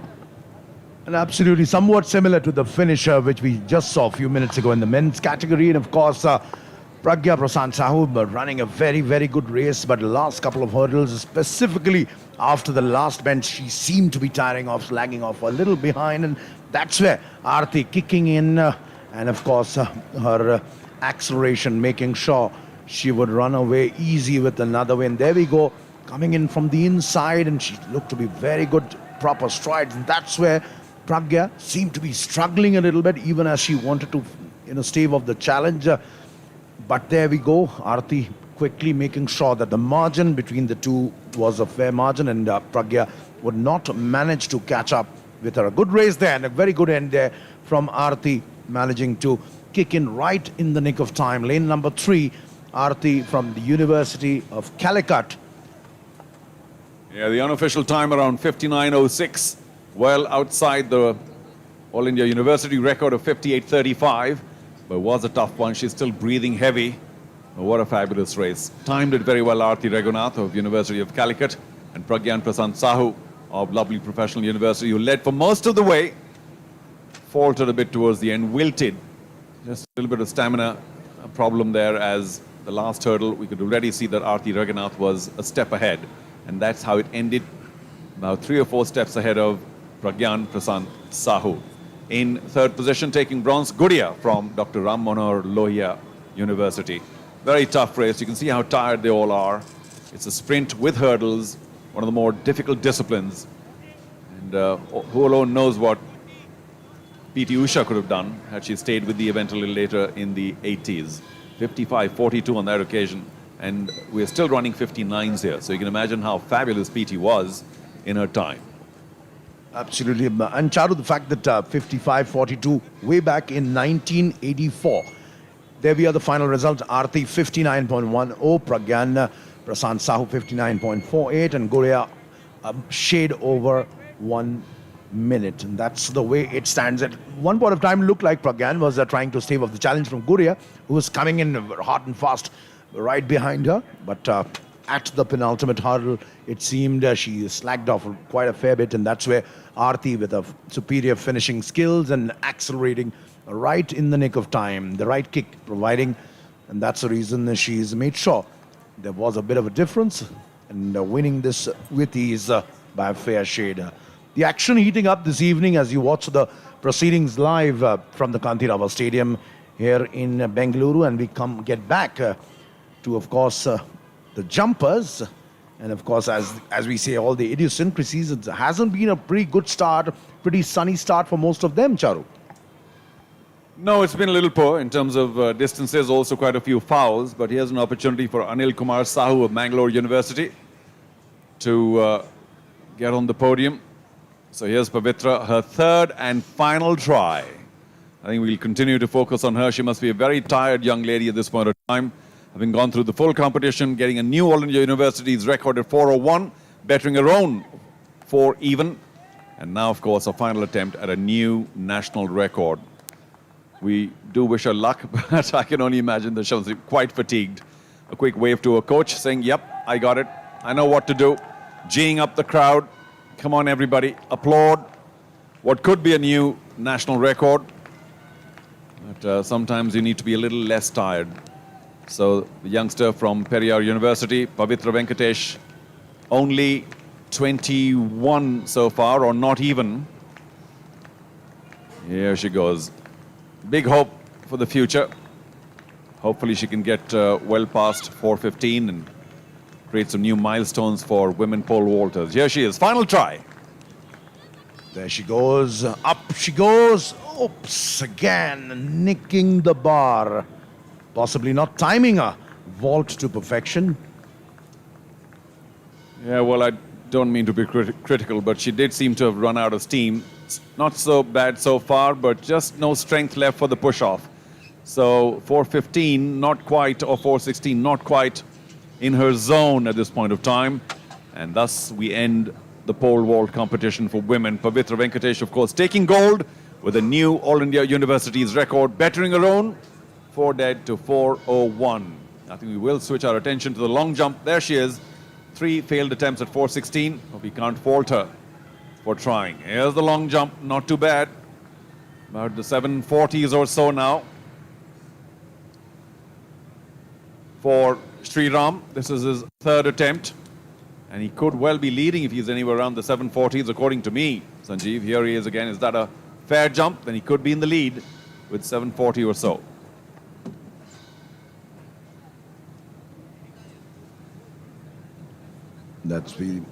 And absolutely somewhat similar to the finisher which we just saw a few minutes ago in the men's category. And of course, Pragya Prasant Sahu running a very, very good race, but the last couple of hurdles, specifically after the last bend, she seemed to be tiring off, lagging off a little behind, and that's where Aarti kicking in, and of course her acceleration, making sure she would run away easy with another win. There we go, coming in from the inside, and she looked to be very good, proper strides, and that's where Pragya seemed to be struggling a little bit, even as she wanted to, stave off the challenge. But there we go, Aarti quickly making sure that the margin between the two was a fair margin, and Pragya would not manage to catch up with her. A good race there and a very good end there from Aarti, managing to kick in right in the nick of time. Lane number 3, Aarti from the University of Calicut. Yeah, the unofficial time around 59.06, well outside the All India University record of 58.35. But it was a tough one. She's still breathing heavy. But what a fabulous race. Timed it very well, Aarti Raghunath of University of Calicut, and Pragyan Prasant Sahu of lovely professional university, who led for most of the way, faltered a bit towards the end, wilted. Just a little bit of stamina problem there, as the last hurdle, we could already see that Aarti Raghunath was a step ahead. And that's how it ended, about 3 or 4 steps ahead of Pragyan Prasant Sahu. In third position, taking bronze, Gudia from Dr. Ram Manohar Lohia University. Very tough race. You can see how tired they all are. It's a sprint with hurdles, one of the more difficult disciplines. And who alone knows what P.T. Usha could have done had she stayed with the event a little later in the 80s. 55.42 on that occasion. And we're still running 59s here. So you can imagine how fabulous P.T. was in her time. Absolutely. And Charu, the fact that 55.42 way back in 1984. There we are, the final result. Aarti 59.10, Pragyan Prasant Sahu 59.48, and Guria a shade over 1 minute. And that's the way it stands. At one point of time, looked like Pragyan was trying to stave off the challenge from Guria, who was coming in hot and fast right behind her. But at the penultimate hurdle, it seemed she slacked off quite a fair bit, and that's where Aarti, with a superior finishing skills and accelerating right in the nick of time, the right kick providing, and that's the reason she's made sure there was a bit of a difference, and winning this with ease by a fair shade. The action heating up this evening as you watch the proceedings live from the Kantirava Stadium here in Bengaluru, and we get back to, of course, the jumpers. And of course, as we say, all the idiosyncrasies, it hasn't been a pretty good start, pretty sunny start for most of them, Charu. No, it's been a little poor in terms of distances, also quite a few fouls, but here's an opportunity for Anil Kumar Sahu of Mangalore University to get on the podium. So here's Pavitra, her third and final try. I think we'll continue to focus on her. She must be a very tired young lady at this point of time, having gone through the full competition, getting a new All India University's record at 4:01, bettering her own 4 even, and now, of course, a final attempt at a new national record. We do wish her luck, but I can only imagine that she was quite fatigued. A quick wave to her coach saying, yep, I got it. I know what to do. Geeing up the crowd. Come on, everybody. Applaud. What could be a new national record. But sometimes you need to be a little less tired. So the youngster from Periyar University, Pavitra Venkatesh, only 21 so far, or not even. Here she goes. Big hope for the future. Hopefully she can get well past 4:15 and create some new milestones for women pole vaulters. Here she is, final try. There she goes, up she goes. Oops, again, nicking the bar. possibly not timing a vault to perfection. Yeah, well, I don't mean to be critical, but she did seem to have run out of steam. It's not so bad so far, but just no strength left for the push-off. So 415, not quite, or 416, not quite in her zone at this point of time. And thus we end the pole vault competition for women. Pavitra Venkatesh, of course, taking gold with a new All India Universities record, bettering her own 4 dead to 401. I think we will switch our attention to the long jump. There she is. 3 failed attempts at 416. But we can't fault her for trying. Here's the long jump, not too bad. About the 740s or so now. For Sriram, this is his 3rd attempt. And he could well be leading if he's anywhere around the 740s, according to me. Sanjeev, here he is again. Is that a fair jump? Then he could be in the lead with 740 or so. We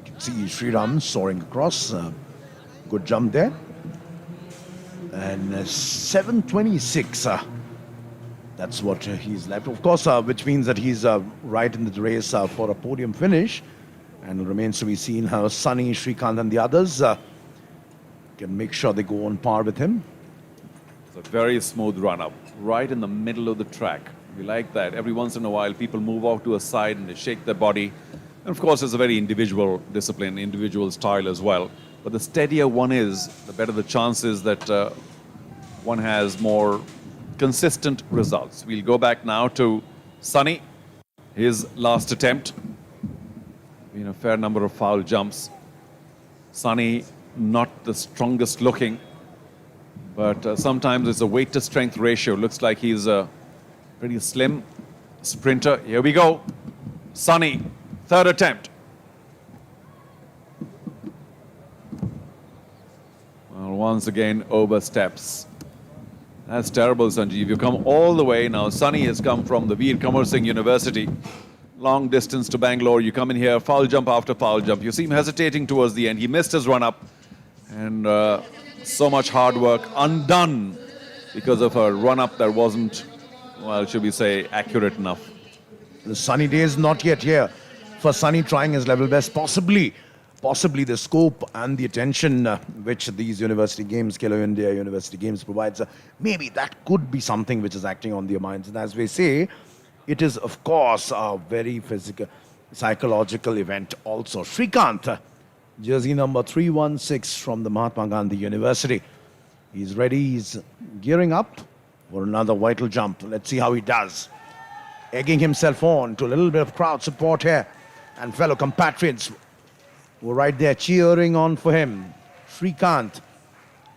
can see Sriram soaring across. Good jump there. And 726. That's what he's left. Of course, which means that he's right in the race for a podium finish. And it remains to be seen how Sunny, Srikanth and the others can make sure they go on par with him. It's a very smooth run-up, right in the middle of the track. We like that. Every once in a while, people move off to a side and they shake their body. And of course, it's a very individual discipline, individual style as well. But the steadier one is, the better the chances that one has more consistent results. We'll go back now to Sunny, his last attempt. Been a fair number of foul jumps. Sunny, not the strongest looking, but sometimes it's a weight to strength ratio. Looks like he's a pretty slim sprinter. Here we go. Sunny, 3rd attempt. Well, once again, oversteps. That's terrible, Sanjeev. You come all the way. Now, Sunny has come from the Veer Kamar Singh University. Long distance to Bangalore. You come in here, foul jump after foul jump. You see him hesitating towards the end. He missed his run-up. And so much hard work undone because of a run-up that wasn't, well, should we say, accurate enough. The Sunny day is not yet here for Sunny trying his level best. Possibly the scope and the attention which these university games, Khelo India University Games provides, maybe that could be something which is acting on their minds. And as we say, it is, of course, a very physical, psychological event also. Srikanth, jersey number 316 from the Mahatma Gandhi University. He's ready. He's gearing up for another vital jump. Let's see how he does. Egging himself on to a little bit of crowd support here. And fellow compatriots were right there cheering on for him. Srikanth,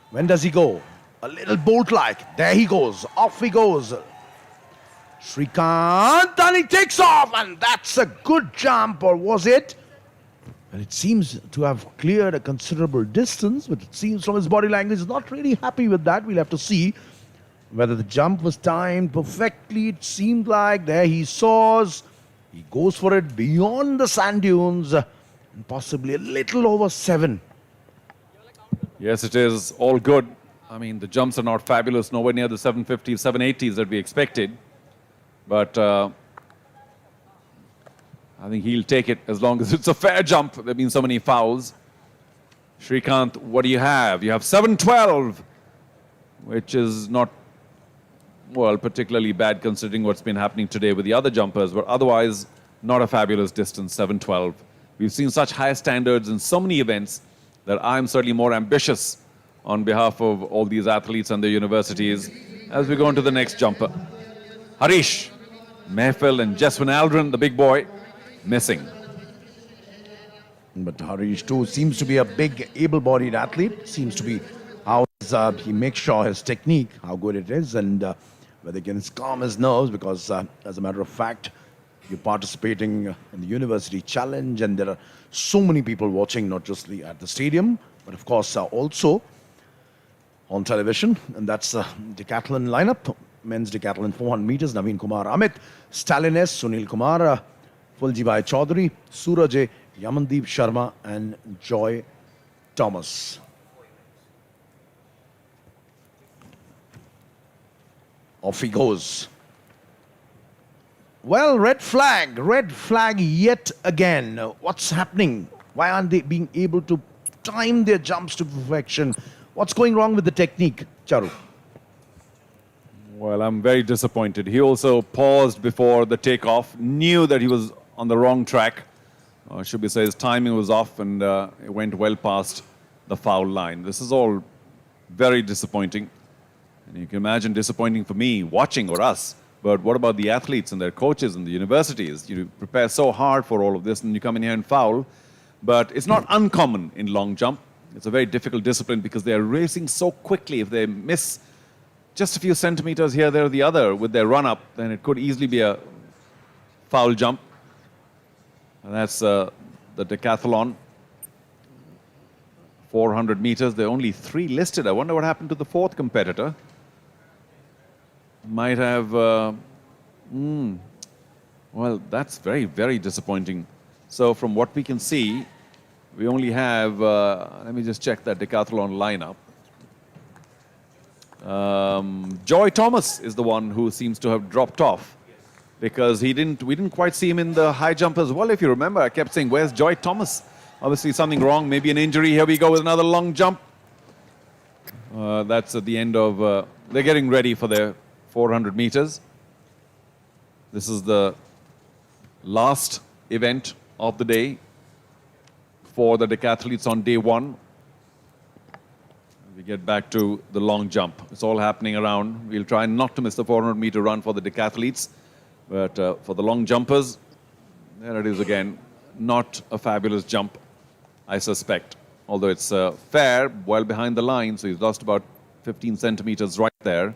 when does he go? A little bolt-like. There he goes. Off he goes. Srikanth, and he takes off. And that's a good jump, or was it? And it seems to have cleared a considerable distance, but it seems from his body language he's not really happy with that. We'll have to see whether the jump was timed perfectly. It seemed like there he soars. He goes for it beyond the sand dunes and possibly a little over 7. Yes, it is all good. I mean, the jumps are not fabulous, nowhere near the 750s, 780s that we expected. But I think he'll take it as long as it's a fair jump. There have been so many fouls. Srikanth, what do you have? You have 712, which is not, well, particularly bad considering what's been happening today with the other jumpers, but otherwise not a fabulous distance, 712. We've seen such high standards in so many events that I'm certainly more ambitious on behalf of all these athletes and their universities as we go on to the next jumper. Harish, Mehfil and Jeswin Aldrin, the big boy, missing. But Harish too seems to be a big, able-bodied athlete. Seems to be how he makes sure his technique, how good it is, and whether he can calm his nerves, because as a matter of fact, you're participating in the University Challenge, and there are so many people watching, not just at the stadium, but of course also on television. And that's Decathlon Lineup. Men's Decathlon 400 meters, Naveen Kumar Amit, Stalin S, Sunil Kumar, Fuljibai Chaudhary, Suraj, Yamandeep Sharma and Joy Thomas. Off he goes. Well, red flag yet again. What's happening? Why aren't they being able to time their jumps to perfection? What's going wrong with the technique, Charu? Well, I'm very disappointed. He also paused before the takeoff, knew that he was on the wrong track. Should we say his timing was off, and it went well past the foul line. This is all very disappointing. And you can imagine disappointing for me watching, or us. But what about the athletes and their coaches and the universities? You prepare so hard for all of this, and you come in here and foul. But it's not uncommon in long jump. It's a very difficult discipline because they are racing so quickly. If they miss just a few centimeters here, there, or the other with their run-up, then it could easily be a foul jump. And that's the Decathlon. 400 meters. There are only 3 listed. I wonder what happened to the 4th competitor. Might have... well, that's very, very disappointing. So from what we can see, we only have... let me just check that Decathlon lineup. Joy Thomas is the one who seems to have dropped off because we didn't quite see him in the high jump as well. If you remember, I kept saying, where's Joy Thomas? Obviously something wrong, maybe an injury. Here we go with another long jump. That's at the end of... they're getting ready for their 400 meters. This is the last event of the day for the decathletes on day 1. We get back to the long jump. It's all happening around. We'll try not to miss the 400-meter run for the decathletes. But for the long jumpers, there it is again. Not a fabulous jump, I suspect. Although it's fair, well behind the line, so he's lost about 15 centimeters right there.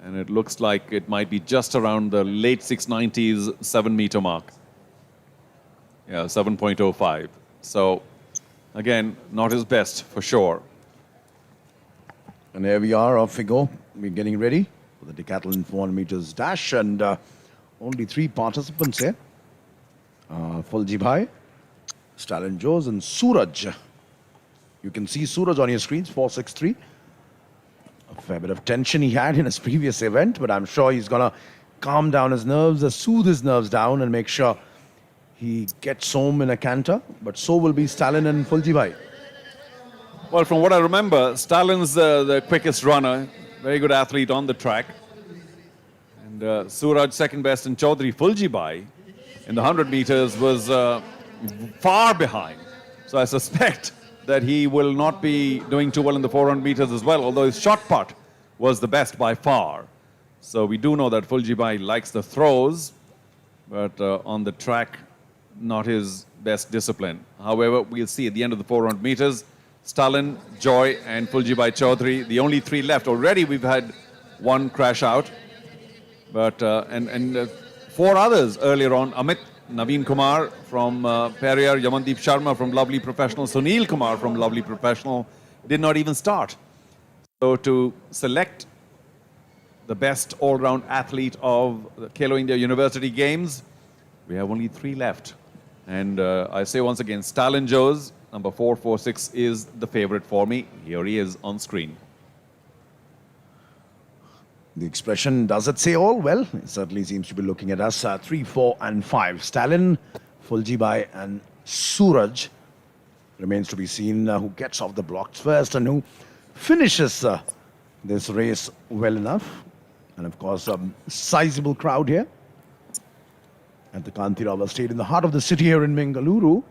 And it looks like it might be just around the late 690s 7-meter mark. Yeah, 7.05. So, again, not his best for sure. And here we are, off we go. We're getting ready for the Decathlon 400 meters dash, and only 3 participants here. Fulji, Stalin Joes, and Suraj. You can see Suraj on your screens, 463. A fair bit of tension he had in his previous event, but I'm sure he's going to calm down his nerves, soothe his nerves down, and make sure he gets home in a canter. But so will be Stalin and Fulji. Well, from what I remember, Stalin's the quickest runner, very good athlete on the track. And Suraj second best, and Chaudhary Fulji in the 100 meters was far behind. So I suspect that he will not be doing too well in the 400 meters as well, although his shot put was the best by far. So we do know that Fulji likes the throws, but on the track, not his best discipline. However, we'll see at the end of the 400 meters, Stalin, Joy, and Fulji Chaudhary, the only 3 left. Already we've had 1 crash out, but 4 others earlier on. Amit, Naveen Kumar from Periyar, Yamandeep Sharma from Lovely Professional, Sunil Kumar from Lovely Professional did not even start. So to select the best all-round athlete of the Khelo India University Games, we have only 3 left. And I say once again, Stalin Joes, number 446, is the favorite for me. Here he is on screen. The expression, does it say all? Well, it certainly seems to be looking at us. 3, 4, and 5. Stalin, Fulji and Suraj. Remains to be seen who gets off the blocks first and who finishes this race well enough. And of course, a sizable crowd here at the Kantirawa Stadium, in the heart of the city here in Bengaluru,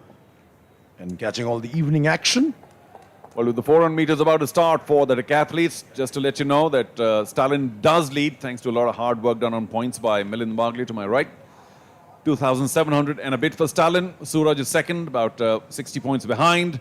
and catching all the evening action. Well, with the 400 meters about to start for the decathletes, just to let you know that Stalin does lead, thanks to a lot of hard work done on points by Milind Bagli to my right. 2,700 and a bit for Stalin. Suraj is second, about 60 points behind.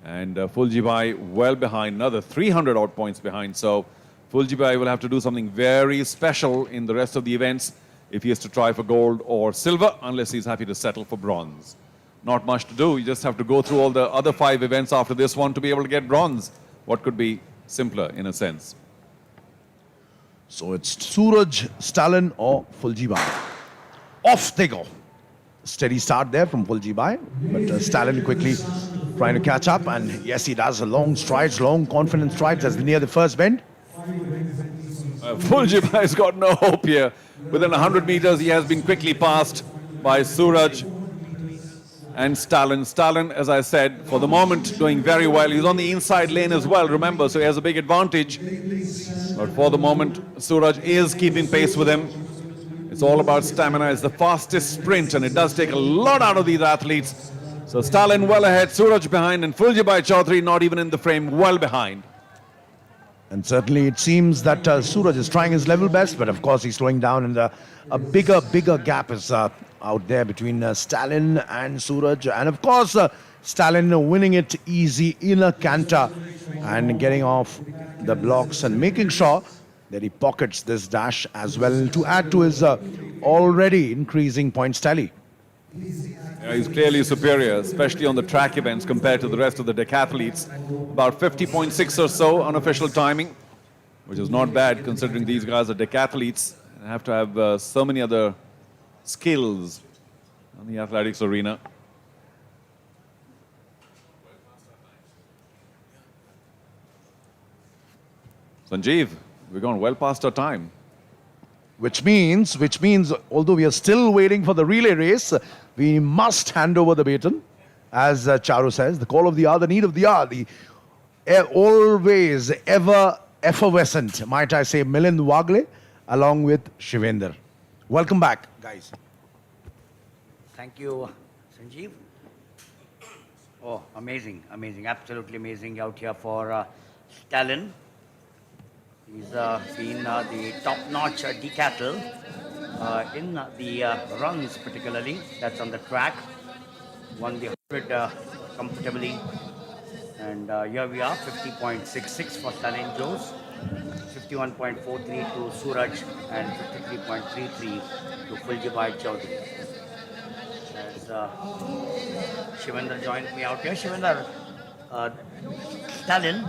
And Fulji well behind, another 300 odd points behind. So Fulji will have to do something very special in the rest of the events if he has to try for gold or silver, unless he's happy to settle for bronze. Not much to do. You just have to go through all the other 5 events after this one to be able to get bronze. What could be simpler in a sense? So it's Suraj, Stalin, or Fulji. Off they go. Steady start there from Fulji, but Stalin quickly trying to catch up, and yes, he does. Long strides, long confident strides as they near the first bend. Fuljibhai's got no hope here. Within 100 meters, he has been quickly passed by Suraj and Stalin. Stalin, as I said, for the moment, doing very well. He's on the inside lane as well, remember, so he has a big advantage. But for the moment, Suraj is keeping pace with him. It's all about stamina. It's the fastest sprint, and it does take a lot out of these athletes. So Stalin well ahead, Suraj behind, and Fuljibhai Chaudhary not even in the frame, well behind. And certainly it seems that Suraj is trying his level best, but of course he's slowing down, and a bigger gap is out there between Stalin and Suraj. And of course, Stalin winning it easy in a canter and getting off the blocks and making sure that he pockets this dash as well to add to his already increasing points tally. Yeah, he's clearly superior, especially on the track events compared to the rest of the decathletes. About 50.6 or so unofficial timing, which is not bad considering these guys are decathletes and have to have so many other skills on the athletics arena. Sanjeev, we've gone well past our time. Which means, although we are still waiting for the relay race, we must hand over the baton. As Charu says, the call of the hour, the need of the hour, the always ever effervescent, might I say, Milind Wagle, along with Shivender. Welcome back, guys. Thank you, Sanjeev. Oh, amazing, absolutely amazing out here for Stalin. He's been the top-notch decathlon in the runs particularly, that's on the track. Won the 100 comfortably. And here we are, 50.66 for Stalin Jose, 51.43 to Suraj, and 53.33 to Fuljibhai Chaudhary. As Shivender joined me out here. Shivender, Stalin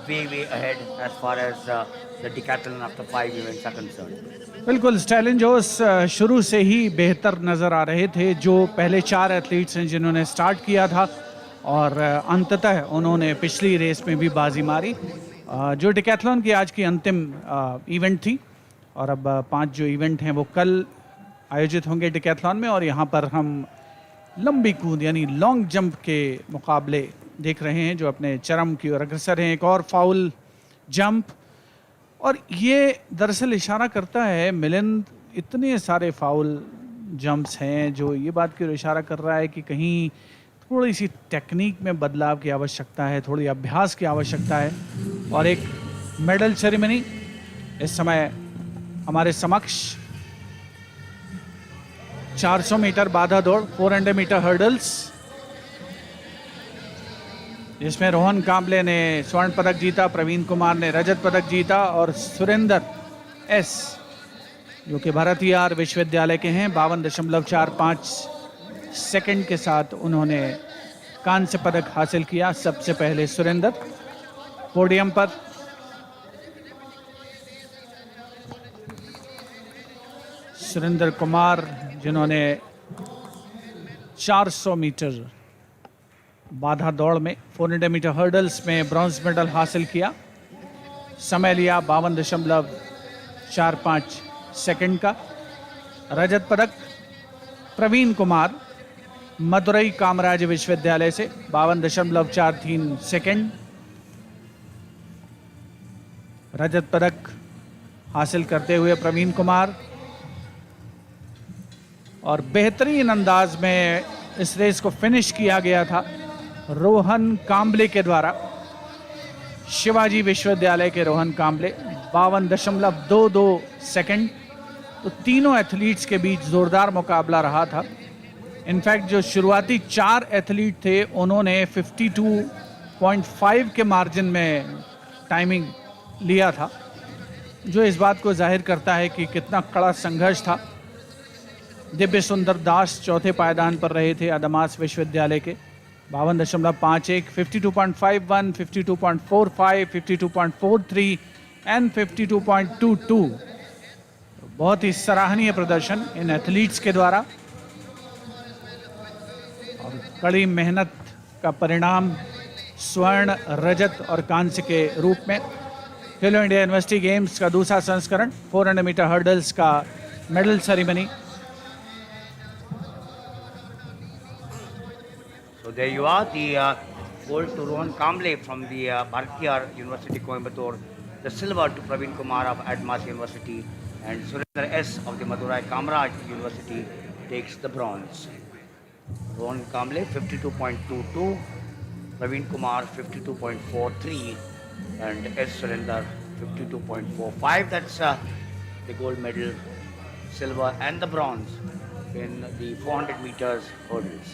way ahead as far as the decathlon after 5 events are concerned. बिल्कुल Stalin जोस शुरू से ही बेहतर नज़र आ रहे थे. जो पहले 4 athletes हैं जिन्होंने स्टार्ट किया था और अंततः उन्होंने पिछली रेस में भी बाजी मारी. जो डिकैथलॉन की आज की अंतिम इवेंट थी और अब 5 जो इवेंट हैं वो कल आयोजित होंगे डिकैथलॉन में. और यहाँ पर हम लंबी कूद यानी लॉन्ग जंप के मुकाबले देख रहे हैं जो अपने चरम की ओर अग्रसर हैं. एक और फाउल जंप, और ये दरअसल इशारा करता है मिलिंद, इतने सारे फाउल जंप्स हैं जो ये बात की ओर इशारा कर रहा है कि कहीं थोड़ी सी टेक्निक में बदलाव की आवश्यकता है, थोड़ी अभ्यास की आवश्यकता है. और एक मेडल सेरेमनी इस समय हमारे समक्ष 400 मीटर बाधा दौड़, 400 मीटर हर्डल्स, जिसमें रोहन कांबले ने स्वर्ण पदक जीता, प्रवीण कुमार ने रजत पदक जीता और सुरेंद्र एस जो कि भारतीय विश्वविद्यालय के हैं 52.45 सेकंड के साथ उन्होंने कांस्य पदक हासिल किया. सबसे पहले सुरेंद्र पोडियम पर. सुरेंद्र कुमार जिन्होंने 400 मीटर बाधा दौड़ में 400 मीटर हर्डल्स में ब्रॉन्ज मेडल हासिल किया. समय लिया 52.45 सेकंड का. रजत पदक प्रवीण कुमार मदुरई कामराज विश्वविद्यालय से 52.43 सेकंड. रजत पदक हासिल करते हुए प्रवीण कुमार. और बेहतरीन अंदाज में इस रेस को फिनिश किया गया था रोहन कांबले के द्वारा. शिवाजी विश्वविद्यालय के रोहन कांबले 52.22 सेकंड. तो तीनों एथलीट्स के बीच जोरदार मुकाबला रहा था. इनफैक्ट जो शुरुआती 4 एथलीट थे उन्होंने 52.5 के मार्जिन में टाइमिंग लिया था, जो इस बात को जाहिर करता है कि कितना कड़ा संघर्ष था. दिव्य सुंदर दास चौथे पायदान पर रहे थे अदमास विश्वविद्यालय के 52.51, 52.51, 52.45, 52.43 एंड 52.22. बहुत ही सराहनीय प्रदर्शन इन एथलीट्स के द्वारा और कड़ी मेहनत का परिणाम स्वर्ण, रजत और कांस्य के रूप में. खेलो इंडिया यूनिवर्सिटी गेम्स का दूसरा संस्करण 400 मीटर हर्डल्स का medal ceremony. So there you are, the gold to Rohan Kamble from the Bharatiya University Coimbatore, the silver to Praveen Kumar of Admas University, and Surinder S of the Madurai Kamaraj University takes the bronze. Rohan Kamble 52.22, Praveen Kumar 52.43, and S. Surinder 52.45. That's the gold medal, silver and the bronze in the 400 meters hurdles.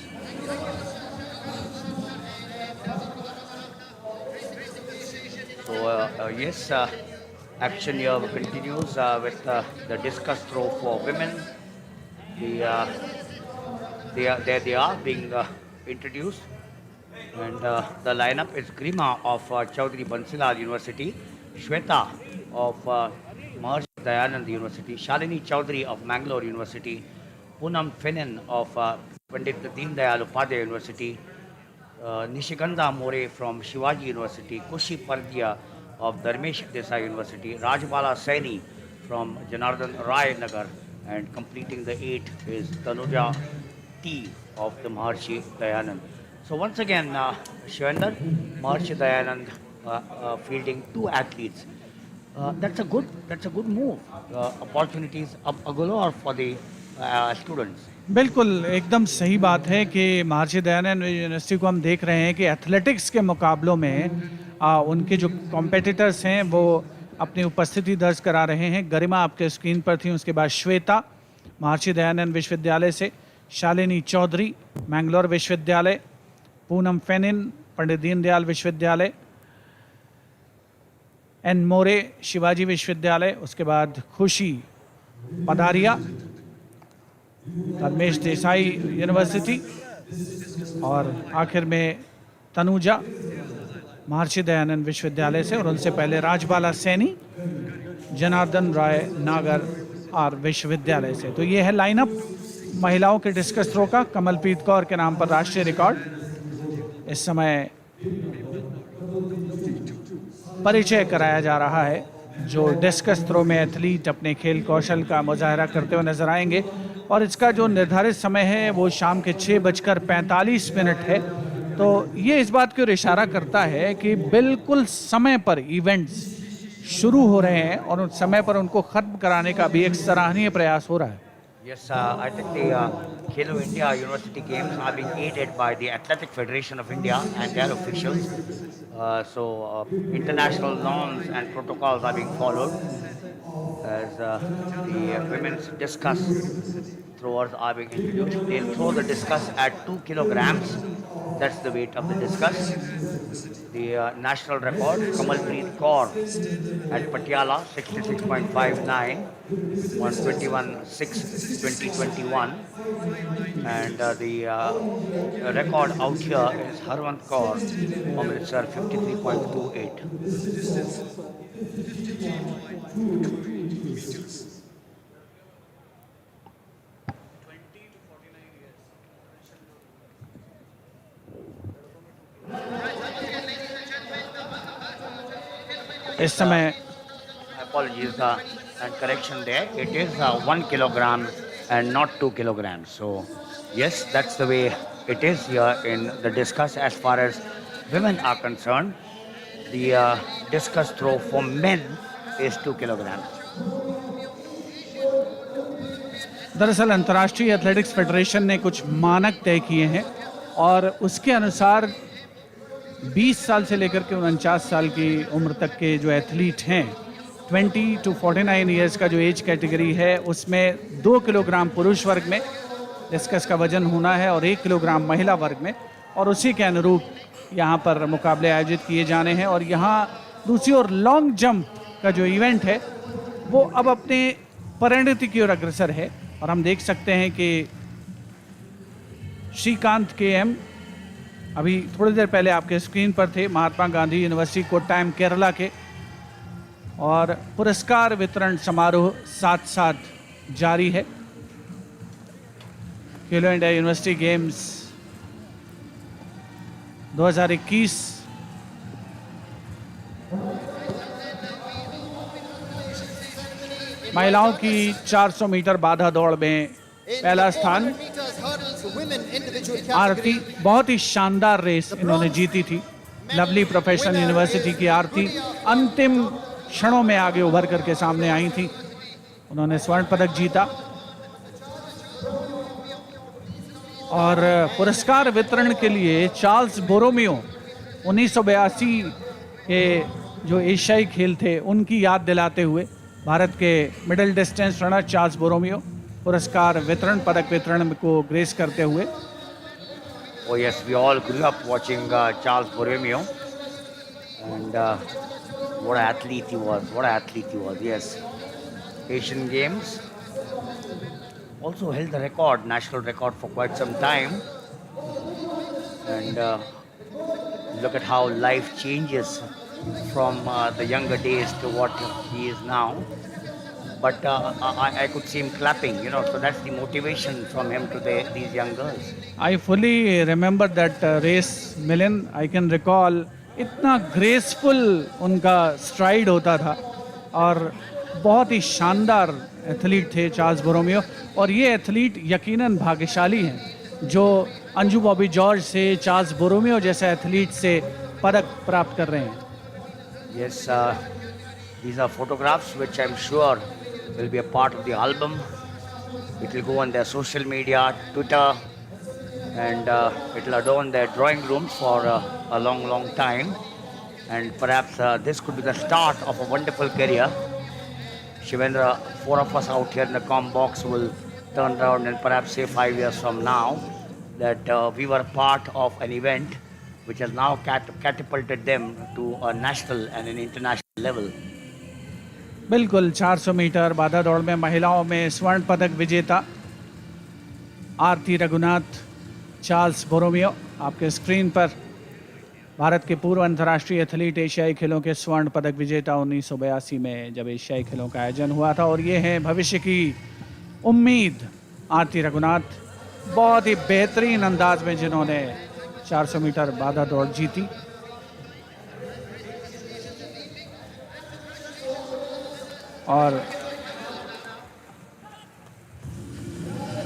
So yes, action here continues with the discus throw for women. There they are being introduced, and the lineup is Grima of Chaudhary Bansilal University, Shweta of Maharshi Dayanand University, Shalini Chaudhary of Mangalore University, Poonam Fenin of Pandit Deen Dayal Upadhyay University, Nishigandha More from Shivaji University, Kushi Pardia of Dharmesh Desai University, Rajbala Saini from Janardhan Rai Nagar, and completing the 8 is Tanuja T of the Maharshi Dayanand. So once again, Shivendra, Maharshi Dayanand fielding 2 athletes. That's a good move. Opportunities up galore for the students. बिल्कुल एकदम सही बात है कि Maharshi Dayanand university को हम देख रहे हैं कि एथलेटिक्स के मुकाबलों में उनके जो कॉम्पिटिटर्स हैं वो अपनी उपस्थिति दर्ज करा रहे हैं। गरिमा आपके स्क्रीन पर थी, उसके बाद श्वेता महर्षि दयानंद विश्वविद्यालय से, शालिनी चौधरी मैंगलोर विश्वविद्यालय, पूनम फेनिन पंडित दीनदयाल विश्वविद्यालय, एन मोरे शिवाजी विश्वविद्यालय, उसके बाद खुशी पदारिया धर्मेश देसाई यूनिवर्सिटी, और आखिर में तनुजा महर्षि दयानंद विश्वविद्यालय से, और उनसे पहले राजबाला सैनी जनार्दन राय नागर आर विश्वविद्यालय से। तो ये है लाइनअप महिलाओं के डिस्कस थ्रो का। कमलप्रीत कौर के नाम पर राष्ट्रीय रिकॉर्ड इस समय परिचय कराया जा रहा है, जो डिस्कस थ्रो में एथलीट अपने खेल कौशल का मुजाहरा करते हुए नजर आएंगे। और इसका जो निर्धारित समय है वो शाम के 6:45 है। तो ये इस बात की ओर इशारा करता है कि बिल्कुल समय पर इवेंट्स शुरू हो रहे हैं और उस समय पर उनको खत्म कराने का भी एक सराहनीय प्रयास हो रहा है। Yes, I think the Khelo India University Games are being aided by the Athletic Federation of India and their officials. So international norms and protocols are being followed as the women's discus throwers are being introduced. They'll throw the discus at 2 kilograms. That's the weight of the discus. The national record, Kamalpreet Kaur at Patiala, 66.59, 121.6, 2021. And the record out here is Harwant Kaur, Amritsar, 53.28. इस समय apologies and correction there. It is 1 kilogram and not 2 kilograms. So yes, that's the way it is here in the discus. As far as women are concerned, the discus throw for men is 2 kilograms. दरअसल अंतर्राष्ट्रीय athletics federation ने कुछ मानक तय किए हैं और उसके अनुसार 20 साल से लेकर के 49 साल की उम्र तक के जो एथलीट हैं, 20 to 49 इयर्स का जो एज कैटेगरी है, उसमें 2 किलोग्राम पुरुष वर्ग में डिस्कस का वजन होना है और 1 किलोग्राम महिला वर्ग में, और उसी के अनुरूप यहाँ पर मुकाबले आयोजित किए जाने हैं। और यहाँ दूसरी ओर लॉन्ग जंप का जो इवेंट है वो अब अपने परिणति की ओर अग्रसर है और हम देख सकते हैं कि श्रीकांत KM अभी थोड़ी देर पहले आपके स्क्रीन पर थे, महात्मा गांधी यूनिवर्सिटी कोट्टायम केरला के, और पुरस्कार वितरण समारोह साथ साथ जारी है। खेलो इंडिया यूनिवर्सिटी गेम्स 2021 महिलाओं की 400 मीटर बाधा दौड़ में पहला स्थान आरती, बहुत ही शानदार रेस इन्होंने जीती थी। लवली प्रोफेशनल यूनिवर्सिटी की आरती अंतिम क्षणों में आगे उभर करके सामने आई थी। उन्होंने स्वर्ण पदक जीता और पुरस्कार वितरण के लिए चार्ल्स बोरोमियो 1982 के जो एशियाई खेल थे उनकी याद दिलाते हुए भारत के मिडिल डिस्टेंस रनर चार्ल्स बोरोमियो पुरस्कार वितरण, पदक वितरण को ग्रेस करते हुए। Oh yes, we all grew up watching Charles Borromeo, and what an athlete he was! What an athlete he was! Yes, Asian Games also held the record, national record for quite some time, and look at how life changes from the younger days to what he is now. But I could see him clapping, so that's the motivation from him to these young girls. I fully remember that race, Milind. I can recall इतना graceful उनका STRIDE होता था और बहुत ही शानदार athlete थे Charles बोरोमियो। और ये एथलीट यकीनन भाग्यशाली हैं जो अंजू बॉबी जॉर्ज से, चार्ल्स बोरोमियो जैसे एथलीट से पदक प्राप्त कर रहे हैं। Yes, these are photographs which I'm sure will be a part of the album. It will go on their social media, Twitter, and it will adorn their drawing rooms for a long, long time. And perhaps this could be the start of a wonderful career. Shivendra, 4 of us out here in the comm box will turn around and perhaps say 5 years from now that we were part of an event which has now catapulted them to a national and an international level. बिल्कुल 400 metre बाधा दौड़ में महिलाओं में स्वर्ण पदक विजेता आरती Raghunath, Charles बोरोमियो आपके स्क्रीन पर। भारत के पूर्व अंतर्राष्ट्रीय एथलीट, एशियाई खेलों के स्वर्ण पदक विजेता 1982 में जब एशियाई खेलों का आयोजन हुआ था। और ये है भविष्य की उम्मीद आरती रघुनाथ, बहुत ही बेहतरीन अंदाज में जिन्होंने 400 मीटर बाधा दौड़ जीती। और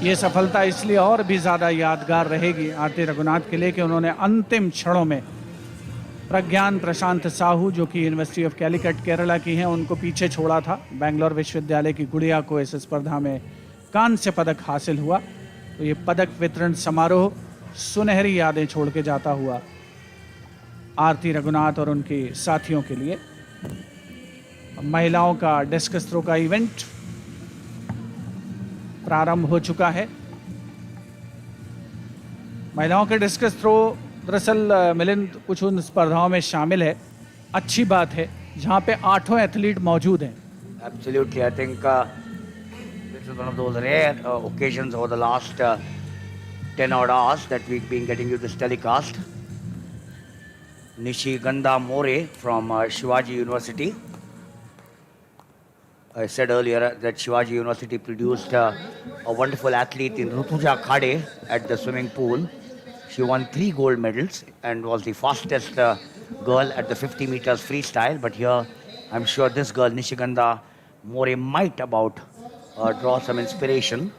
ये सफलता इसलिए और भी ज़्यादा यादगार रहेगी आरती रघुनाथ के लिए कि उन्होंने अंतिम क्षणों में प्रज्ञान प्रशांत साहू, जो कि यूनिवर्सिटी ऑफ कैलिकट केरला की हैं, उनको पीछे छोड़ा था। बेंगलोर विश्वविद्यालय की गुड़िया को इस स्पर्धा में कांस्य पदक हासिल हुआ। तो ये पदक वितरण समारोह सुनहरी यादें छोड़ के जाता हुआ आरती रघुनाथ और उनके साथियों के लिए। महिलाओं का डिस्कस थ्रो का इवेंट प्रारंभ हो चुका है। महिलाओं के डिस्कस थ्रो दरअसल मिलिंद कुछ उन स्पर्धाओं में शामिल है। अच्छी बात है जहां पे 8 एथलीट मौजूद हैं। Absolutely, I think this is one of those rare occasions over the last 10 odd hours that we've been getting you this telecast. Nishigandha More from Shivaji University. I said earlier that Shivaji University produced a wonderful athlete in Rutuja Khade at the swimming pool. She won 3 gold medals and was the fastest girl at the 50 meters freestyle. But here, I'm sure this girl, Nishigandha More, might about draw some inspiration.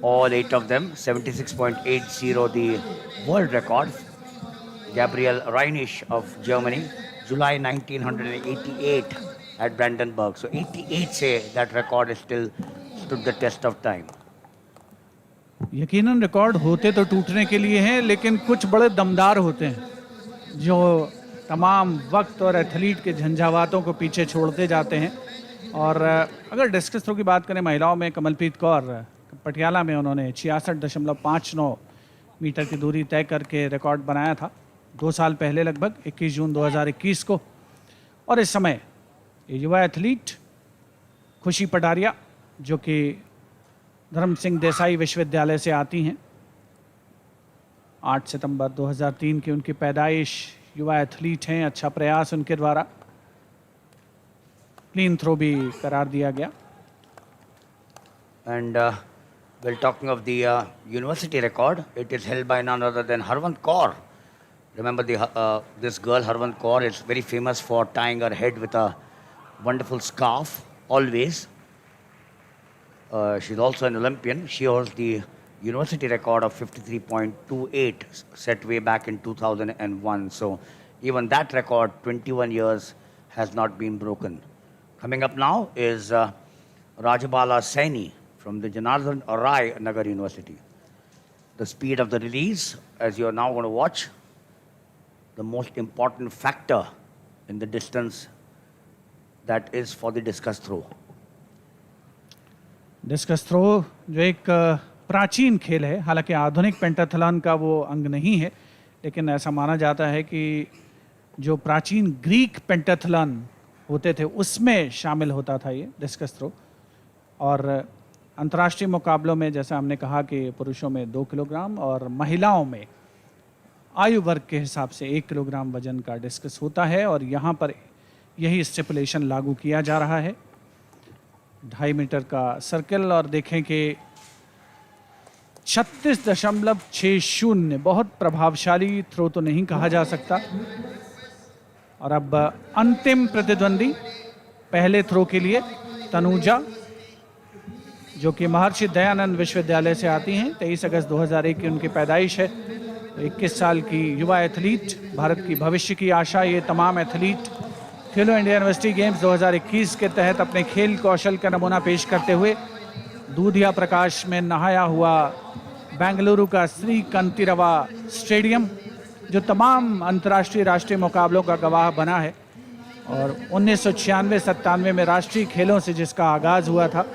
All 8 of them, 76.80 the world record. Gabriel Reinisch of Germany, July 1988. At Brandenburg. So 88 से that record is still stood the test of time. यकीनन record होते तो टूटने के लिए हैं, लेकिन कुछ बड़े दमदार होते हैं जो तमाम वक्त और एथलीट के झंझावातों को पीछे छोड़ते जाते हैं। और अगर डिस्कस थ्रो की बात करें महिलाओं में, कमलप्रीत कौर पटियाला में उन्होंने 66.59 मीटर की दूरी तय करके रिकॉर्ड बनाया था 2 साल पहले, लगभग 21 जून 2021 को। और इस समय ये युवा एथलीट खुशी पटारिया, जो कि धर्म सिंह देसाई विश्वविद्यालय से आती हैं, 8 सितंबर 2003 की उनकी पैदाइश, युवा एथलीट हैं। अच्छा प्रयास उनके द्वारा, क्लीन थ्रो भी करार दिया गया। And well, talking of the university record, it is held by none other than Harvant Kaur. Remember this girl Harvant Kaur is very famous for tying her head with a wonderful scarf. always. She's also an Olympian. She holds the university record of 53.28 set way back in 2001. So even that record, 21 years, has not been broken. Coming up now is Rajabala Saini from the Janardhan Arai Nagar University. The speed of the release, as you're now going to watch, the most important factor in the distance that is for the discus throw. Discus throw जो एक प्राचीन खेल है, हालांकि आधुनिक pentathlon का वो अंग नहीं है, लेकिन ऐसा माना जाता है कि जो प्राचीन ग्रीक पेंटाथलॉन होते थे उसमें शामिल होता था ये डिस्कस थ्रो। और अंतर्राष्ट्रीय मुकाबलों में जैसा हमने कहा कि पुरुषों में 2 किलोग्राम और महिलाओं में आयु वर्ग के हिसाब से 1 किलोग्राम वजन का डिस्कस होता है, और यहाँ पर यही स्टिपुलेशन लागू किया जा रहा है। 2.5 मीटर का सर्कल, और देखें कि 36.60 बहुत प्रभावशाली थ्रो तो नहीं कहा जा सकता। और अब अंतिम प्रतिद्वंदी पहले थ्रो के लिए तनुजा, जो कि महर्षि दयानंद विश्वविद्यालय से आती हैं। 23 अगस्त 2001 की उनकी पैदाइश है। 21 साल की युवा एथलीट, भारत की भविष्य की आशा। ये तमाम एथलीट खेलो इंडिया यूनिवर्सिटी गेम्स 2021 के तहत अपने खेल कौशल का नमूना पेश करते हुए दूधिया प्रकाश में नहाया हुआ बेंगलुरु का श्री कंतिरवा स्टेडियम, जो तमाम अंतर्राष्ट्रीय राष्ट्रीय मुकाबलों का गवाह बना है, और 1996-97 में राष्ट्रीय खेलों से जिसका आगाज़ हुआ था,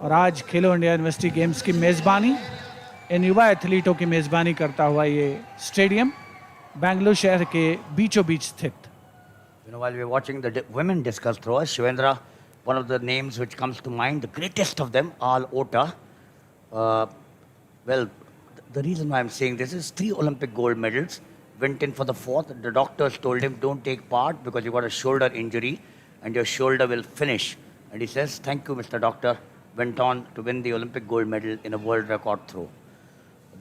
और आज खेलो इंडिया यूनिवर्सिटी गेम्स की मेज़बानी, इन युवा एथलीटों की मेज़बानी करता हुआ ये स्टेडियम बेंगलुरु शहर के बीचों बीच स्थित। While we're watching the women discus throwers, Shivendra, one of the names which comes to mind, the greatest of them, Al Ota. Well, the reason why I'm saying this is 3 Olympic gold medals, went in for the 4th. The doctors told him, don't take part because you got a shoulder injury and your shoulder will finish. And he says, thank you, Mr. Doctor. Went on to win the Olympic gold medal in a world record throw.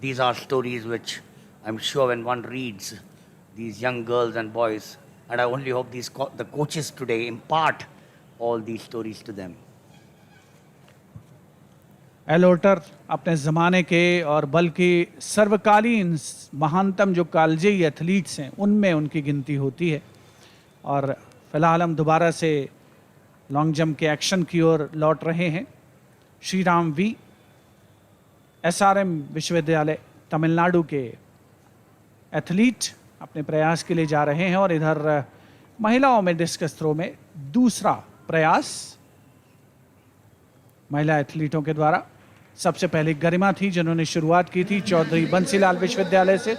These are stories which I'm sure when one reads, these young girls and boys, and I only hope the coaches today impart all these stories to them. एलोटर अपने ज़माने के और बल्कि सर्वकालीन महानतम जो कालजेई athletes हैं उनमें उनकी गिनती होती है। और फिलहाल हम दोबारा से लॉन्ग जंप के एक्शन की ओर लौट रहे हैं। श्री राम वी, SRM विश्वविद्यालय तमिलनाडु के एथलीट अपने प्रयास के लिए जा रहे हैं, और इधर महिलाओं में डिस्कस थ्रो में दूसरा प्रयास महिला एथलीटों के द्वारा। सबसे पहले गरिमा थी जिन्होंने शुरुआत की थी चौधरी बंसीलाल विश्वविद्यालय से।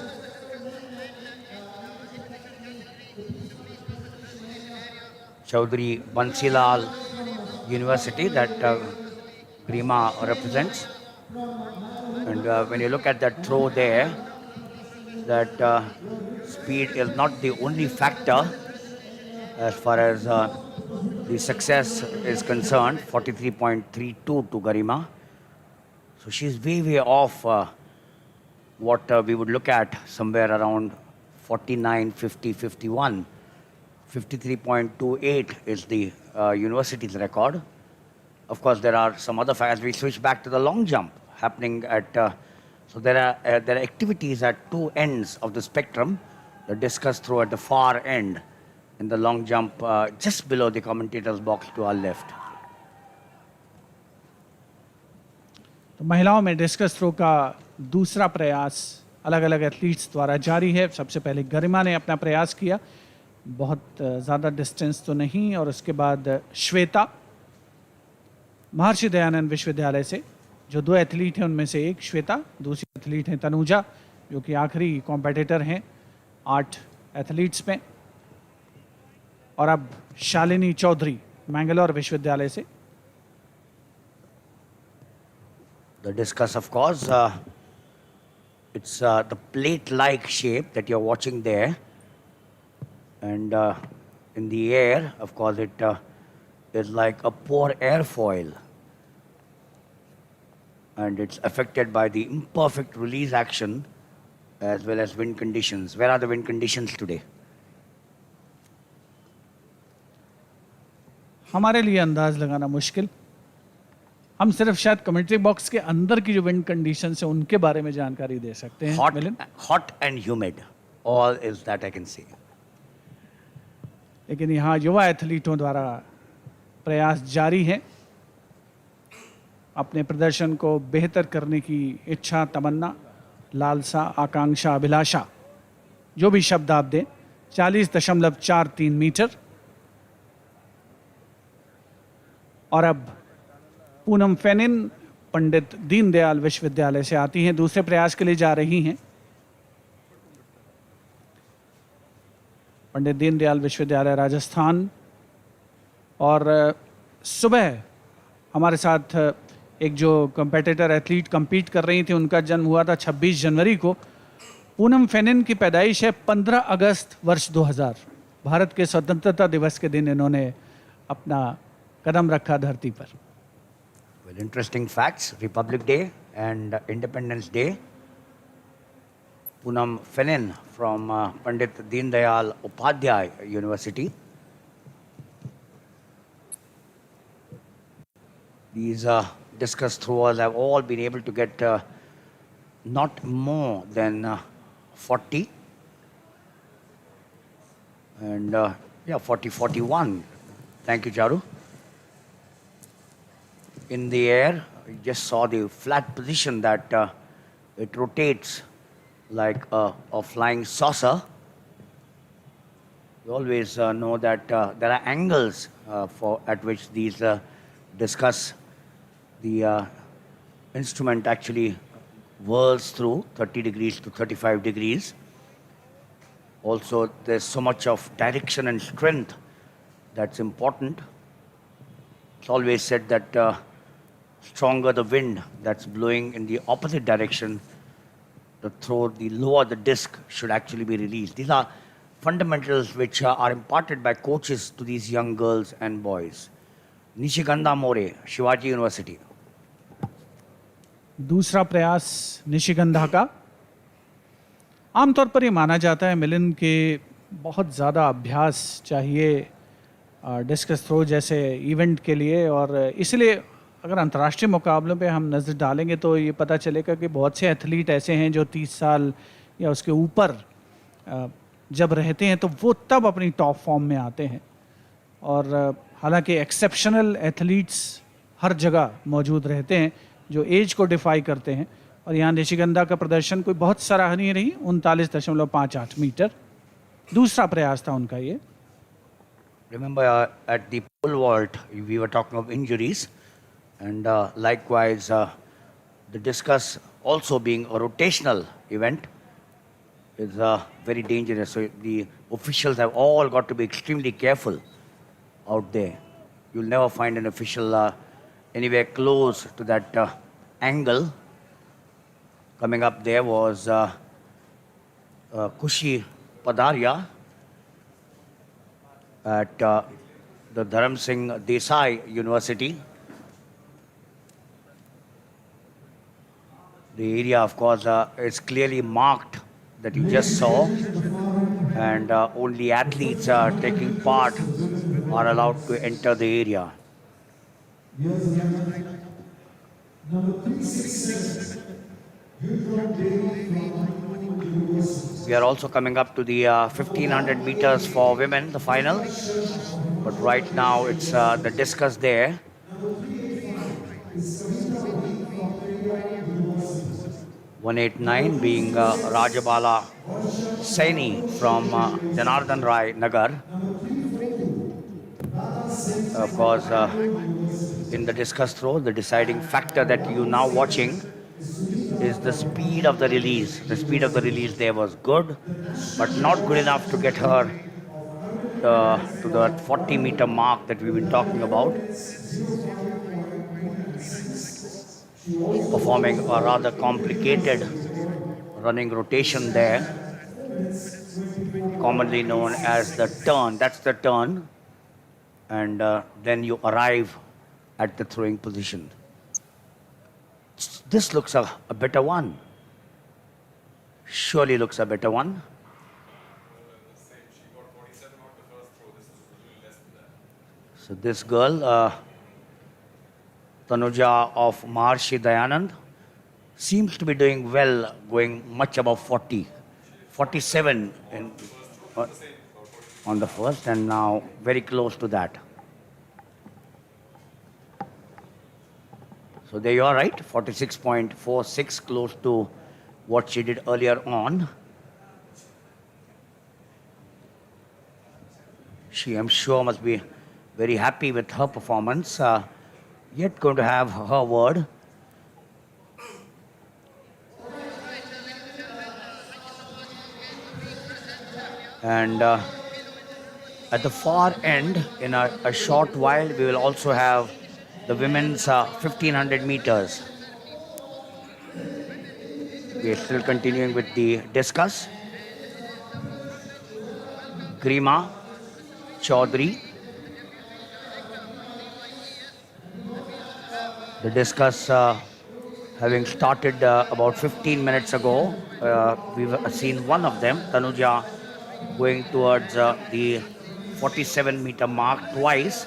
Chaudhary Bansilal University that Garima represents. And when you look at that throw there, that speed is not the only factor as far as the success is concerned. 43.32 to Garima. So she's way off what we would look at somewhere around 49, 50, 51. 53.28 is the university's record. Of course, there are some other factors. We switch back to the long jump happening at. So there are activities at 2 ends of the spectrum. The discus throw at the far end, and the long jump just below the commentator's box to our left. तो महिलाओं में discus throw का दूसरा प्रयास अलग अलग athletes द्वारा जारी है। सबसे पहले गरिमा ने अपना प्रयास किया, बहुत ज़्यादा डिस्टेंस तो नहीं, और उसके बाद श्वेता महर्षि दयानंद विश्वविद्यालय से, जो 2 एथलीट हैं उनमें से एक श्वेता, दूसरी एथलीट हैं तनुजा, जो कि आखिरी कॉम्पिटिटर हैं 8 एथलीट्स में। और अब शालिनी चौधरी मैंगलोर विश्वविद्यालय से। The discus, of course, it's the plate-like shape that you're watching there. And in the air, of course, it is like a poor airfoil. And it's affected by the imperfect release action as well as wind conditions. Where are the wind conditions today? हमारे लिए अंदाज लगाना मुश्किल। हम सिर्फ शायद commentary box के अंदर की जो विंड कंडीशन है उनके बारे में जानकारी दे सकते हैं। Milind, hot and humid. All is that I can say. लेकिन यहाँ युवा एथलीटों द्वारा प्रयास जारी है। अपने प्रदर्शन को बेहतर करने की इच्छा, तमन्ना, लालसा, आकांक्षा, अभिलाषा, जो भी शब्द आप दें। 40.43 मीटर। और अब पूनम फेनिन पंडित दीनदयाल विश्वविद्यालय से आती हैं, दूसरे प्रयास के लिए जा रही हैं। पंडित दीनदयाल विश्वविद्यालय राजस्थान। और सुबह हमारे साथ एक जो कंपेटिटर एथलीट compete कर रही थी, उनका जन्म हुआ था 26 जनवरी को। पूनम फेनिन की पैदाइश है 15 अगस्त वर्ष 2000। भारत के स्वतंत्रता दिवस के दिन इन्होंने अपना कदम रखा धरती पर। Well, interesting facts. Republic Day and Independence Day. Poonam Fenin from Pandit Deendayal Upadhyay University. These discus throwers have all been able to get not more than 40. And yeah, 40, 41. Thank you, Charu. In the air, you just saw the flat position that it rotates like a flying saucer. You always know that there are angles at which these discuss. The instrument actually whirls through 30 degrees to 35 degrees. Also, there's so much of direction and strength that's important. It's always said that stronger the wind that's blowing in the opposite direction, the lower the disc should actually be released. These are fundamentals which are imparted by coaches to these young girls and boys. Nishigandha More, Shivaji University. दूसरा प्रयास निशिगंधा का। आमतौर पर ये माना जाता है मिलिंद के बहुत ज़्यादा अभ्यास चाहिए डिस्कस थ्रो जैसे इवेंट के लिए, और इसलिए अगर अंतर्राष्ट्रीय मुकाबलों पे हम नज़र डालेंगे तो ये पता चलेगा कि बहुत से एथलीट ऐसे हैं जो 30 साल या उसके ऊपर जब रहते हैं तो वो तब अपनी टॉप फॉर्म में आते हैं। और हालांकि एक्सेप्शनल एथलीट्स हर जगह मौजूद रहते हैं जो एज को डिफाई करते हैं, और यहाँ निशिगंधा का प्रदर्शन कोई बहुत सराहनीय रही। 39.58 मीटर दूसरा प्रयास था उनका ये। Remember at the pole vault, we were talking of injuries, and likewise the discus also being a rotational event is very dangerous. So the officials have all got to be extremely careful out there. You'll never find an official anywhere close to that angle. Coming up there was Kushi Padaria at the Dharam Singh Desai University. The area, of course, is clearly marked that you just saw, and only athletes taking part are allowed to enter the area. We are also coming up to the 1500 meters for women, the final. But right now it's the discus there. .189 being Rajabala Saini from Janardhan Rai Nagar. Of course, in the discus throw, the deciding factor that you're now watching is the speed of the release. The speed of the release there was good, but not good enough to get her to the 40-meter mark that we've been talking about. Performing a rather complicated running rotation there, commonly known as the turn. That's the turn. And then you arrive at the throwing position. This looks a better one. Surely looks a better one. So this girl, Tanuja of Maharshi Dayanand, seems to be doing well, going much above 40. 47 in, on the first, and now very close to that. So there you are, right? 46.46, close to what she did earlier on. She, I'm sure, must be very happy with her performance. Yet going to have her word. And at the far end, in a short while, we will also have the women's 1500 meters. We are still continuing with the discus. Grima Chaudhary. The discus having started about 15 minutes ago. We've seen one of them, Tanuja, going towards the 47-meter mark twice.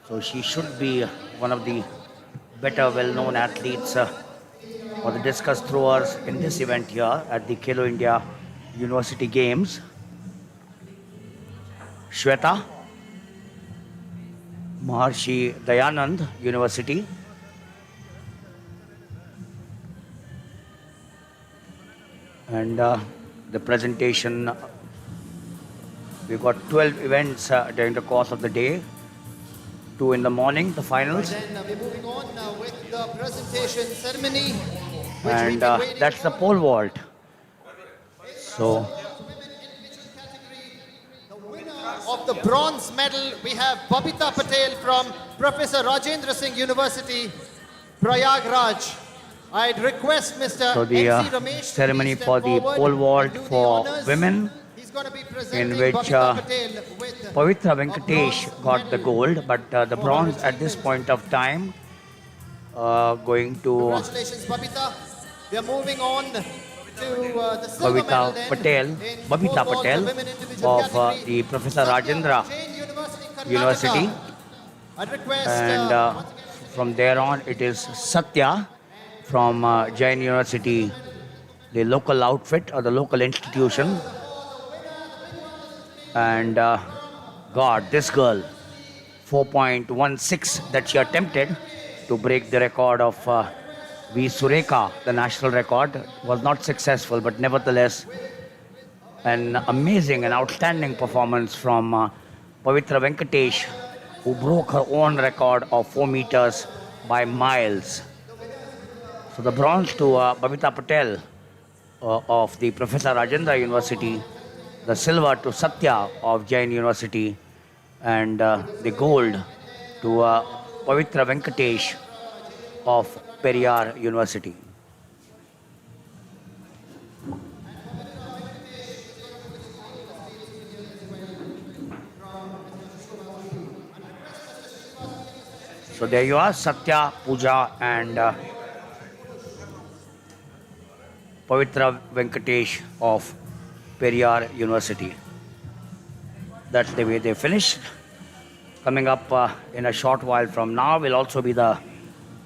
So she should be one of the better well-known athletes or the discus throwers in this event here at the Khelo India University Games. Shweta, Maharshi Dayanand University. And the presentation, we've got 12 events during the course of the day. 2 in the morning, the finals. And then we're moving on with the presentation ceremony. And that's the pole vault. So, The winner of the bronze medal, we have Babita Patel from Professor Rajendra Singh University, Prayagraj. I'd request Mr. so the N.C. Ramesh to ceremony please for step the forward pole vault and do the for honors. women, He's going to be in presenting which Babita Patel with Pavitra a Venkatesh bronze got the medal. gold, but the bronze at this point of time going to Congratulations, Babita. We are moving on to the silver medal Babita then Patel, in Babita pole vault, the Patel women individual of category. the Professor Satya Rajendra Jain Karnataka. University. I'd request And from there on, it is Satya from Jain University, the local outfit or the local institution. And God, this girl, 4.16 that she attempted to break the record of V. Sureka, the national record, was not successful, but nevertheless, an amazing and outstanding performance from Pavitra Venkatesh, who broke her own record of 4 meters by miles. So the bronze to Babita Patel of the Professor Rajendra University, the silver to Satya of Jain University, and the gold to Pavitra Venkatesh of Periyar University. So there you are, Satya, Pooja, and Pavitra Venkatesh of Periyar University. That's the way they finished. Coming up in a short while from now will also be the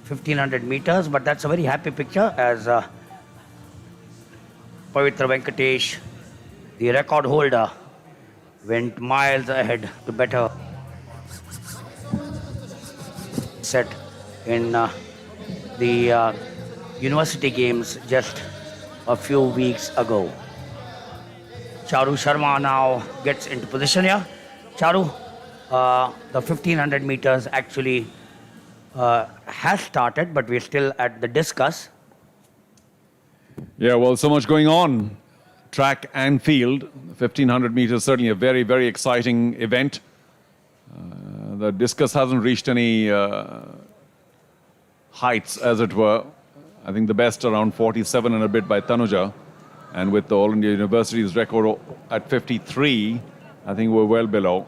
1500 meters, but that's a very happy picture as Pavitra Venkatesh, the record holder, went miles ahead to better set in the University Games just a few weeks ago. Charu Sharma now gets into position here. Charu, the 1500 meters actually has started, but we're still at the discus. Yeah, well, so much going on. Track and field. 1500 meters, certainly a very, very exciting event. The discus hasn't reached any heights, as it were. I think the best around 47 and a bit by Tanuja. And with the All India University's record at 53, I think we're well below,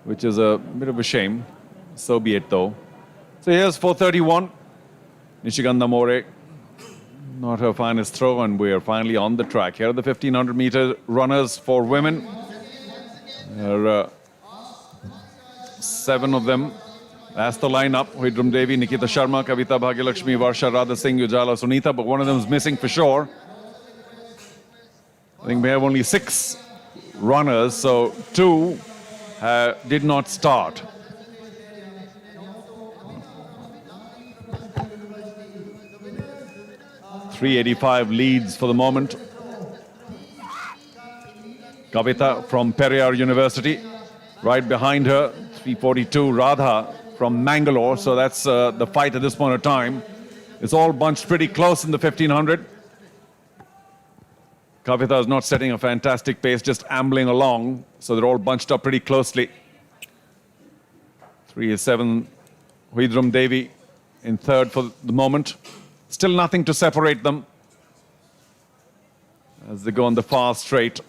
which is a bit of a shame. So be it, though. So here's 431. Nishigandha More, not her finest throw, and we are finally on the track. Here are the 1500-meter runners for women. Her 7 of them. That's the lineup. Huidrum Devi, Nikita Sharma, Kavita Bhagyalakshmi, Varsha, Radha Singh, Ujala, Sunita, but one of them is missing for sure. I think we have only 6 runners, so 2 did not start. .385 leads for the moment. Kavita from Periyar University. Right behind her, 342, Radha from Mangalore. So that's the fight at this point of time. It's all bunched pretty close in the 1500. Kavita is not setting a fantastic pace, just ambling along. So they're all bunched up pretty closely. 3-7, Huidrum Devi in third for the moment. Still nothing to separate them as they go on the far straight.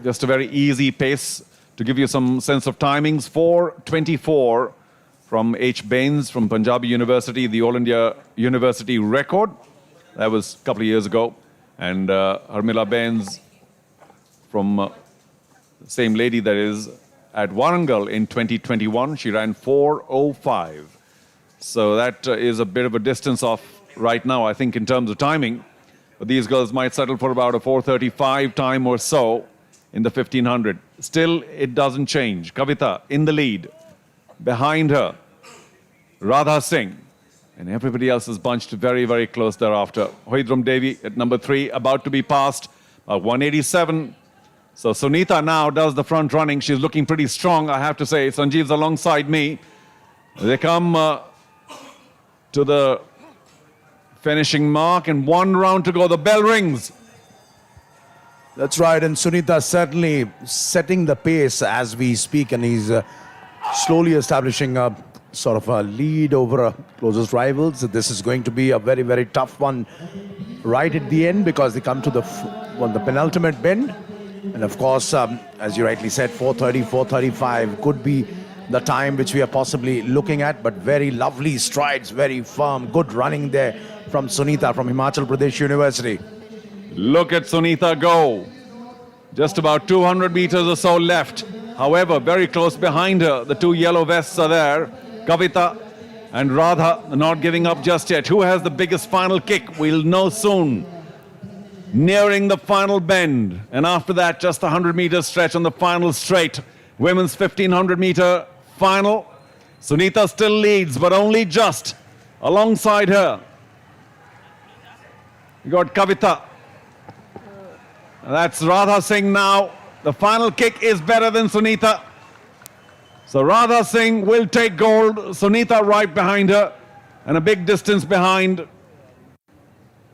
Just a very easy pace. To give you some sense of timings, 4:24 from H. Bains from Punjabi University, the All India University record. That was a couple of years ago. And Harmila Bains from the same lady that is at Warangal in 2021. She ran 4:05. So that is a bit of a distance off right now, I think, in terms of timing. But these girls might settle for about a 4:35 time or so in the 1500. Still, it doesn't change. Kavita in the lead. Behind her, Radha Singh. And everybody else is bunched very, very close thereafter. Huidrum Devi at number 3, about to be passed. 187. So Sunita now does the front running. She's looking pretty strong, I have to say. Sanjeev's alongside me. They come to the finishing mark and 1 round to go. The bell rings. That's right, and Sunita certainly setting the pace as we speak, and he's slowly establishing a sort of a lead over closest rivals. This is going to be a very, very tough one right at the end because they come to the penultimate bend. And of course, as you rightly said, 4:30, 4:35 could be the time which we are possibly looking at, but very lovely strides, very firm, good running there from Sunita from Himachal Pradesh University. Look at Sunita go. Just about 200 meters or so left. However, very close behind her, the 2 yellow vests are there. Kavita and Radha not giving up just yet. Who has the biggest final kick? We'll know soon. Nearing the final bend. And after that, just a 100-meter stretch on the final straight. Women's 1500-meter final. Sunita still leads, but only just. Alongside her, you got Kavita. That's Radha Singh now. The final kick is better than Sunita. So Radha Singh will take gold. Sunita right behind her. And a big distance behind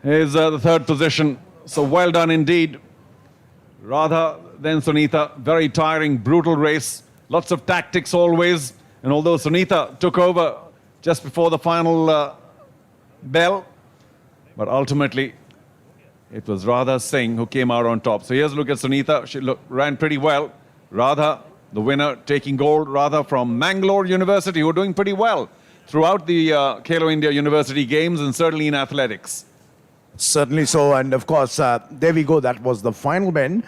is the 3rd position. So well done indeed. Radha, then Sunita. Very tiring, brutal race. Lots of tactics always. And although Sunita took over just before the final bell, but ultimately it was Radha Singh who came out on top. So here's a look at Sunita. She ran pretty well. Radha, the winner, taking gold. Radha from Mangalore University, who are doing pretty well throughout the Khelo India University Games and certainly in athletics. Certainly so. And of course, there we go. That was the final bend.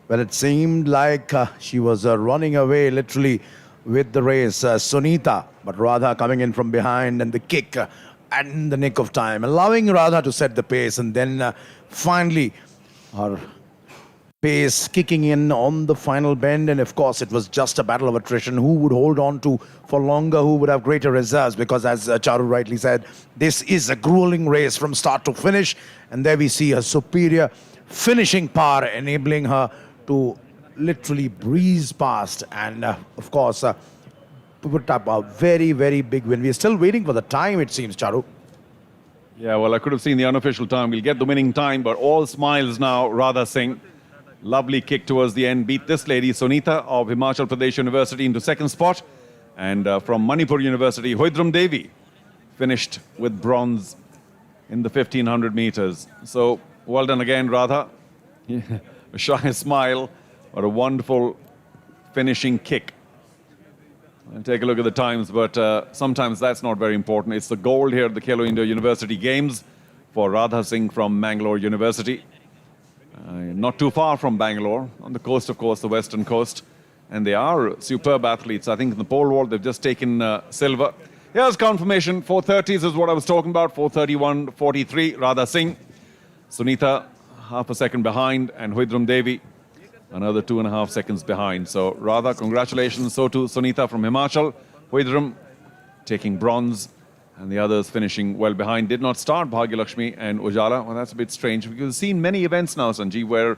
But it seemed like she was running away literally with the race. Sunita, but Radha coming in from behind and the kick and in the nick of time, allowing Radha to set the pace, and then finally her pace kicking in on the final bend. And of course, it was just a battle of attrition. Who would hold on to for longer, who would have greater reserves, because as Charu rightly said, this is a grueling race from start to finish. And there we see her superior finishing power enabling her to literally breeze past and of course put up a very, very big win. We are still waiting for the time, it seems, Charu. Yeah, well, I could have seen the unofficial time. We'll get the winning time, but all smiles now. Radha Singh, lovely kick towards the end, beat this lady, Sunita of Himachal Pradesh University, into 2nd spot. And from Manipur University, Huidrum Devi finished with bronze in the 1500 meters. So well done again, Radha. A shy smile, but a wonderful finishing kick. And take a look at the times, but sometimes that's not very important. It's the gold here at the Khelo India University Games for Radha Singh from Mangalore University. Not too far from Bangalore, on the coast, of course, the western coast. and they are superb athletes. I think in the pole vault, they've just taken silver. Here's confirmation. 4:30s is what I was talking about. 4:31.43. Radha Singh. Sunitha, half a second behind, and Huidram Devi, another 2.5 seconds behind. So Radha, congratulations. So to Sunitha from Himachal. Huidram taking bronze, and the others finishing well behind. Did not start Bhagyalakshmi and Ujala. Well, that's a bit strange. We've seen many events now, Sanjeev, where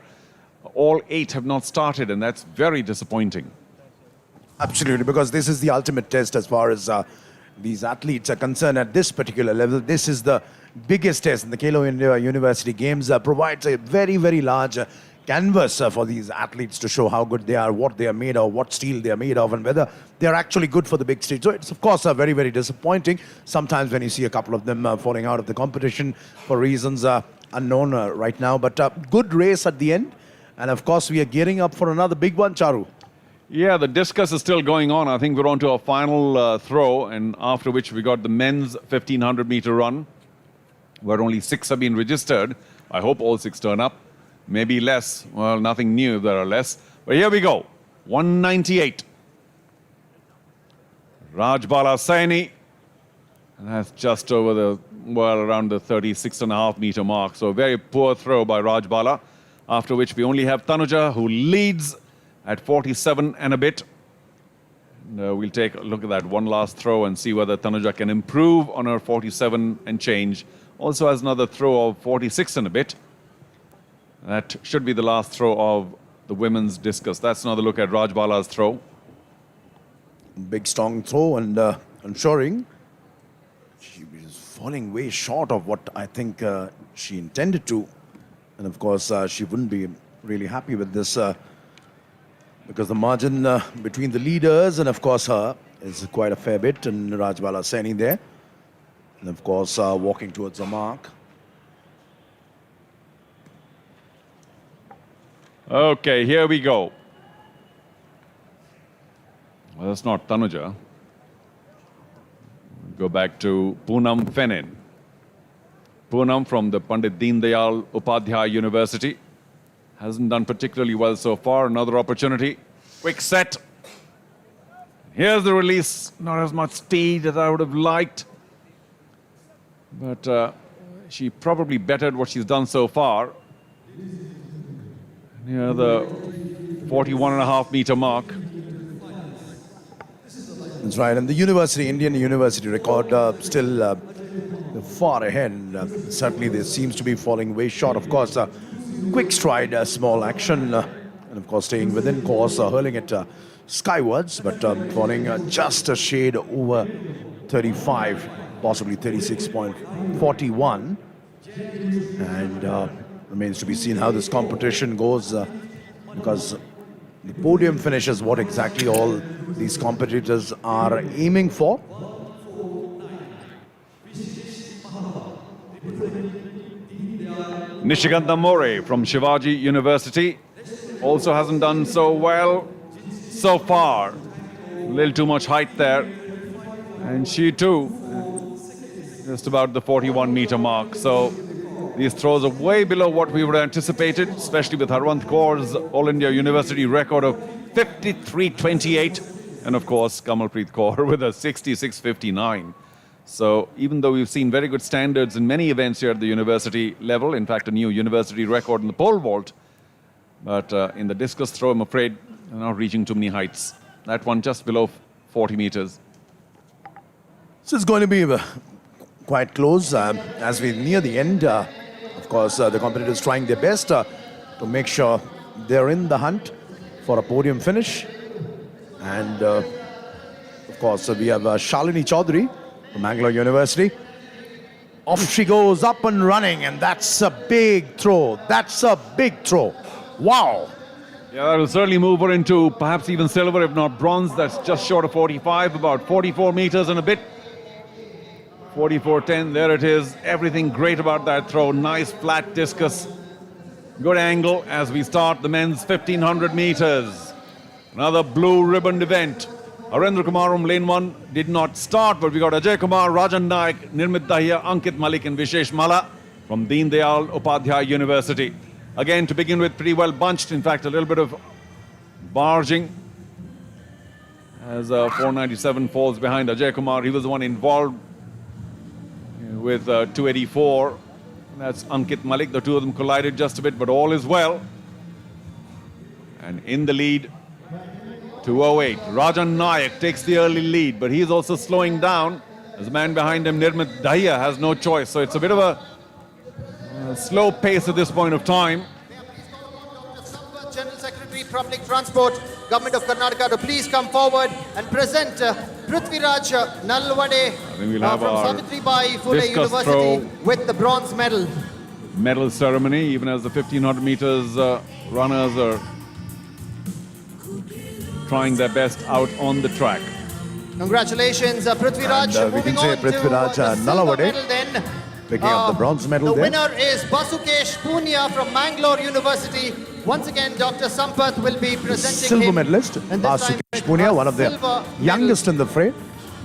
all 8 have not started, and that's very disappointing. Absolutely, because this is the ultimate test as far as these athletes are concerned at this particular level. This is the biggest test in the Khelo India University Games. Provides a very, very large canvas for these athletes to show how good they are, what they are made of, what steel they are made of, and whether they are actually good for the big stage. So it's, of course, very, very disappointing sometimes when you see a couple of them falling out of the competition for reasons unknown right now. But good race at the end. And, of course, we are gearing up for another big one, Charu. Yeah, the discus is still going on. I think we're on to our final throw, and after which we got the men's 1,500-meter run, where only 6 have been registered. I hope all 6 turn up. Maybe less. Well, nothing new if there are less. But here we go. 198. Rajbala Saini. And that's just over the, well, around the 36.5-meter mark. So a very poor throw by Rajbala. After which we only have Tanuja, who leads at 47 and a bit. And, we'll take a look at that one last throw and see whether Tanuja can improve on her 47 and change. Also has another throw of 46 and a bit. That should be the last throw of the women's discus. That's another look at Rajbala's throw. Big strong throw, and ensuring she was falling way short of what I think she intended to. And of course, she wouldn't be really happy with this because the margin between the leaders and of course her is quite a fair bit, and Rajbala Saini there. And of course, walking towards the mark. Okay, here we go. Well, that's not Tanuja. Go back to Poonam Fenin. Poonam from the Pandit Deen Dayal Upadhyay University. Hasn't done particularly well so far. Another opportunity. Quick set. Here's the release. Not as much speed as I would have liked. But she probably bettered what she's done so far. Near the 41.5-meter mark. That's right, and the university, Indian university record still far ahead. Certainly there seems to be falling way short. Of course, quick stride, small action, and of course staying within course, hurling it skywards, but falling just a shade over 35, possibly 36.41. And remains to be seen how this competition goes, because the podium finish is what exactly all these competitors are aiming for. Nishikanta More from Shivaji University also hasn't done so well so far. A little too much height there. And she too, just about the 41-meter mark. So these throws are way below what we would have anticipated, especially with Harwant Kaur's All India University record of 53.28. And of course, Kamalpreet Kaur with a 66.59. So even though we've seen very good standards in many events here at the university level, in fact, a new university record in the pole vault, but in the discus throw, I'm afraid, they're not reaching too many heights. That one just below 40 meters. So it's going to be quite close as we near the end. Of course, the competitors trying their best to make sure they're in the hunt for a podium finish. And of course, we have Shalini Chaudhary from Bangalore University. Off she goes, up and running, and that's a big throw. That's a big throw. Wow. Yeah, that will certainly move her into perhaps even silver, if not bronze. That's just short of 45, about 44 meters and a bit. 44.10, there it is. Everything great about that throw. Nice flat discus. Good angle as we start the men's 1,500 meters. Another blue ribbon event. Arendra Kumar from lane 1 did not start, but we got Ajay Kumar, Rajan Naik, Nirmit Dahiya, Ankit Malik and Vishesh Mala from Deen Dayal Upadhyay University. Again, to begin with, pretty well bunched. In fact, a little bit of barging As 497 falls behind Ajay Kumar. He was the one involved with 284. That's Ankit Malik. The two of them collided just a bit, but all is well. And in the lead, 208. Rajan Nayak takes the early lead, but he's also slowing down. As the man behind him, Nirmit Dahiya, has no choice. So it's a bit of a slow pace at this point of time. General Secretary, Public Transport, Government of Karnataka, to please come forward and present Prithviraj Nalwade we'll have from our Savitribai Phule discus University throw with the bronze medal. Medal ceremony, even as the 1500 meters runners are trying their best out on the track. Congratulations, Prithviraj. And, we can Moving say on Prithviraj to the silver Nalawade medal then. picking up the bronze medal The there. winner is Basukesh Punia from Mangalore University. Once again, Dr. Sampath will be presenting Silver him. medalist, And this time Basukesh with Punia, a one of the silver youngest in the fray,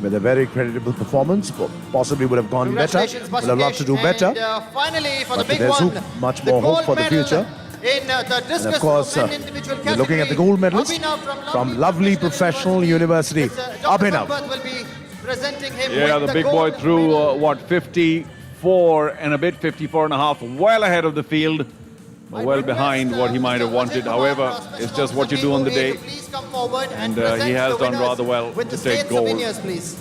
with a very creditable performance. Possibly would have gone better, Congratulations, would have loved to do Basukesh. better. And finally, for the But big there's one, much the more hope gold for the medal future. in the discus And of course, throw men individual we're looking at the gold medalist Abhinav from lovely professional university, Dr. Abhinav. Sampath will be presenting him Yeah, with the big boy gold threw, medal. 54 and a bit, 54 and a half, well ahead of the field, well behind what he might have wanted. However, it's just what you do on the day. Please come forward And, present he has the done winners rather well with to the take state gold. souvenirs, please.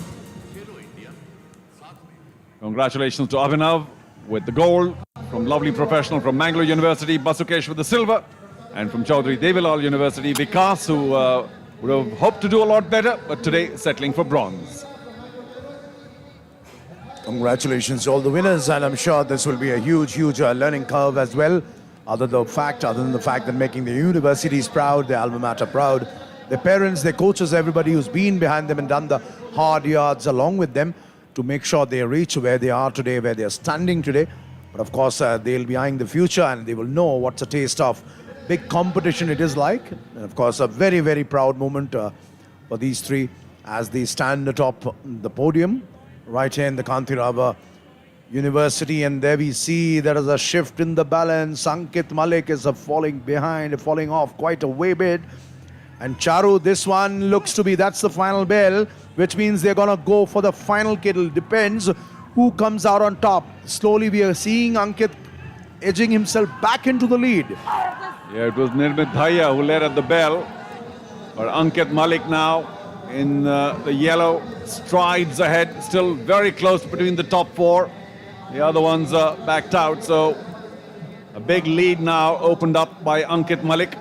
Congratulations to Abhinav with the gold, from lovely professional from Mangalore University, Basukesh with the silver, and from Chaudhary Devilal University, Vikas, who would have hoped to do a lot better, but today settling for bronze. Congratulations to all the winners, and I'm sure this will be a huge learning curve as well. Other than the fact that making the universities proud, their alma mater proud, their parents, their coaches, everybody who's been behind them and done the hard yards along with them to make sure they reach where they are today, where they are standing today. But of course, they'll be eyeing the future, and they will know what's a taste of big competition it is like. And of course, a very proud moment for these three as they stand atop the podium right here in the Kantirava University. And there we see there is a shift in the balance. Ankit Malik is falling behind, falling off quite a way bit. And Charu, this one looks to be, that's the final bell, which means they're going to go for the final kittle. Depends who comes out on top. Slowly we are seeing Ankit edging himself back into the lead. Yeah, it was Nirmit Dahiya who led at the bell, but Ankit Malik now in the yellow, strides ahead, still very close between the top four. The other ones are backed out, so a big lead now opened up by Ankit Malik.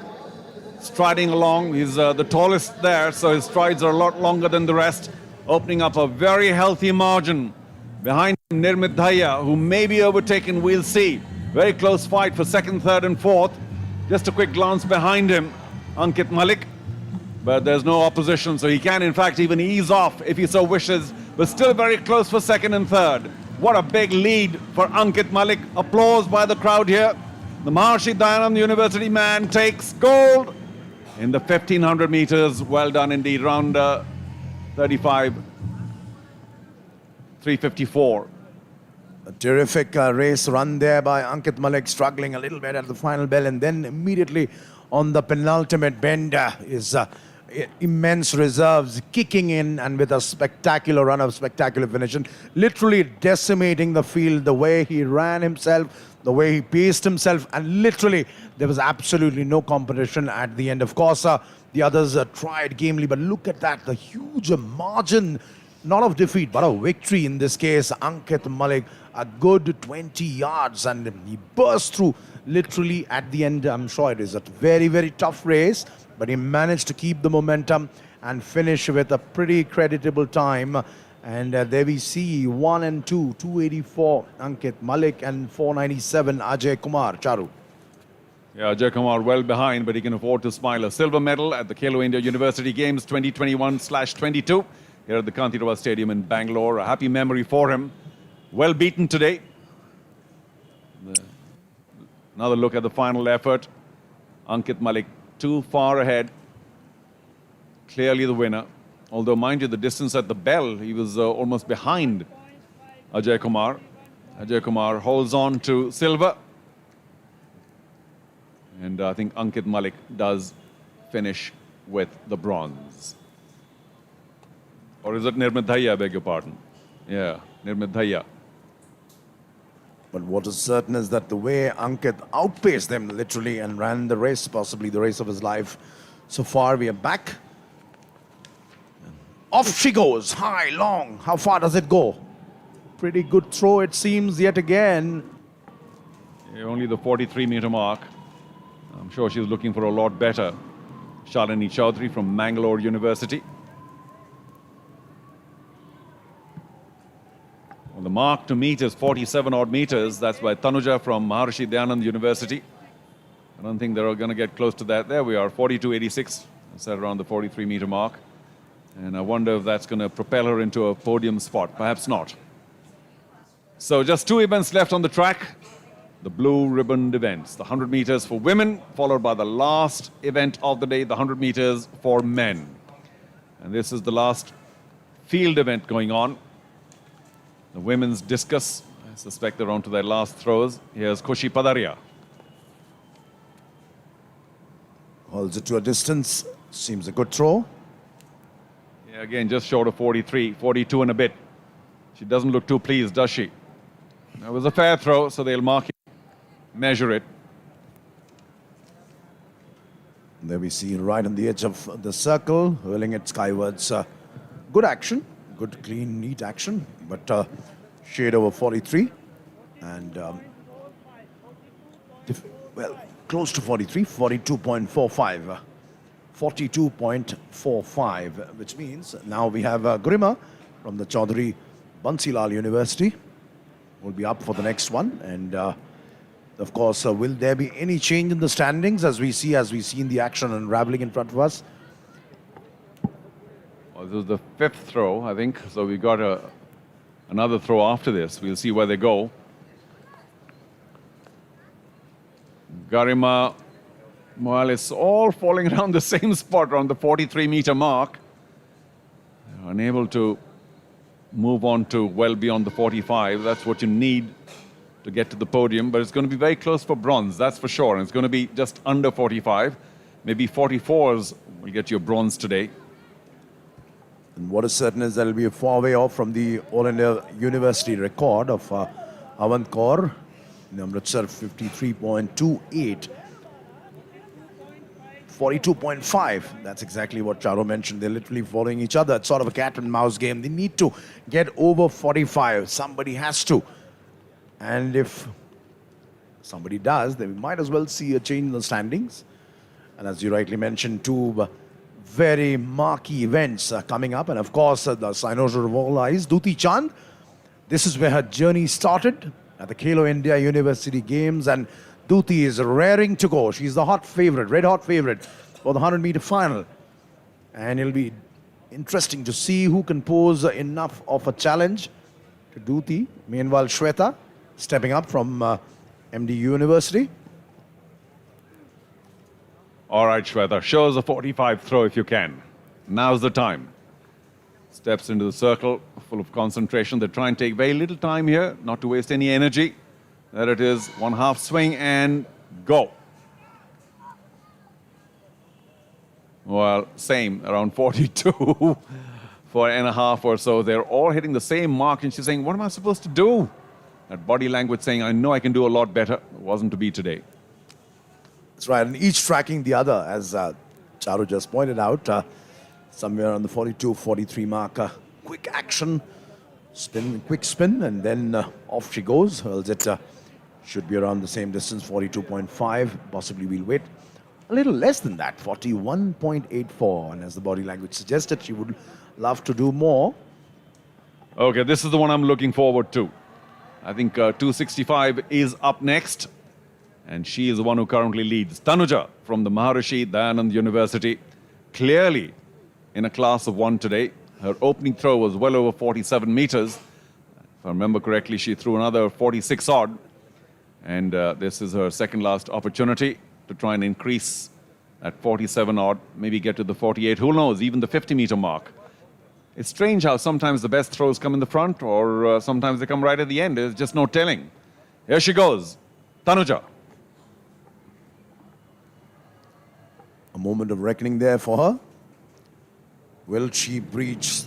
Striding along, he's the tallest there, so his strides are a lot longer than the rest, opening up a very healthy margin. Behind him, Nirmit Dahiya, who may be overtaken, we'll see. Very close fight for second, third and fourth. Just a quick glance behind him, Ankit Malik. But there's no opposition, so he can in fact even ease off if he so wishes, but still very close for second and third. What a big lead for Ankit Malik. Applause by the crowd here. The Maharshi Dayanand University man takes gold in the 1500 meters. Well done indeed, round 35, 354. A terrific race run there by Ankit Malik, struggling a little bit at the final bell, and then immediately on the penultimate bend is immense reserves kicking in, and with a spectacular run of spectacular finish, and literally decimating the field, the way he ran himself, the way he paced himself, and literally there was absolutely no competition at the end. Of course, the others tried gamely, but look at that, the huge margin, not of defeat, but of victory in this case. Ankit Malik, a good 20 yards, and he burst through literally at the end. I'm sure it is a very tough race, but he managed to keep the momentum and finish with a pretty creditable time. And there we see 1 and 2, 284 Ankit Malik and 497 Ajay Kumar. Charu. Yeah, Ajay Kumar well behind, but he can afford to smile. A silver medal at the Khelo India University Games 2021/22 here at the Kantirava Stadium in Bangalore. A happy memory for him. Well beaten today. Another look at the final effort. Ankit Malik too far ahead. Clearly the winner. Although, mind you, the distance at the bell, he was almost behind Ajay Kumar. Ajay Kumar holds on to silver. And I think Ankit Malik does finish with the bronze. Or is it Nirmidhaya, I beg your pardon? Yeah, Nirmidhaya. But what is certain is that the way Ankit outpaced them literally and ran the race, possibly the race of his life. So far, we are back. Off she goes, high, long. How far does it go? Pretty good throw, it seems, yet again. Yeah, only the 43-meter mark. I'm sure she's looking for a lot better. Shalini Chaudhary from Mangalore University. Well, the mark to meet is 47 odd meters. That's by Tanuja from Maharishi Dayanand University. I don't think they're going to get close to that. There we are, 42.86. That's at around the 43-meter mark. And I wonder if that's going to propel her into a podium spot. Perhaps not. So just two events left on the track. The blue ribboned events. The 100 meters for women, followed by the last event of the day, the 100 meters for men. And this is the last field event going on. The women's discus. I suspect they're on to their last throws. Here's Khushi Padaria. Holds it to a distance. Seems a good throw. Yeah, again, just short of 43, 42 and a bit. She doesn't look too pleased, does she? It was a fair throw, so they'll mark it, measure it. There we see right on the edge of the circle, hurling it skywards. Good action, good, clean, neat action, but shade over 43. And, well, close to 43, 42.45. 42.45, which means now we have Gurima from the Chaudhary Bansilal University will be up for the next one. And of course, will there be any change in the standings as we see in the action unraveling in front of us? Well, this is the fifth throw, I think. So we got another throw after this. We'll see where they go. Garima, well, it's all falling around the same spot, around the 43-meter mark. They're unable to move on to well beyond the 45. That's what you need to get to the podium. But it's going to be very close for bronze, that's for sure. And it's going to be just under 45. Maybe 44s will get you a bronze today. And what is certain is that will be a far way off from the All India University record of Avant Kaur in Amritsar, 53.28. 42.5. That's exactly what Charo mentioned. They're literally following each other. It's sort of a cat and mouse game. They need to get over 45. Somebody has to. And if somebody does, then we might as well see a change in the standings. And as you rightly mentioned, two very marquee events coming up. And of course, the cynosure of all eyes, Duti Chand. This is where her journey started at the Khelo India University Games. And Duti is raring to go. She's the hot favorite, red hot favorite for the 100-meter final. And it'll be interesting to see who can pose enough of a challenge to Duti. Meanwhile, Shweta stepping up from MD University. All right, Shweta, show us a 45 throw if you can. Now's the time. Steps into the circle, full of concentration. They try and take very little time here, not to waste any energy. There it is, one half swing and go. Well, same, around 42 for an and a half or so. They're all hitting the same mark, and she's saying, what am I supposed to do? That body language saying, I know I can do a lot better. It wasn't to be today. That's right, and each tracking the other, as Charu just pointed out, somewhere on the 42, 43 mark. Quick action, spin, quick spin, and then off she goes, hurls it. Should be around the same distance, 42.5. Possibly we'll wait a little less than that, 41.84. And as the body language suggested, she would love to do more. Okay, this is the one I'm looking forward to. I think 265 is up next. And she is the one who currently leads. Tanuja from the Maharishi Dayanand University. Clearly in a class of one today. Her opening throw was well over 47 meters. If I remember correctly, she threw another 46 odd. And this is her second last opportunity to try and increase at 47 odd, maybe get to the 48. Who knows, even the 50-meter mark. It's strange how sometimes the best throws come in the front or sometimes they come right at the end. There's just no telling. Here she goes, Tanuja. A moment of reckoning there for her. Will she breach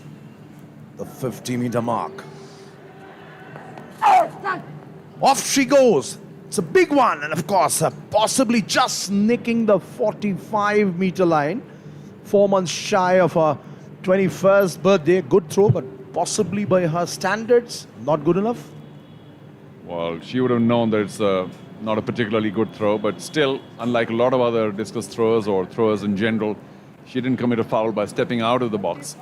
the 50-meter mark. Off she goes. It's a big one, and of course, possibly just nicking the 45-meter line. 4 months shy of her 21st birthday. Good throw, but possibly by her standards, not good enough. Well, she would have known that it's not a particularly good throw, but still, unlike a lot of other discus throwers or throwers in general, she didn't commit a foul by stepping out of the box.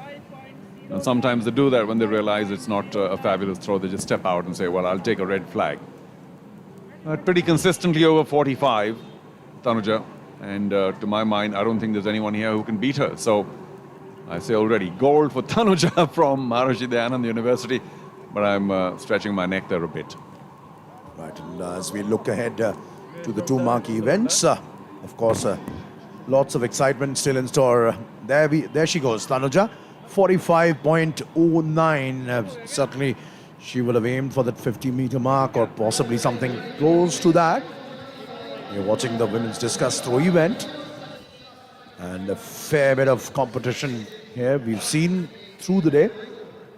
And sometimes they do that when they realize it's not a fabulous throw. They just step out and say, well, I'll take a red flag. But pretty consistently over 45, Tanuja. And to my mind, I don't think there's anyone here who can beat her. So I say already, gold for Tanuja from Maharishi Dayananda University. But I'm stretching my neck there a bit. Right, and as we look ahead to the two marquee events, of course, lots of excitement still in store. There she goes, Tanuja, 45.09. Certainly, she would have aimed for that 50-meter mark or possibly something close to that. You're watching the women's discus throw event, and a fair bit of competition here we've seen through the day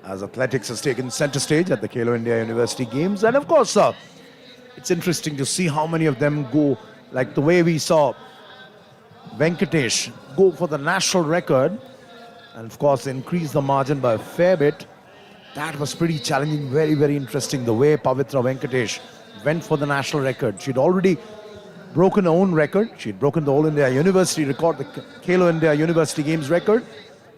as athletics has taken center stage at the Khelo India University Games. And of course, it's interesting to see how many of them go, like the way we saw Venkatesh go for the national record and of course increase the margin by a fair bit. That was pretty challenging, very, very interesting, the way Pavitra Venkatesh went for the national record. She'd already broken her own record. She'd broken the All India University record, the Khelo India University Games record,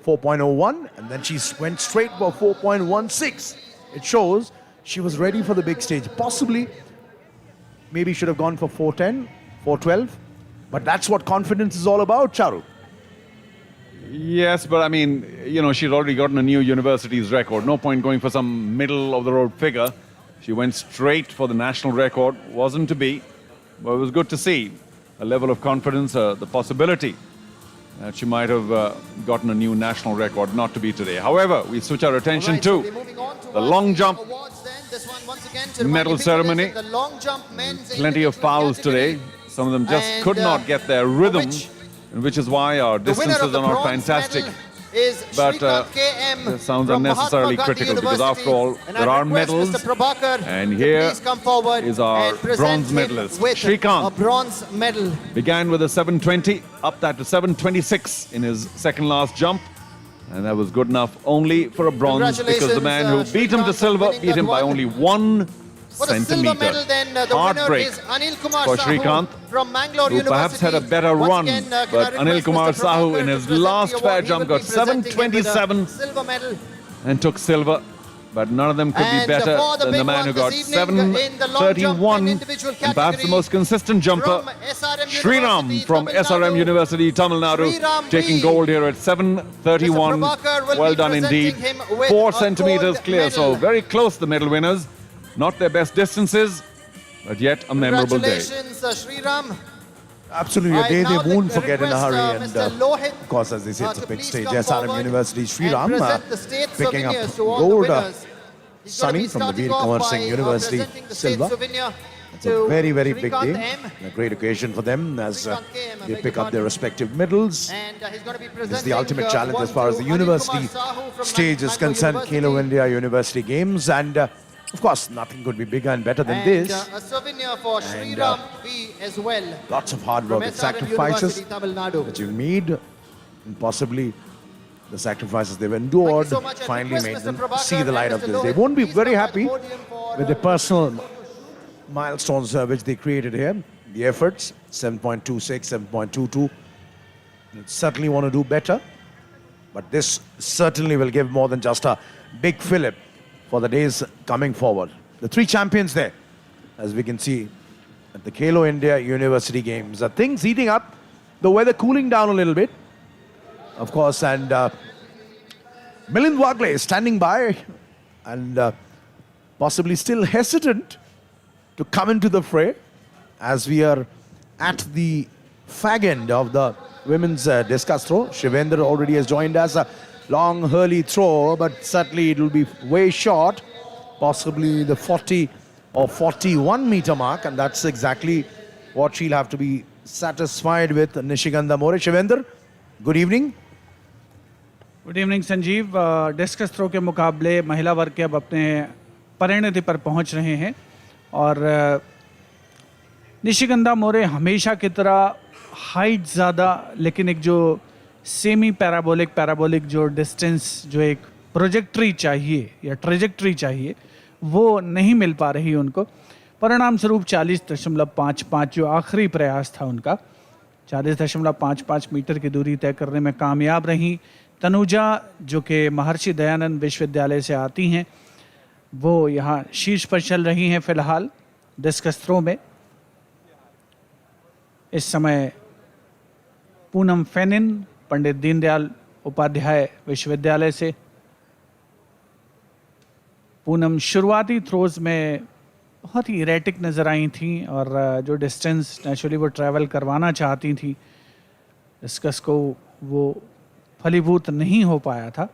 4.01, and then she went straight for 4.16. It shows she was ready for the big stage. Possibly, maybe should have gone for 4.10, 4.12, but that's what confidence is all about, Charu. Yes, but I mean, you know, she'd already gotten a new university's record. No point going for some middle-of-the-road figure. She went straight for the national record. Wasn't to be, but it was good to see a level of confidence, the possibility that she might have gotten a new national record, not to be today. However, we switch our attention to the long jump medal ceremony. Plenty of fouls today. Some of them just could not get their rhythm, and which is why our distances are not fantastic. But this sounds unnecessarily critical because after all, there are medals, and here is our bronze medalist, Shrikant. A bronze medal. Began with a 7.20, up that to 7.26 in his second last jump. And that was good enough only for a bronze because the man who beat him to silver beat him by only 1 centimeter. Medal, then, Heartbreak for Shrikant, who perhaps had a better run, but Anil Kumar Sahu in his last fair jump got 7.27 and took silver. But none of them could be better than the man who got 7.31 and perhaps the most consistent jumper, Sriram from SRM University, Tamil Nadu, taking gold here at 7.31. Well done indeed. 4 centimeters clear, so very close, the medal winners. Not their best distances, but yet a memorable day. Congratulations, Sriram. Absolutely, a day they won't forget in a hurry. And Mr. Lohit, of course, as they say, it's a to big please stage. come SRM forward University, and Sriram present the state picking up souvenirs to all the gold. winners. He's gonna Sunny be from the starting Veer off Kumar by, Singh University, presenting the state silver. souvenir It's to a very, very big Shrikant day. M. A great occasion for them as Shrikant KM, I they beg pick your up their pardon. respective medals. And he's going to be It's presenting the ultimate challenge one as far as to the Anil university Kumar Sahu from stage is Mangalore concerned. University. Khelo India University Games. And of course, nothing could be bigger and better than And this. a souvenir for And, Sriram B as well. Lots of hard From work and SRM sacrifices University, Tamil Nadu. that you made, and possibly the sacrifices they've endured so much. I finally request made Mr. them Prabhakar see the and light of Mr. this. They Lohit, won't be please very come at happy the podium for, with the personal milestones which they created here. The efforts, 7.26, 7.22. Certainly want to do better, but this certainly will give more than just a big fillip for the days coming forward. The 3 champions there, as we can see at the Khelo India University Games. Things heating up, the weather cooling down a little bit, of course, and Milind Wagle is standing by and possibly still hesitant to come into the fray as we are at the fag end of the women's discus throw. Shivendra already has joined us. A long hurley throw, but certainly it will be way short, possibly the 40 or 41 meter mark, and that's exactly what she'll have to be satisfied with. Nishigandha More. Shivendra, good evening. Good evening Sanjeev. Discus throw के मुकाबले महिला वर्ग के अब अपने परिणति पर पहुंच रहे हैं और निशिगंधा मोरे हमेशा की तरह हाइट ज़्यादा, लेकिन एक जो सेमी पैराबोलिक जो डिस्टेंस, जो एक प्रोजेक्ट्री चाहिए या ट्रेजेक्ट्री चाहिए, वो नहीं मिल पा रही उनको। परिणाम स्वरूप 40.55 जो आखिरी प्रयास था उनका, 40.55 मीटर की दूरी तय करने में कामयाब रही। तनुजा जो कि महर्षि दयानंद विश्वविद्यालय से आती हैं, वो यहाँ शीर्ष पर चल रही हैं फिलहाल डिस्कस थ्रो में। इस समय पूनम फेनिन पंडित दीनदयाल उपाध्याय विश्वविद्यालय से। पूनम शुरुआती थ्रोज में बहुत ही इरेटिक नज़र आई थी और जो डिस्टेंस नेचुरली वो ट्रैवल करवाना चाहती थी डिस्कस को, वो फलीभूत नहीं हो पाया था।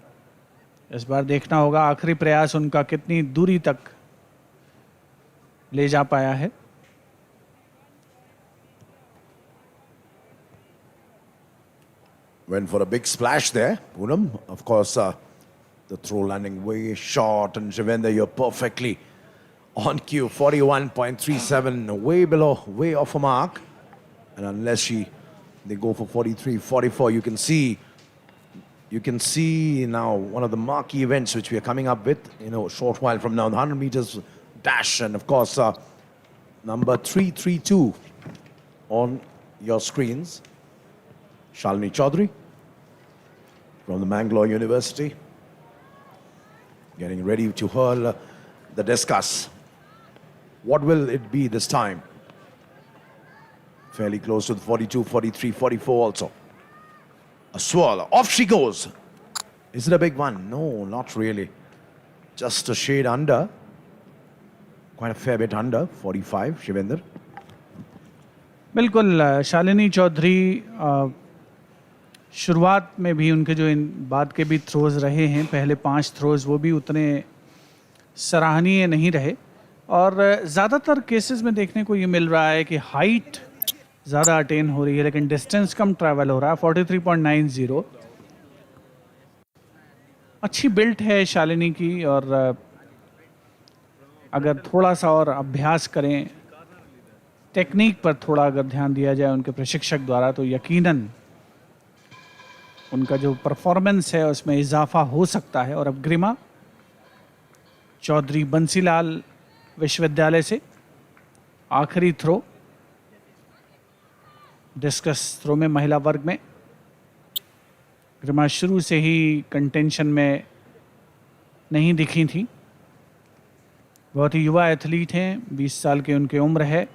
इस बार देखना होगा आखिरी प्रयास उनका कितनी दूरी तक ले जा पाया है। Went for a big splash there, Poonam. Of course, the throw landing way short, and Shivendra, you're perfectly on cue. 41.37, way below, way off a mark. And unless they go for 43, 44, you can see now one of the marquee events which we are coming up with, a short while from now, the 100 meters dash, and of course, number 332 on your screens. Shalini Chaudhary from the Mangalore University, getting ready to hurl the discus. What will it be this time? Fairly close to the 42, 43, 44 also. A swirl. Off she goes. Is it a big one? No, not really. Just a shade under. Quite a fair bit under. 45, Shivendra. बिल्कुल। शालिनी चौधरी शुरुआत में भी उनके जो इन बाद के भी throws रहे हैं, पहले 5 थ्रोज, वो भी उतने सराहनीय नहीं रहे और ज़्यादातर केसेस में देखने को ये मिल रहा है कि हाइट ज़्यादा अटेन हो रही है लेकिन डिस्टेंस कम ट्रैवल हो रहा है। 43.90 अच्छी बिल्ट है शालिनी की और अगर थोड़ा सा और अभ्यास करें, टेक्निक पर थोड़ा अगर ध्यान दिया जाए उनके प्रशिक्षक द्वारा, तो यकीनन उनका जो परफॉर्मेंस है उसमें इजाफा हो सकता है। और अब ग्रिमा चौधरी बंसीलाल विश्वविद्यालय से आखिरी थ्रो डिस्कस थ्रो में महिला वर्ग में। ग्रिमा शुरू से ही कंटेंशन में नहीं दिखी थी। बहुत ही युवा एथलीट हैं, 20 साल की उनकी उम्र है।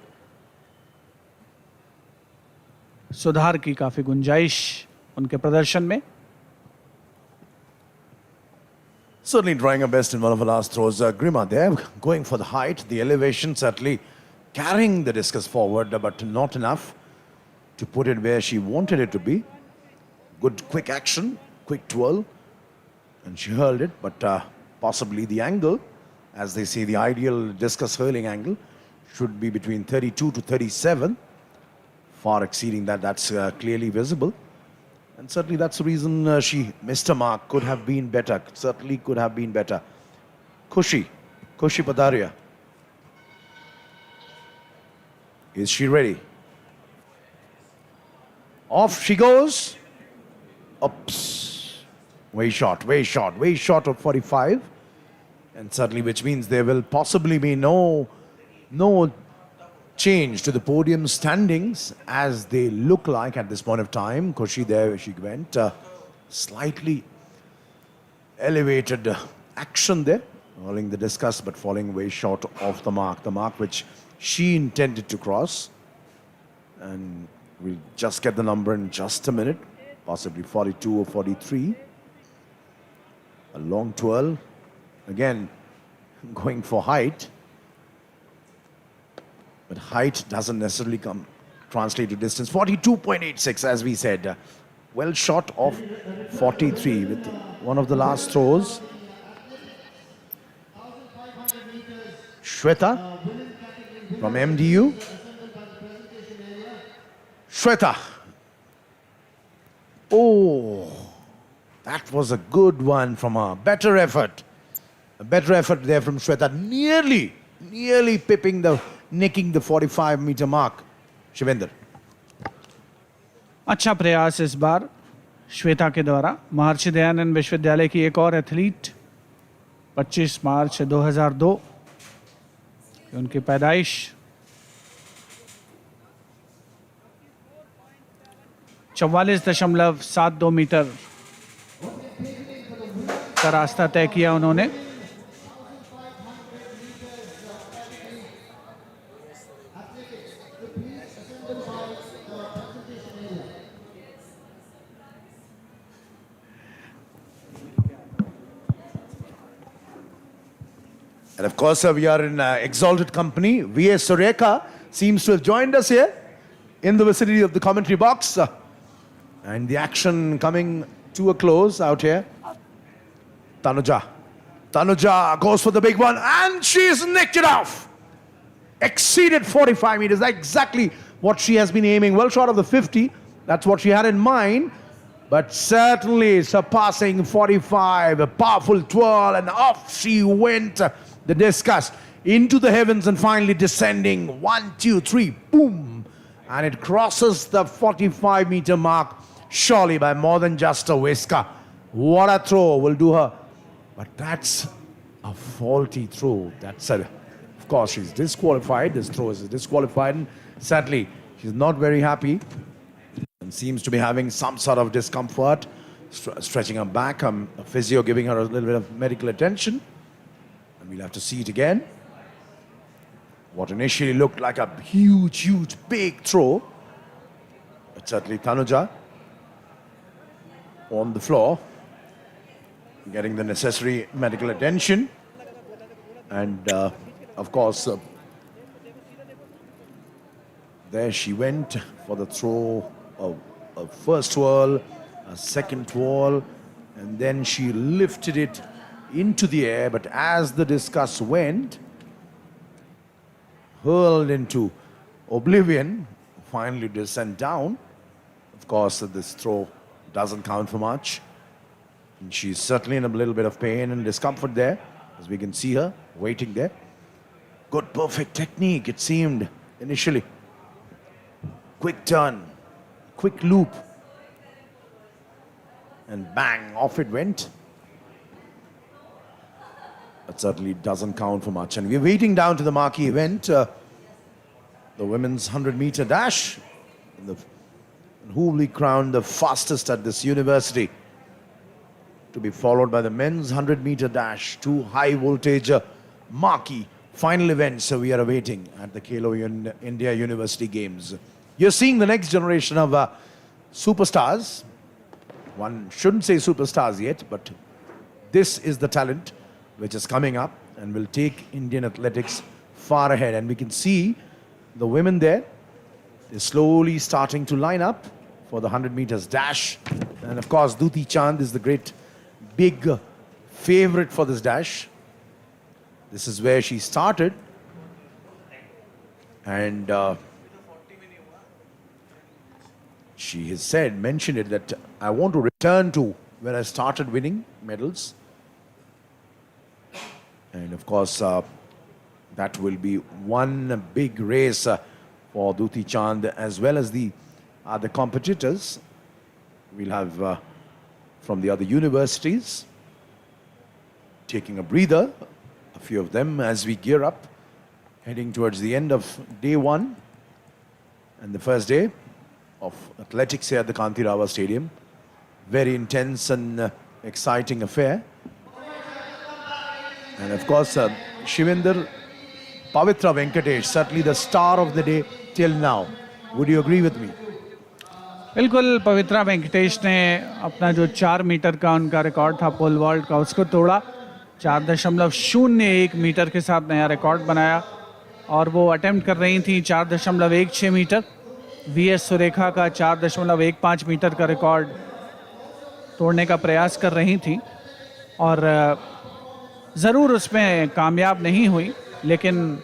सुधार की काफ़ी गुंजाइश उनके प्रदर्शन में। Certainly trying her best in one of her last throws. Grima there, going for the height, the elevation, certainly carrying the discus forward, but not enough to put it where she wanted it to be. Good quick action, quick twirl, and she hurled it, but possibly the angle, as they say, the ideal discus hurling angle should be between 32 to 37, far exceeding that. That's clearly visible. And certainly that's the reason she missed a mark. Could have been better. Certainly could have been better. Kushi Padaria. Is she ready? Off she goes. Oops. Way short of 45. And certainly which means there will possibly be no change to the podium standings as they look like at this point of time. Kushi there, she went slightly elevated action there, rolling the discus but falling way short of the mark which she intended to cross. And we'll just get the number in just a minute, possibly 42 or 43. A long twirl, again going for height. But height doesn't necessarily translate to distance. 42.86, as we said. Well short of 43 with one of the last throws. Shweta from MDU. Shweta. Oh, That was a good one from her. Better effort. A better effort there from Shweta. Nearly nicking the 45-meter mark. Shivinder. अच्छा प्रयास इस बार श्वेता के द्वारा। महर्षि दयानंद विश्वविद्यालय की एक और athlete 25 मार्च 2002 उनकी पैदाइश। 44.72 मीटर का रास्ता तय किया उन्होंने। And of course, we are in exalted company. V.S. Sureka seems to have joined us here in the vicinity of the commentary box. And the action coming to a close out here. Tanuja. Tanuja goes for the big one and she's nicked it off. Exceeded 45 meters. That's exactly what she has been aiming. Well short of the 50. That's what she had in mind. But certainly surpassing 45. A powerful twirl and off she went. The discus into the heavens and finally descending. 1, 2, 3. Boom. And it crosses the 45-meter mark. Surely by more than just a whisker. What a throw will do her. But that's a faulty throw. That's a, of course, she's disqualified. This throw is disqualified. And sadly, she's not very happy and seems to be having some sort of discomfort, stretching her back. A physio giving her a little bit of medical attention. And we'll have to see it again. What initially looked like a huge, big throw. But certainly Tanuja on the floor, getting the necessary medical attention. And of course, there she went for the throw of a first twirl, a second twirl, and then she lifted it into the air. But as the discus went, hurled into oblivion, finally descend down. Of course, this throw doesn't count for much. And she's certainly in a little bit of pain and discomfort there, as we can see her waiting there. Good, perfect technique, it seemed initially. Quick turn, quick loop. And bang, off it went. But certainly doesn't count for much. And we're waiting down to the marquee event, the women's 100-meter dash, who will be crowned the fastest at this university, to be followed by the men's 100-meter dash, two high-voltage marquee final events. So we are awaiting at the Khelo India University Games. You're seeing the next generation of superstars. One shouldn't say superstars yet, but this is the talent which is coming up and will take Indian athletics far ahead. And we can see the women there. They're slowly starting to line up for the 100 meters dash. And of course, Duti Chand is the great big favorite for this dash. This is where she started. And she has mentioned it, that I want to return to where I started winning medals. And of course, that will be one big race for Duti Chand as well as the other competitors. We'll have from the other universities taking a breather, a few of them, as we gear up, heading towards the end of day one and the first day of athletics here at the Kanti Rava Stadium. Very intense and exciting affair. And of course, Shivinder, Pavitra Venkatesh, certainly the star of the day till now. Would you agree with me? बिल्कुल, पवित्रा वेंकटेश ने अपना जो 4 metre का उनका record था pole vault का, उसको तोड़ा। 4.01 मीटर के साथ नया रिकॉर्ड बनाया और वो अटेम्प्ट कर रही थी 4.16 मीटर। वीएस सुरेखा का 4.15 मीटर का रिकॉर्ड तोड़ने का प्रयास कर रही थी और ज़रूर उसमें कामयाब नहीं हुई, लेकिन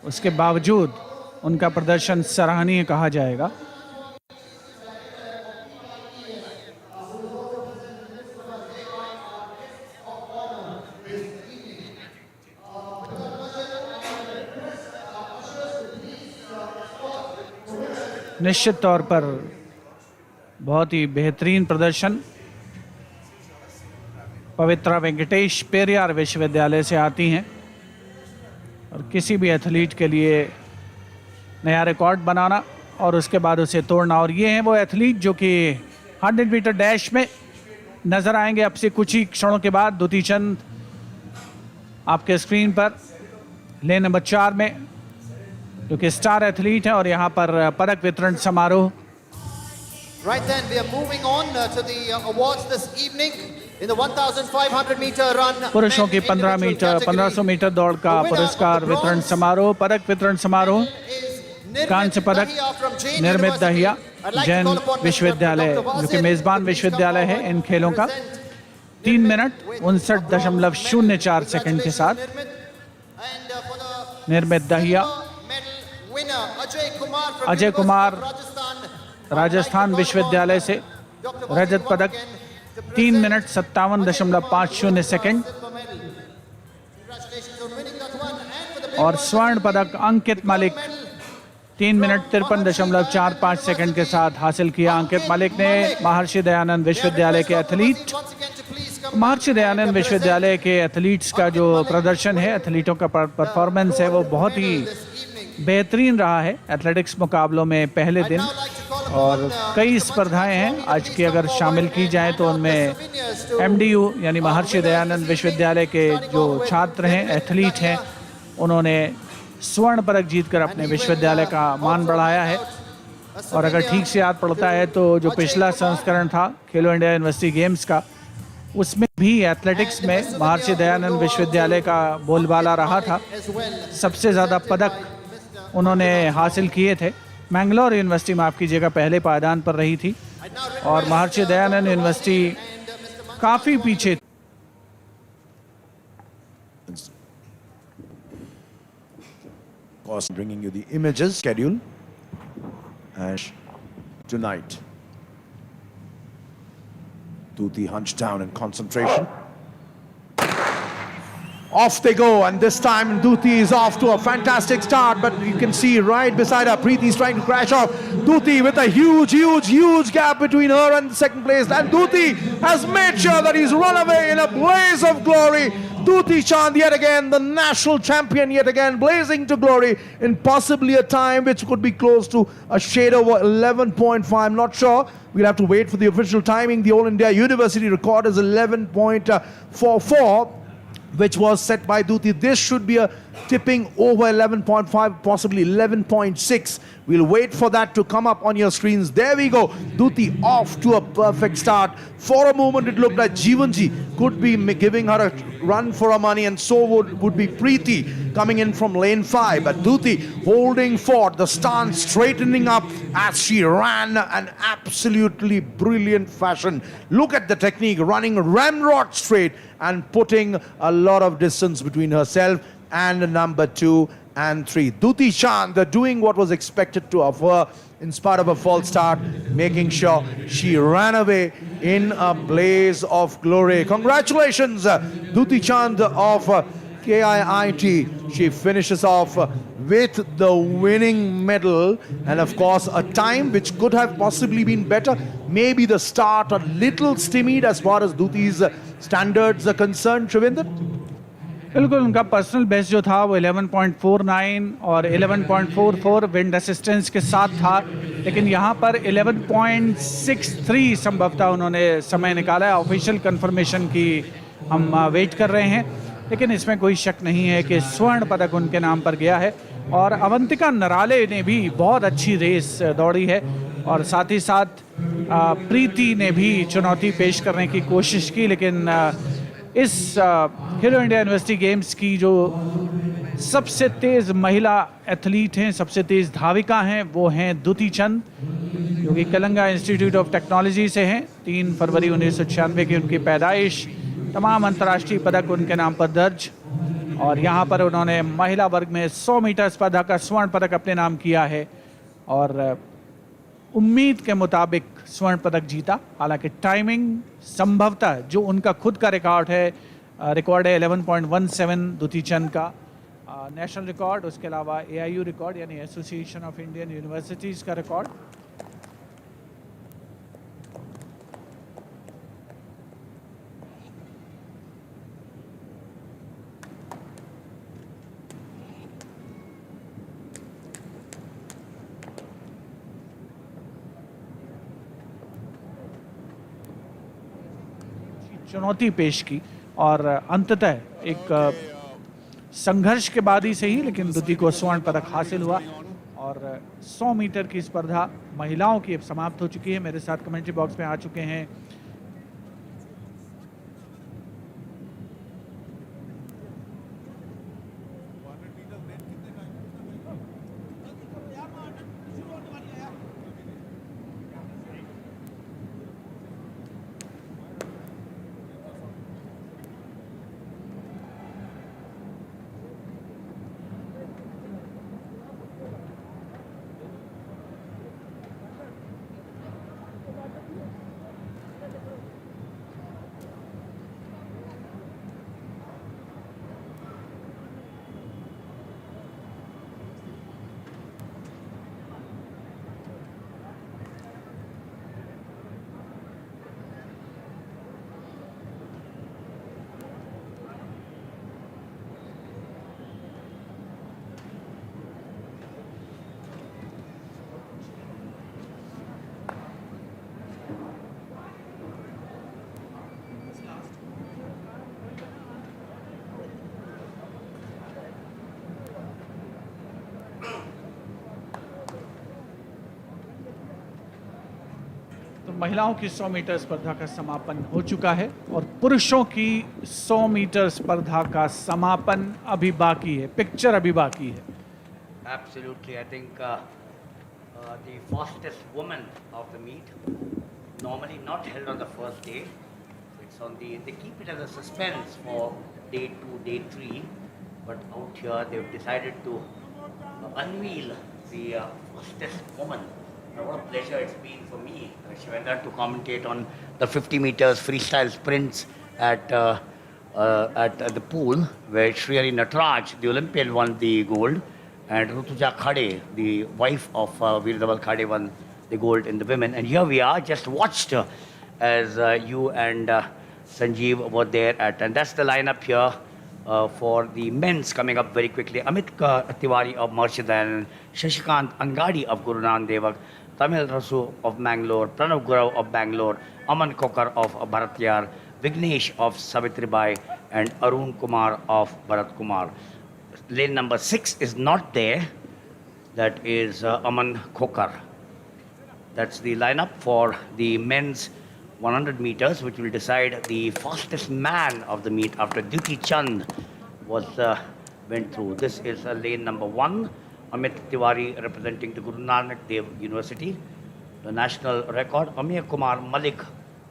उसके बावजूद उनका प्रदर्शन सराहनीय कहा जाएगा। निश्चित तौर पर बहुत ही बेहतरीन प्रदर्शन। पवित्रा वेंकटेश पेरियार विश्वविद्यालय से आती हैं और किसी भी एथलीट के लिए नया रिकॉर्ड बनाना और उसके बाद उसे तोड़ना। और ये हैं वो एथलीट जो कि 100 मीटर डैश में नजर आएंगे अब से कुछ ही क्षणों के बाद। दुती चंद आपके स्क्रीन पर लेन नंबर 4 में, जो कि स्टार एथलीट हैं, और यहाँ पर पदक वितरण समारोह। Right then, we are moving on to the awards this evening in the 1,500 meter run. पुरुषों की men 15 individual metre category. 1500 metre दौड़ का The winner पुरस्कार of the वितरण bronze समारोह, पदक वितरण समारोह। is कांस्य पदक Dahiya from Jain निर्मित University. Dahiya I'd like to Jain call upon Mr. विश्वविद्यालय, Dr. जो कि Wasil मेजबान to please विश्वविद्यालय come है forward इन खेलों का। and 3 मिनट 59.04 सेकंड के साथ And for the निर्मित Dahiya medal winner, Ajay Ajay Kumar Rajasthan. Rajasthan विश्वविद्यालय से रजत पदक 3 मिनट 57.50 सेकंड। और स्वर्ण पदक अंकित मलिक 3 मिनट 53.45 सेकंड के साथ हासिल किया। अंकित मलिक ने महर्षि दयानंद विश्वविद्यालय के एथलीट, महर्षि दयानंद विश्वविद्यालय के एथलीट्स का जो प्रदर्शन है, एथलीटों का परफॉर्मेंस है, वो बहुत ही बेहतरीन रहा है एथलेटिक्स मुकाबलों में पहले दिन। और कई स्पर्धाएं हैं आज की, अगर शामिल की जाए तो उनमें MDU यानी महर्षि दयानंद विश्वविद्यालय के जो छात्र हैं, एथलीट हैं, उन्होंने स्वर्ण पदक जीतकर अपने विश्वविद्यालय का मान बढ़ाया है। और अगर ठीक से याद पड़ता है तो जो पिछला संस्करण था खेलो इंडिया यूनिवर्सिटी गेम्स का, उसमें भी एथलेटिक्स में महर्षि दयानंद विश्वविद्यालय का बोलबाला रहा था। सबसे ज़्यादा पदक उन्होंने हासिल किए थे। मैंगलोर यूनिवर्सिटी, माफ़ कीजिएगा, पहले पायदान पर रही थी और महर्षि दयानंद यूनिवर्सिटी काफ़ी पीछे। Bringing you the images schedule and tonight. Duti hunched down in concentration. Off they go, and this time Duti is off to a fantastic start, but you can see right beside her, Preeti is trying to crash off. Duti with a huge gap between her and second place, and Duti has made sure that he's run away in a blaze of glory. Duti Chand yet again, the national champion yet again, blazing to glory in possibly a time which could be close to a shade over 11.5. Not sure. We'll have to wait for the official timing. The All India University record is 11.44. which was set by Duti. This should be a tipping over 11.5, possibly 11.6. We'll wait for that to come up on your screens. There we go. Duti off to a perfect start. For a moment, it looked like Jeevanji could be giving her a run for her money, and so would be Preeti coming in from lane 5. But Duti holding fort, the stance straightening up as she ran an absolutely brilliant fashion. Look at the technique, running ramrod straight and putting a lot of distance between herself and number 2 and 3. Duti Chand doing what was expected to of her in spite of a false start, making sure she ran away in a blaze of glory. Congratulations, Duti Chand of KIIT. She finishes off with the winning medal, and of course a time which could have possibly been better. Maybe the start a little stymied as far as Duti's standards are concerned, Shrivinder? बिल्कुल, उनका personal best जो था वो 11.49 और 11.44 wind assistance के साथ था, लेकिन यहाँ पर 11.63 संभवतः उन्होंने समय निकाला है। ऑफिशियल कंफर्मेशन की हम वेट कर रहे हैं, लेकिन इसमें कोई शक नहीं है कि स्वर्ण पदक उनके नाम पर गया है। और अवंतिका नराले ने भी बहुत अच्छी रेस दौड़ी है, और साथ ही साथ प्रीति ने भी चुनौती पेश करने की कोशिश की, लेकिन इस खेलो इंडिया यूनिवर्सिटी गेम्स की जो सबसे तेज़ महिला एथलीट हैं, सबसे तेज़ धाविका हैं, वो हैं दुती चंद, जो कि कलंगा इंस्टीट्यूट ऑफ टेक्नोलॉजी से हैं। 3 फरवरी 1996 की उनकी पैदाइश, तमाम अंतर्राष्ट्रीय पदक उनके नाम पर दर्ज, और यहाँ पर उन्होंने महिला वर्ग में 100 मीटर स्पर्धा का स्वर्ण पदक अपने नाम किया है और उम्मीद के मुताबिक स्वर्ण पदक जीता। हालांकि टाइमिंग संभवतः जो उनका खुद का रिकॉर्ड है 11.17 दुती चंद का, नेशनल रिकॉर्ड, उसके अलावा AIU रिकॉर्ड यानी एसोसिएशन ऑफ इंडियन यूनिवर्सिटीज़ का रिकॉर्ड। चुनौती पेश की और अंततः एक संघर्ष के बाद ही सही, लेकिन दुती को स्वर्ण पदक हासिल हुआ और 100 मीटर की स्पर्धा महिलाओं की अब समाप्त हो चुकी है। मेरे साथ कमेंट्री बॉक्स में आ चुके हैं महिलाओं की 100 मीटर स्पर्धा का समापन हो चुका है और पुरुषों की 100 मीटर स्पर्धा का समापन अभी बाकी है, पिक्चर अभी बाकी है। Absolutely, I think the fastest woman of the meet, normally not held on the first day. It's on the, they keep it as a suspense for day 2, day 3, but out here they've decided to unveil the fastest woman. And what a pleasure it's been for me, Shivendra, to commentate on the 50 meters freestyle sprints at the pool, where Shriyari Nataraj, the Olympian, won the gold, and Rutuja Khade, the wife of Veer Dhaval Khade, won the gold in the women. And here we are, just watched as you and Sanjeev were there at, and that's the lineup here for the men's coming up very quickly. Amit Tiwari of Marshadan, Shashikant Angadi of Guru Nanak Devak, Tamil Rasu of Mangalore, Pranav Gurau of Bangalore, Aman Kokar of Bharatyar, Vignesh of Savitribai, and Arun Kumar of Bharat Kumar. Lane number 6 is not there. That is Aman Kokar. That's the lineup for the men's 100 meters, which will decide the fastest man of the meet after Duty Chand was went through. This is lane number 1. Amit Tiwari representing the Guru Nanak Dev University. The national record, Amir Kumar Malik,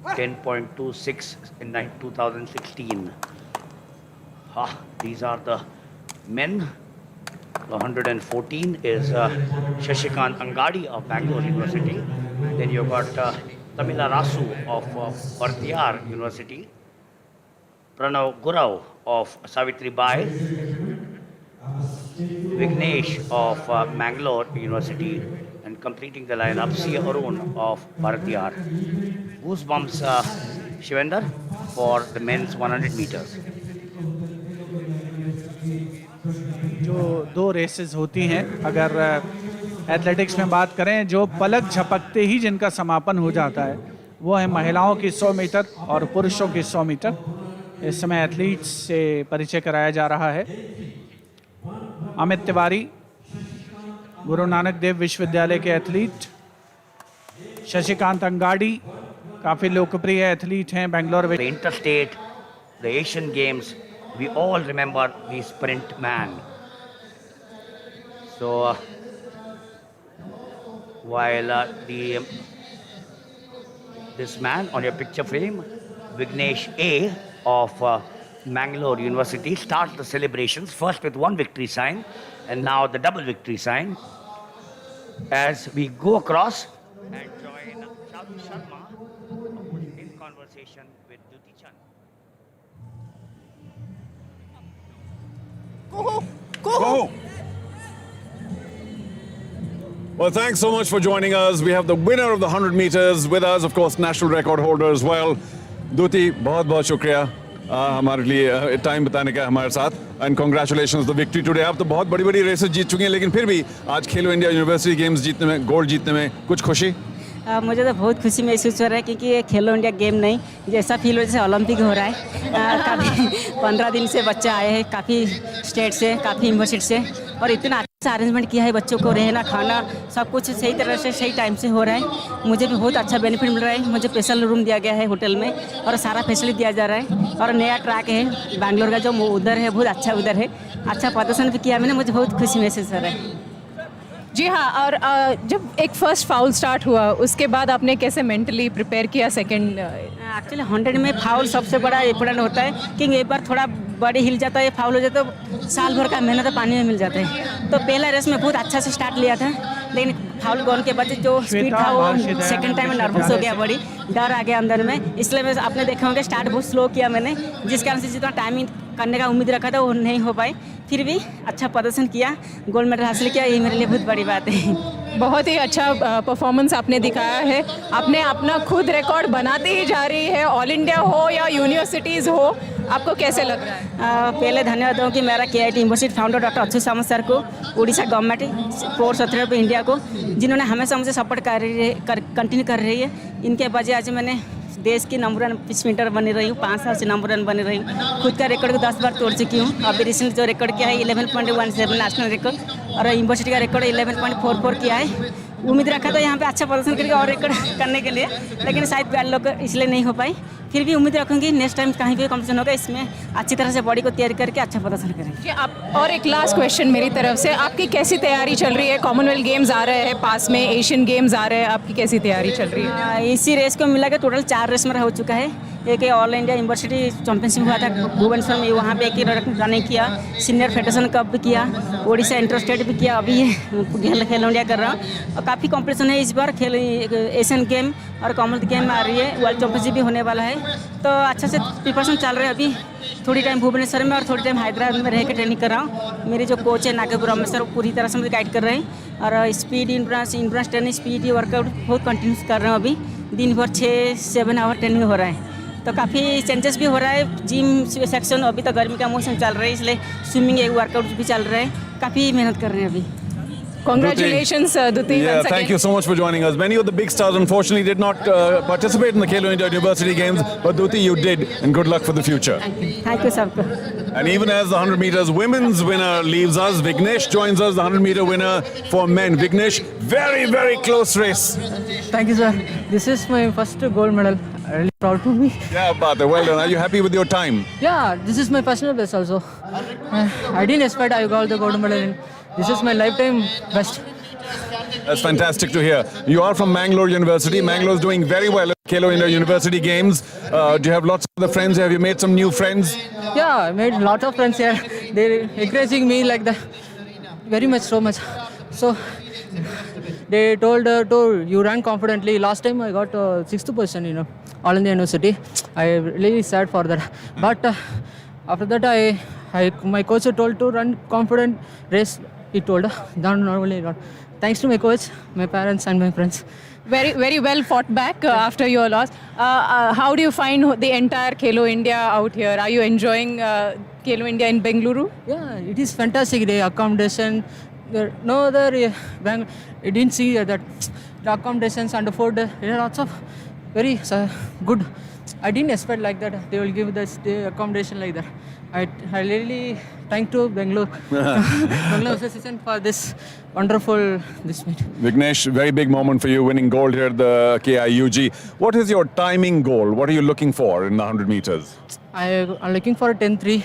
10.26 in 2016. These are the men. The 114 is Shashikant Angadi of Bangalore University. Then you've got Tamila Rasu of Bhartiyar University. Pranav Gurau of Savitri Bai. Vignesh of Mangalore University. And completing the lineup, C. Arun of Bhartiyar. Goosebumps, Shivendra, for the men's 100 meters. जो दो races होती हैं, अगर athletics में बात करें, जो पलक झपकते ही जिनका समापन हो जाता है, वो है महिलाओं की 100 मीटर और पुरुषों की 100 मीटर। इस समय एथलीट्स से परिचय कराया जा रहा है। अमित तिवारी, गुरु नानक देव विश्वविद्यालय के एथलीट। शशिकांत अंगाड़ी, काफ़ी लोकप्रिय एथलीट हैं बेंगलोर में। The interstate, the Asian Games, we all remember the sprint man. So, while this man on your picture frame, Vignesh A of Mangalore University, starts the celebrations first with one victory sign and now the double victory sign. As we go across and join Shadu Sharma, who is in conversation with Duti Chand. Go! Well, thanks so much for joining us. We have the winner of the 100 meters with us, of course, national record holder as well. Duti, बहुत शुक्रिया हमारे लिए time बताने का हमारे साथ and congratulations the victory today. आप तो बहुत बड़ी रेसेस जीत चुके हैं, लेकिन फिर भी आज खेलो इंडिया यूनिवर्सिटी गेम्स जीतने में, गोल्ड जीतने में कुछ खुशी? मुझे तो बहुत खुशी महसूस हो रहा है, क्योंकि ये खेलो इंडिया गेम नहीं, जैसा फील हो जैसे ओलंपिक हो रहा है. काफ़ी 15 दिन से बच्चे आए हैं, काफ़ी स्टेट से, काफ़ी यूनिवर्सिटी से, और इतना अच्छा अरेंजमेंट किया है. बच्चों को रहना खाना सब कुछ सही तरह से सही टाइम से हो रहा है. मुझे भी बहुत अच्छा बेनिफिट मिल रहा है. मुझे स्पेशल रूम दिया गया है होटल में और सारा फैसिलिटी दिया जा रहा है. और नया ट्रैक है बैंगलोर का जो उधर है, बहुत अच्छा उधर है. अच्छा प्रदर्शन भी किया मैंने, मुझे बहुत खुशी महसूस हो रहा है. जी हाँ, और जब एक फर्स्ट फाउल स्टार्ट हुआ उसके बाद आपने कैसे मेंटली प्रिपेयर किया सेकंड? एक्चुअली 100 में फाउल सबसे बड़ा इम्पोर्टेंट होता है, कि एक बार थोड़ा बॉडी हिल जाता है, फाउल हो जाता है, तो साल भर का मेहनत पानी में मिल जाता है. तो पहला रेस में बहुत अच्छा से स्टार्ट लिया था, लेकिन फाउल गोल के बाद जो स्पीड था वो सेकंड टाइम में नर्वस हो गया, बड़ी डर आ गया अंदर में. इसलिए मैं आपने देखा होंगे स्टार्ट बहुत स्लो किया मैंने, जिस कारण से जितना टाइमिंग करने का उम्मीद रखा था वो नहीं हो पाई. फिर भी अच्छा प्रदर्शन किया, गोल्ड मेडल हासिल किया, ये मेरे लिए बहुत बड़ी बात है. बहुत ही अच्छा परफॉर्मेंस आपने दिखाया है. आपने अपना खुद रिकॉर्ड बनाते ही जा रही है, ऑल इंडिया हो या यूनिवर्सिटीज़ हो. आपको कैसे लग रहा है? पहले धन्यवाद दूँ कि मेरा KIT university founder doctor Achyuta Samanta sir को, Orissa government, sports authority of India को, जिन्होंने हमेशा मुझे सपोर्ट कंटिन्यू कर रही है. इनके वजह आज मैंने देश की नंबर 1 स्प्रिंटर बनी रही हूँ, 5 साल से नंबर 1 बनी रही हूँ. खुद का रिकॉर्ड को 10 बार तोड़ चुकी हूँ. अभी रिसेंट जो रिकॉर्ड किया है 11.17 नेशनल रिकॉर्ड, और यूनिवर्सिटी का रिकॉर्ड 11.44 किया है. उम्मीद रखा था यहाँ पे अच्छा प्रदर्शन करके और रिकॉर्ड करने के लिए, लेकिन शायद बैड लोग इसलिए नहीं हो पाई. फिर भी उम्मीद रखूँगी नेक्स्ट टाइम कहीं भी कॉम्पिटिशन होगा, इसमें अच्छी तरह से बॉडी को तैयार करके अच्छा प्रदर्शन करेंगे. जी, आप और एक लास्ट क्वेश्चन मेरी तरफ से, आपकी कैसी तैयारी चल रही है? कॉमनवेल्थ गेम्स आ रहे हैं पास में, एशियन गेम्स आ रहे हैं, आपकी कैसी तैयारी चल रही है? इसी रेस को मिला के टोटल 4 रेस मेरा हो चुका है. एक ऑल इंडिया यूनिवर्सिटी चैंपियनशिप हुआ था भुवनेश्वर में, वहाँ पे एक ही रनिंग किया. सीनियर फेडरेशन कप भी किया, ओडिशा इंटर स्टेट भी किया. अभी खेलो इंडिया कर रहा हूँ, और काफ़ी कॉम्पिटिशन है इस बार. एशियन गेम और कॉमनवेल्थ गेम आ रही है, वर्ल्ड चैंपियनशिप भी होने वाला है. तो अच्छा से प्रिपरेशन चल रहा है. अभी थोड़ी टाइम भुवनेश्वर में और थोड़ी टाइम हैदराबाद में रह के ट्रेनिंग कर रहा हूँ. मेरे जो कोच है नागपुरम में सर, पूरी तरह से मुझे गाइड कर रहे हैं. और speed endurance training, speed workout बहुत कंटिन्यूस कर रहे हैं. अभी दिन भर 6-7 आवर ट्रेनिंग हो रहा है. तो काफ़ी चेंजेस भी हो रहा है. जिम सेक्शन, अभी तो गर्मी का मौसम चल रहा है, इसलिए स्विमिंग एक वर्कआउट भी चल रहा है. काफ़ी मेहनत कर रहे हैं अभी. Congratulations, Duti. Yeah, once thank again. you so much for joining us. Many of the big stars unfortunately did not participate in the Khelo India University Games, but Duti, you did, and good luck for the future. Thank you सबको. And even as the 100 meters women's winner leaves us, Vignesh joins us, the 100 meter winner for men. Vignesh, very, very close race. Thank you, sir. This is my first gold medal. Really proud to me. Yeah, Bata, well done. Are you happy with your time? Yeah, this is my personal best also. I didn't expect I got the gold medal. This is my lifetime best. That's fantastic to hear. You are from Mangalore University. Mangalore is doing very well at Khelo India University Games. Do you have lots of other friends? Have you made some new friends? Yeah, I made lots of friends here. They're encouraging me like that. Very much, so much. So, they told you ran confidently. Last time I got 6th position, All India University. I really sad for that. But after that, my coach told to run confident race. He told, not. Thanks to my coach, my parents, and my friends. Very, very well fought back after your loss. How do you find the entire Khelo India out here? Are you enjoying Khelo India in Bengaluru? Yeah, it is fantastic. The accommodation, no other I didn't see that the accommodations and the food. There are lots of very good. I didn't expect like that. They will give the accommodation like that. I really thank to Bangalore Association for this wonderful this meet. Vignesh, very big moment for you winning gold here at the KIUG. What is your timing goal? What are you looking for in the 100 meters? I'm looking for 10:3,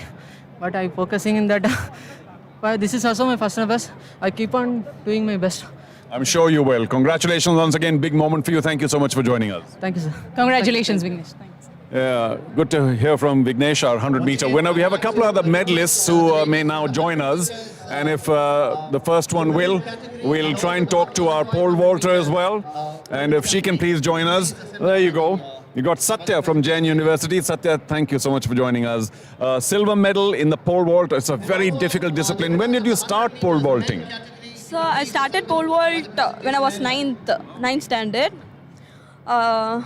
but I'm focusing in that. But this is also my personal best. I keep on doing my best. I'm sure you will. Congratulations once again. Big moment for you. Thank you so much for joining us. Thank you, sir. Congratulations, Vignesh. Thanks. Good to hear from Vignesh, our 100 meter winner. We have a couple of other medalists who may now join us. And if the first one we'll try and talk to our pole vaulter as well. And if she can please join us. There you go. You got Satya from Jain University. Satya, thank you so much for joining us. Silver medal in the pole vault. It's a very difficult discipline. When did you start pole vaulting? So I started pole vault when I was ninth standard. I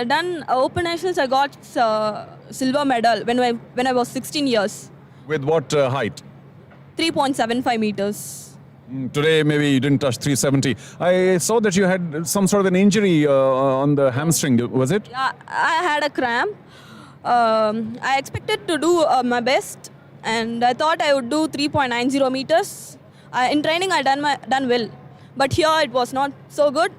done open nationals. I got silver medal when I was 16 years. With what height? 3.75 meters. Today, maybe you didn't touch 370. I saw that you had some sort of an injury on the hamstring. Was it? Yeah, I had a cramp. I expected to do my best, and I thought I would do 3.90 meters. In training, I done well, but here it was not so good.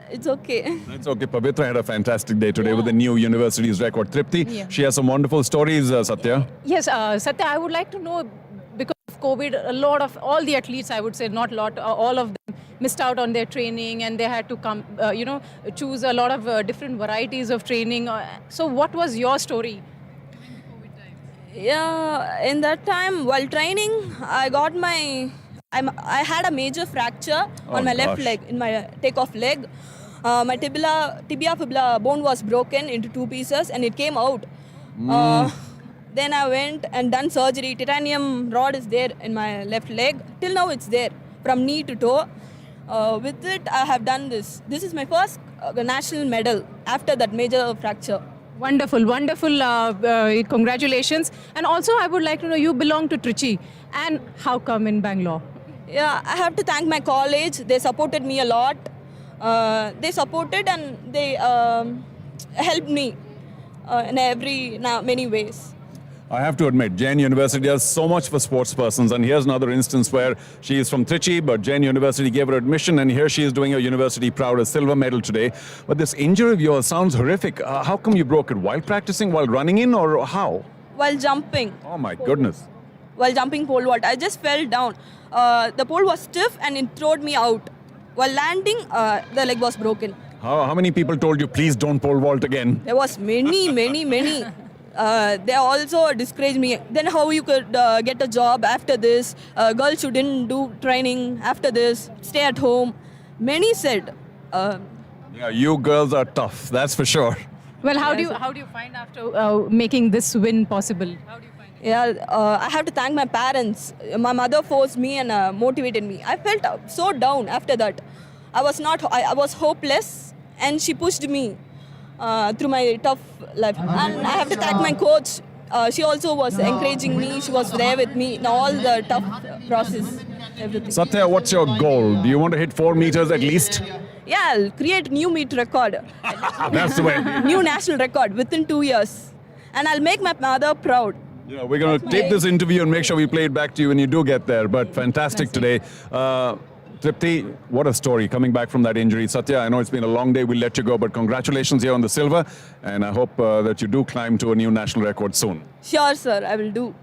It's okay. That's okay. Pavitra had a fantastic day today with the new university's record. Tripti, she has some wonderful stories, Satya. Yes, Satya, I would like to know, because of COVID, a lot of all the athletes, I would say, not a lot, all of them missed out on their training, and they had to come, choose a lot of different varieties of training. So what was your story? Yeah, in that time while training, I had a major fracture on my left leg, in my takeoff leg. My tibia fibula bone was broken into 2 pieces and it came out. Then I went and done surgery. Titanium rod is there in my left leg. Till now it's there, from knee to toe. With it, I have done this. This is my first national medal after that major fracture. Wonderful, wonderful. Congratulations. And also, I would like to know, you belong to Trichy. And how come in Bangalore? Yeah, I have to thank my college. They supported me a lot. They supported and they helped me in many ways. I have to admit, Jain University does so much for sports persons, and here's another instance where she is from Trichy, but Jain University gave her admission, and here she is doing her university proud, a silver medal today. But this injury of yours sounds horrific. How come you broke it? While practicing, while running in, or how? While jumping. Oh my goodness. While jumping pole vault, I just fell down. The pole was stiff and it threw me out. While landing, the leg was broken. How many people told you, please don't pole vault again? There was many. They also discouraged me. Then how you could get a job after this? Girls shouldn't do training after this. Stay at home. Many said. Yeah, you girls are tough, that's for sure. Well, how do you find after making this win possible? How do you find it? Yeah, I have to thank my parents. My mother forced me and motivated me. I felt so down after that. I was hopeless, and she pushed me through my tough life. And I have to thank my coach. She also was encouraging me. She was there with me in all the tough process, everything. Satya, what's your goal? Do you want to hit 4 meters at least? Yeah, I'll create new meet record. That's the way. New national record within 2 years. And I'll make my mother proud. Yeah, we're going to tape this interview and make sure we play it back to you when you do get there. But fantastic today. Tripti, what a story coming back from that injury. Satya, I know it's been a long day. We'll let you go, but congratulations here on the silver. And I hope that you do climb to a new national record soon. Sure, sir, I will do.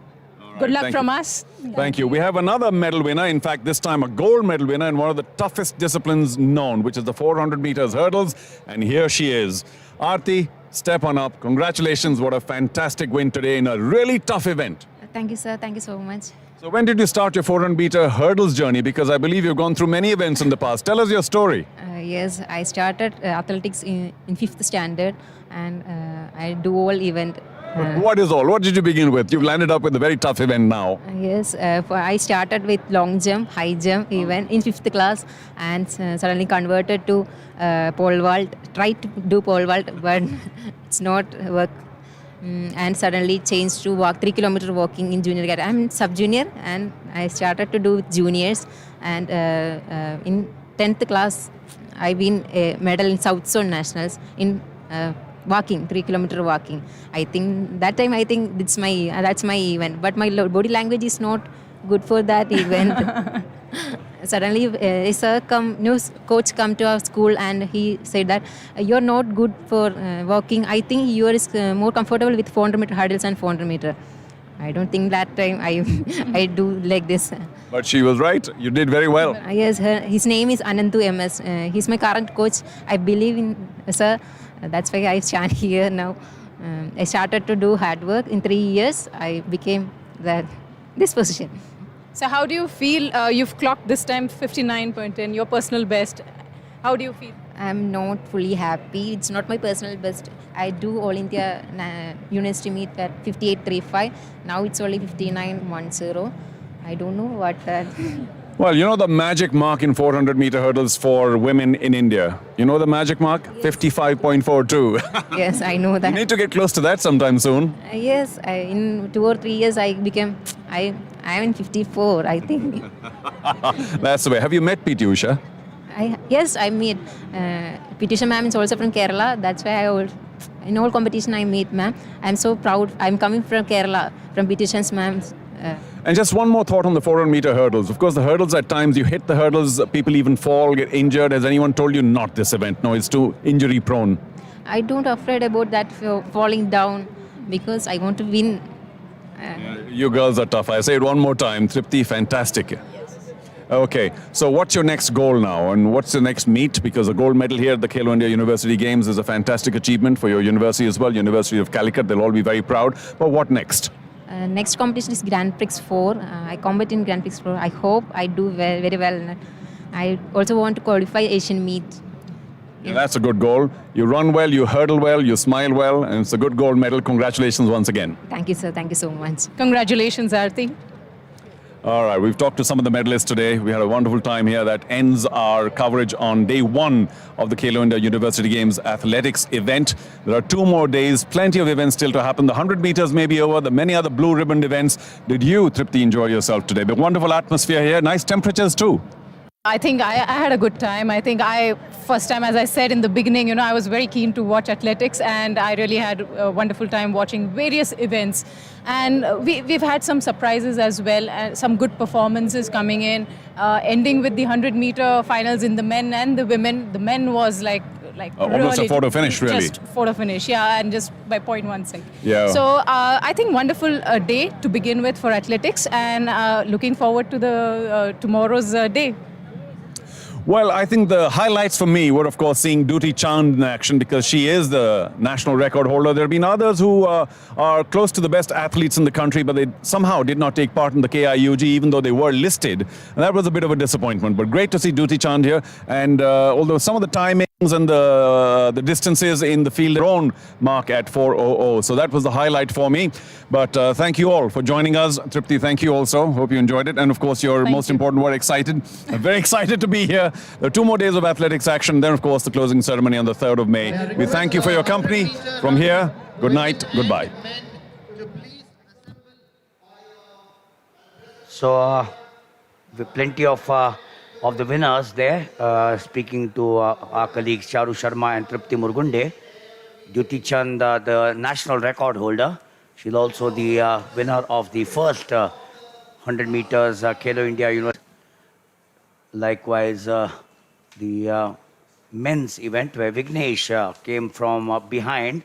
Good luck thank from you. us. Thank you. We have another medal winner. In fact, this time a gold medal winner in one of the toughest disciplines known, which is the 400 meters hurdles. And here she is. Aarti, step on up. Congratulations. What a fantastic win today in a really tough event. Thank you, sir. Thank you so much. So when did you start your 400 meter hurdles journey? Because I believe you've gone through many events in the past. Tell us your story. Yes, I started athletics in 5th standard, and I do all event. What is all? What did you begin with? You've landed up with a very tough event now. Yes, I started with long jump, high jump event in 5th class, and suddenly converted to pole vault. Tried to do pole vault, but it's not work. And suddenly changed to walk 3 kilometer walking in junior category. I'm sub-junior, and I started to do with juniors. And in 10th class, I win a medal in South Zone Nationals in walking, 3 kilometer walking. I think that time that's my event. But my body language is not good for that event. Suddenly, new coach come to our school, and he said that you're not good for walking. I think you are more comfortable with 400 meter hurdles and 400 meter. I don't think that time I do like this. But she was right. You did very well. Yes, his name is Anantu MS. He's my current coach. I believe in sir. That's why I stand here now. I started to do hard work. In 3 years, I became this position. So how do you feel? You've clocked this time 59.10, your personal best. How do you feel? I'm not fully happy. It's not my personal best. I do All India University meet at 58.35. Now it's only 59.10. I don't know what that. Well, you know the magic mark in 400-meter hurdles for women in India? You know the magic mark? 55.42. Yes, I know You that. need to get close to that sometime soon. Yes, in 2 or 3 years I am in 54, I think. That's the way. Have you met PT Usha? Yes, I meet. Pitisha ma'am is also from Kerala. That's why in all competition I meet ma'am. I'm so proud. I'm coming from Kerala, from Pitisha's ma'am's. And just one more thought on the 400-meter hurdles. Of course, the hurdles at times, you hit the hurdles, people even fall, get injured. Has anyone told you not this event? No, it's too injury prone. I don't afraid about that falling down because I want to win. You girls are tough. I say it one more time. Tripti, fantastic. Okay, so what's your next goal now? And what's the next meet? Because a gold medal here at the Khelo India University Games is a fantastic achievement for your university as well, University of Calicut. They'll all be very proud. But what next? Next competition is Grand Prix 4. I compete in Grand Prix 4. I hope I do very well. I also want to qualify Asian meet. Yeah, that's a good goal. You run well, you hurdle well, you smile well, and it's a good gold medal. Congratulations once again. Thank you, sir. Thank you so much. Congratulations, Aarti. All right, we've talked to some of the medalists today. We had a wonderful time here. That ends our coverage on day 1 of the Khelo India University Games athletics event. There are 2 more days, plenty of events still to happen. The 100 meters may be over, the many other blue ribbon events. Did you, Tripti, enjoy yourself today? The wonderful atmosphere here, nice temperatures too. I think I had a good time. I think first time, as I said in the beginning, I was very keen to watch athletics, and I really had a wonderful time watching various events. And we've had some surprises as well, and some good performances coming in, ending with the 100-meter finals in the men and the women. The men was like almost really a photo finish, really. Just photo finish, yeah, and just by 0.1 second. Yeah. So I think wonderful day to begin with for athletics, and looking forward to the tomorrow's day. Well, I think the highlights for me were, of course, seeing Duty Chand in action because she is the national record holder. There have been others who are close to the best athletes in the country, but they somehow did not take part in the KIUG, even though they were listed. And that was a bit of a disappointment. But great to see Duty Chand here. And although some of the timings and the distances in the field, their own mark at 4:00. So that was the highlight for me. But thank you all for joining us. Tripti, thank you also. Hope you enjoyed it. And of course, your most important word, excited. I'm very excited to be here. There are 2 more days of athletics action. Then, of course, the closing ceremony on the 3rd of May. We thank you for your company. From here, good night, goodbye. So, with plenty of the winners there, speaking to our colleagues Charu Sharma and Tripti Murgunde. Duty Chand, the national record holder. She's also the winner of the first 100 meters Khelo India University. Likewise, the men's event where Vignesh came from behind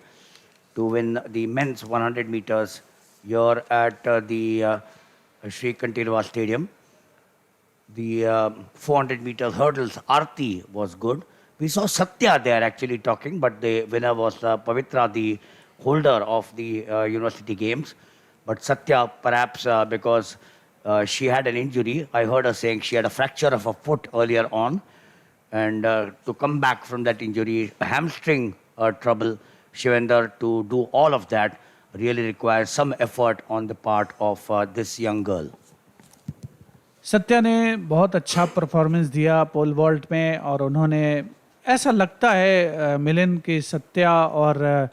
to win the men's 100 meters here at the Sri Kantirwa Stadium. The 400 meter hurdles, Aarti was good. We saw Satya there actually talking, but the winner was Pavitra, the holder of the University Games. But Satya, perhaps because she had an injury, I heard her saying she had a fracture of a foot earlier on. And to come back from that injury, hamstring trouble, Shivender, to do all of that really requires some effort on the part of this young girl. Satya ने बहुत अच्छा performance दिया pole vault में और उन्होंने ऐसा लगता है मिलिंद की सत्या और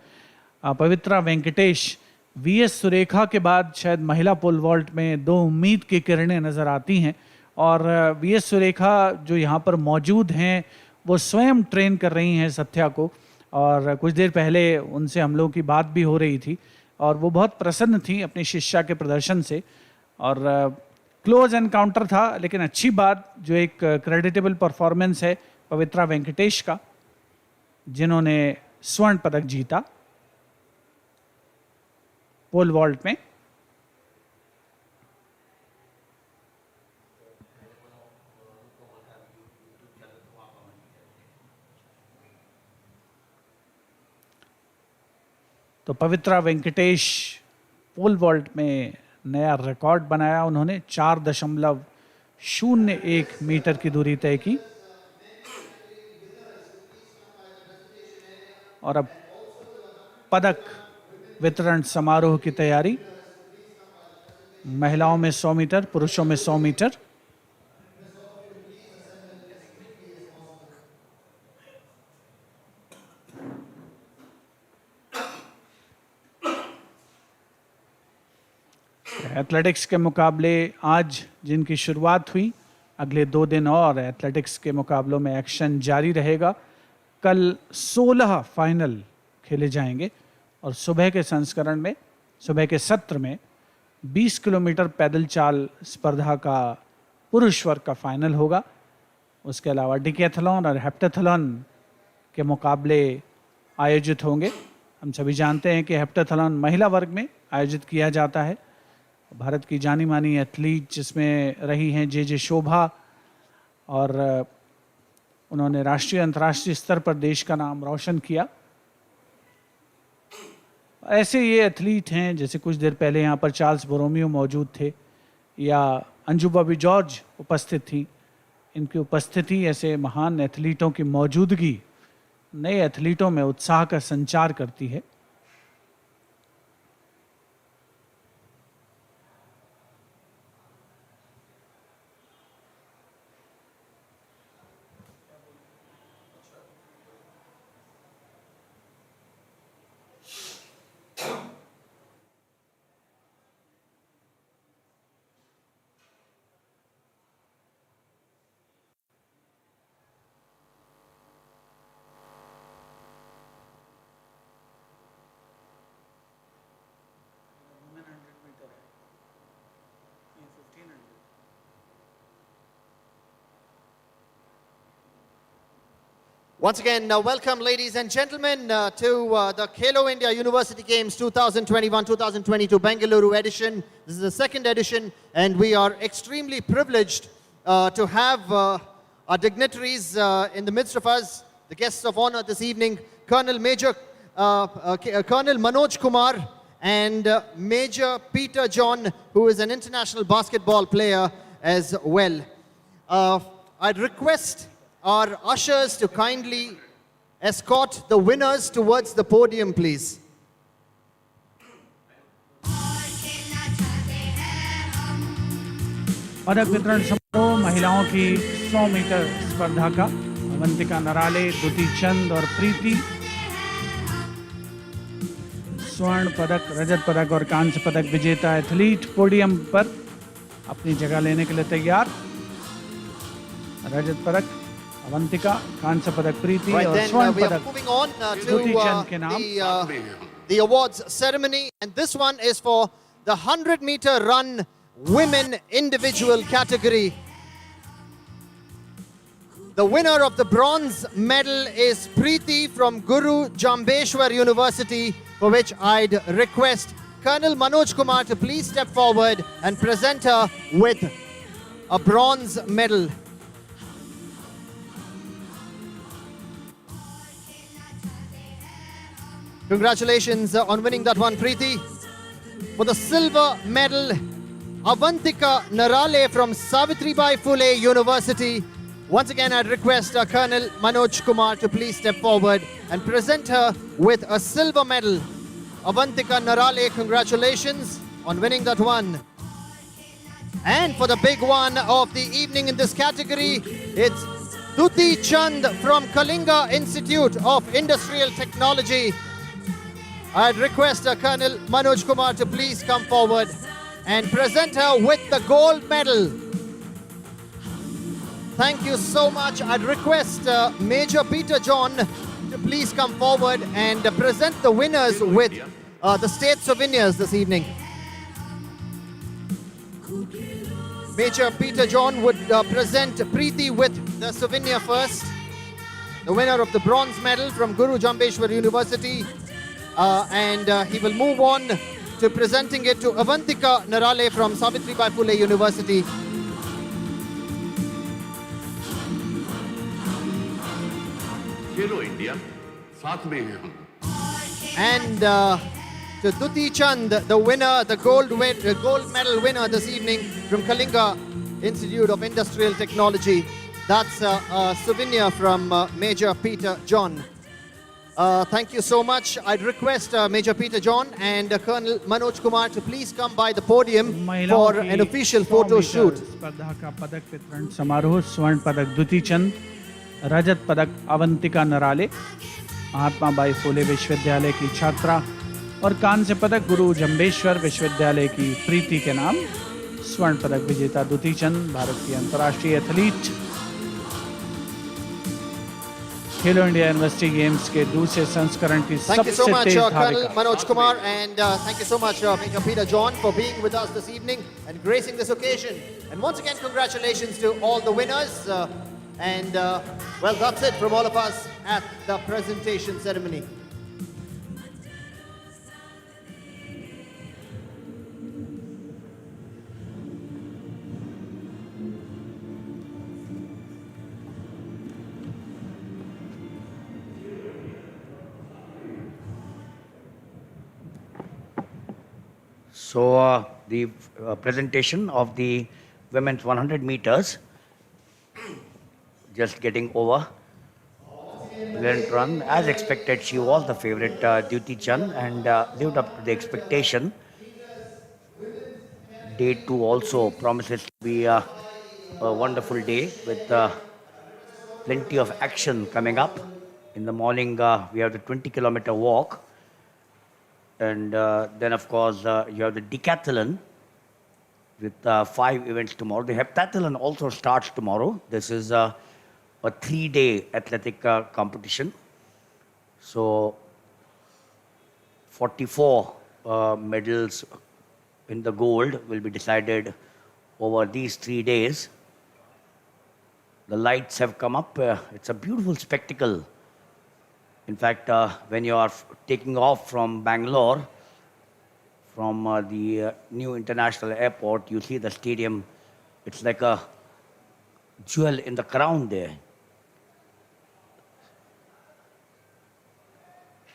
पवित्रा वेंकटेश वीएस सुरेखा के बाद शायद महिला पोल वॉल्ट में 2 उम्मीद की किरणें नज़र आती हैं और वीएस सुरेखा जो यहाँ पर मौजूद हैं वो स्वयं ट्रेन कर रही हैं सत्या को और कुछ देर पहले उनसे हम लोगों की बात भी हो रही थी और वो बहुत प्रसन्न थी अपनी शिष्या के प्रदर्शन से और क्लोज एनकाउंटर था लेकिन अच्छी बात जो एक क्रेडिटेबल परफॉर्मेंस है पवित्रा वेंकटेश का जिन्होंने स्वर्ण पदक जीता पोल वॉल्ट में। तो पवित्रा वेंकटेश पोल वॉल्ट में नया रिकॉर्ड बनाया उन्होंने 4.01 मीटर की दूरी तय की। और अब पदक वितरण समारोह की तैयारी। महिलाओं में 100 मीटर, पुरुषों में 100 मीटर। एथलेटिक्स के मुकाबले आज जिनकी शुरुआत हुई, अगले 2 दिन और एथलेटिक्स के मुकाबलों में एक्शन जारी रहेगा। कल 16 फाइनल खेले जाएंगे और सुबह के संस्करण में, सुबह के सत्र में 20 किलोमीटर पैदल चाल स्पर्धा का पुरुष वर्ग का फाइनल होगा। उसके अलावा डिकैथलॉन और हेप्टाथलॉन के मुकाबले आयोजित होंगे। हम सभी जानते हैं कि हेप्टाथलॉन महिला वर्ग में आयोजित किया जाता है। भारत की जानी मानी एथलीट जिसमें रही हैं जे शोभा, और उन्होंने राष्ट्रीय अंतर्राष्ट्रीय स्तर पर देश का नाम रोशन किया। ऐसे ये एथलीट हैं, जैसे कुछ देर पहले यहाँ पर चार्ल्स बोरोमियो मौजूद थे या अंजू बॉबी जॉर्ज उपस्थित थी। इनकी उपस्थिति, ऐसे महान एथलीटों की मौजूदगी नए एथलीटों में उत्साह का संचार करती है। Once again, welcome ladies and gentlemen to the Khelo India University Games 2021-2022 Bengaluru edition. This is the second edition, and we are extremely privileged to have our dignitaries in the midst of us, the guests of honor this evening, Colonel Manoj Kumar and Major Peter John, who is an international basketball player as well. I'd request our ushers to kindly escort the winners towards the podium, please. पदक वितरण समारोह महिलाओं की 100 metre स्पर्धा का। अवंतिका नराले, दुती चंद और प्रीति स्वर्ण पदक, रजत पदक और कांस्य पदक विजेता एथलीट पोडियम पर अपनी जगह लेने के लिए तैयार। रजत पदक अवंतिका, कांस्य पदक प्रीति और स्वर्ण पदक दुती चंद के नाम। The awards ceremony, and this one is for the 100-meter run women individual category. The winner of the bronze medal is Preeti from Guru Jambeshwar University, for which I'd request Colonel Manoj Kumar to please step forward and present her with a bronze medal. Congratulations on winning that one, Preeti. For the silver medal, Avantika Narale from Savitribai Phule University. Once again, I'd request Colonel Manoj Kumar to please step forward and present her with a silver medal. Avantika Narale, congratulations on winning that one. And for the big one of the evening in this category, it's Duti Chand from Kalinga Institute of Industrial Technology. I'd request Colonel Manoj Kumar to please come forward and present her with the gold medal. Thank you so much. I'd request Major Peter John to please come forward and present the winners with the state souvenirs this evening. Major Peter John would present Preeti with the souvenir first. The winner of the bronze medal from Guru Jambeshwar University. And he will move on to presenting it to Avantika Narale from Savitribai Phule University. Khelo India, साथ में हैं हम. And to Duti Chand, the winner, the gold medal winner this evening from Kalinga Institute of Industrial Technology. That's a souvenir from Major Peter John. Thank you so much. I'd request Major Peter John and Colonel Manoj Kumar to please come by the podium महिलाओं for की an official 100 photo metre shoot. स्पर्धा का पदक वितरण समारोह। स्वर्ण पदक द्युति चंद, रजत पदक अवंतिका नराले, महात्मा बाई फुले विश्वविद्यालय की छात्रा, और कांस्य पदक गुरु जम्बेश्वर विश्वविद्यालय की प्रीति के नाम। स्वर्ण पदक विजेता द्युति चंद भारत की अंतर्राष्ट्रीय एथलीट। खेलो इंडिया यूनिवर्सिटी गेम्स के दूसरे संस्करण की Thank you so सबसे much, Tej Colonel धाविका। Manoj Kumar, and thank you so much, Major Peter John, for being with us this evening and gracing this occasion. And once again, congratulations to all the winners. Well, that's it from all of us at the presentation ceremony. So the presentation of the women's 100 meters just getting over. Brilliant run. As expected, she was the favorite, Duty Chand, and lived up to the expectation. Day 2 also promises to be a wonderful day with plenty of action coming up. In the morning, we have the 20-kilometer walk. And then, of course, you have the Decathlon with 5 events tomorrow. The Heptathlon also starts tomorrow. This is a 3-day athletic competition. So, 44 medals in the gold will be decided over these 3 days. The lights have come up. It's a beautiful spectacle. In fact, when you are taking off from Bangalore, from the new international airport, you see the stadium. It's like a jewel in the crown there.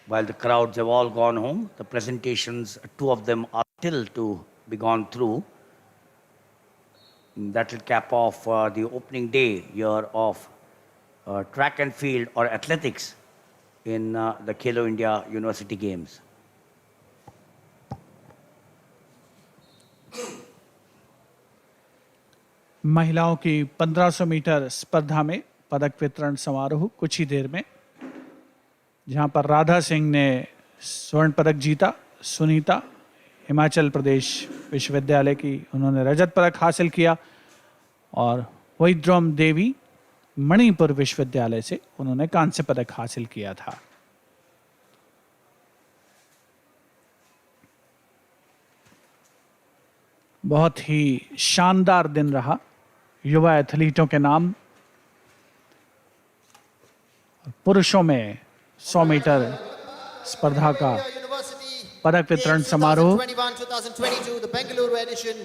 While the crowds have all gone home, the presentations, 2 of them are still to be gone through. That will cap off the opening day here of track and field or athletics in the Khelo India University Games. महिलाओं की 1500 metre स्पर्धा में पदक वितरण समारोह कुछ ही देर में, जहां पर राधा सिंह ने स्वर्ण पदक जीता। सुनीता हिमाचल प्रदेश विश्वविद्यालय की, उन्होंने रजत पदक हासिल किया, और वैद्रोम देवी मणिपुर विश्वविद्यालय से उन्होंने कांस्य पदक हासिल किया था। बहुत ही शानदार दिन रहा युवा एथलीटों के नाम। पुरुषों में 100 मीटर स्पर्धा का पदक वितरण समारोह। 2021-2022, the Bengaluru edition.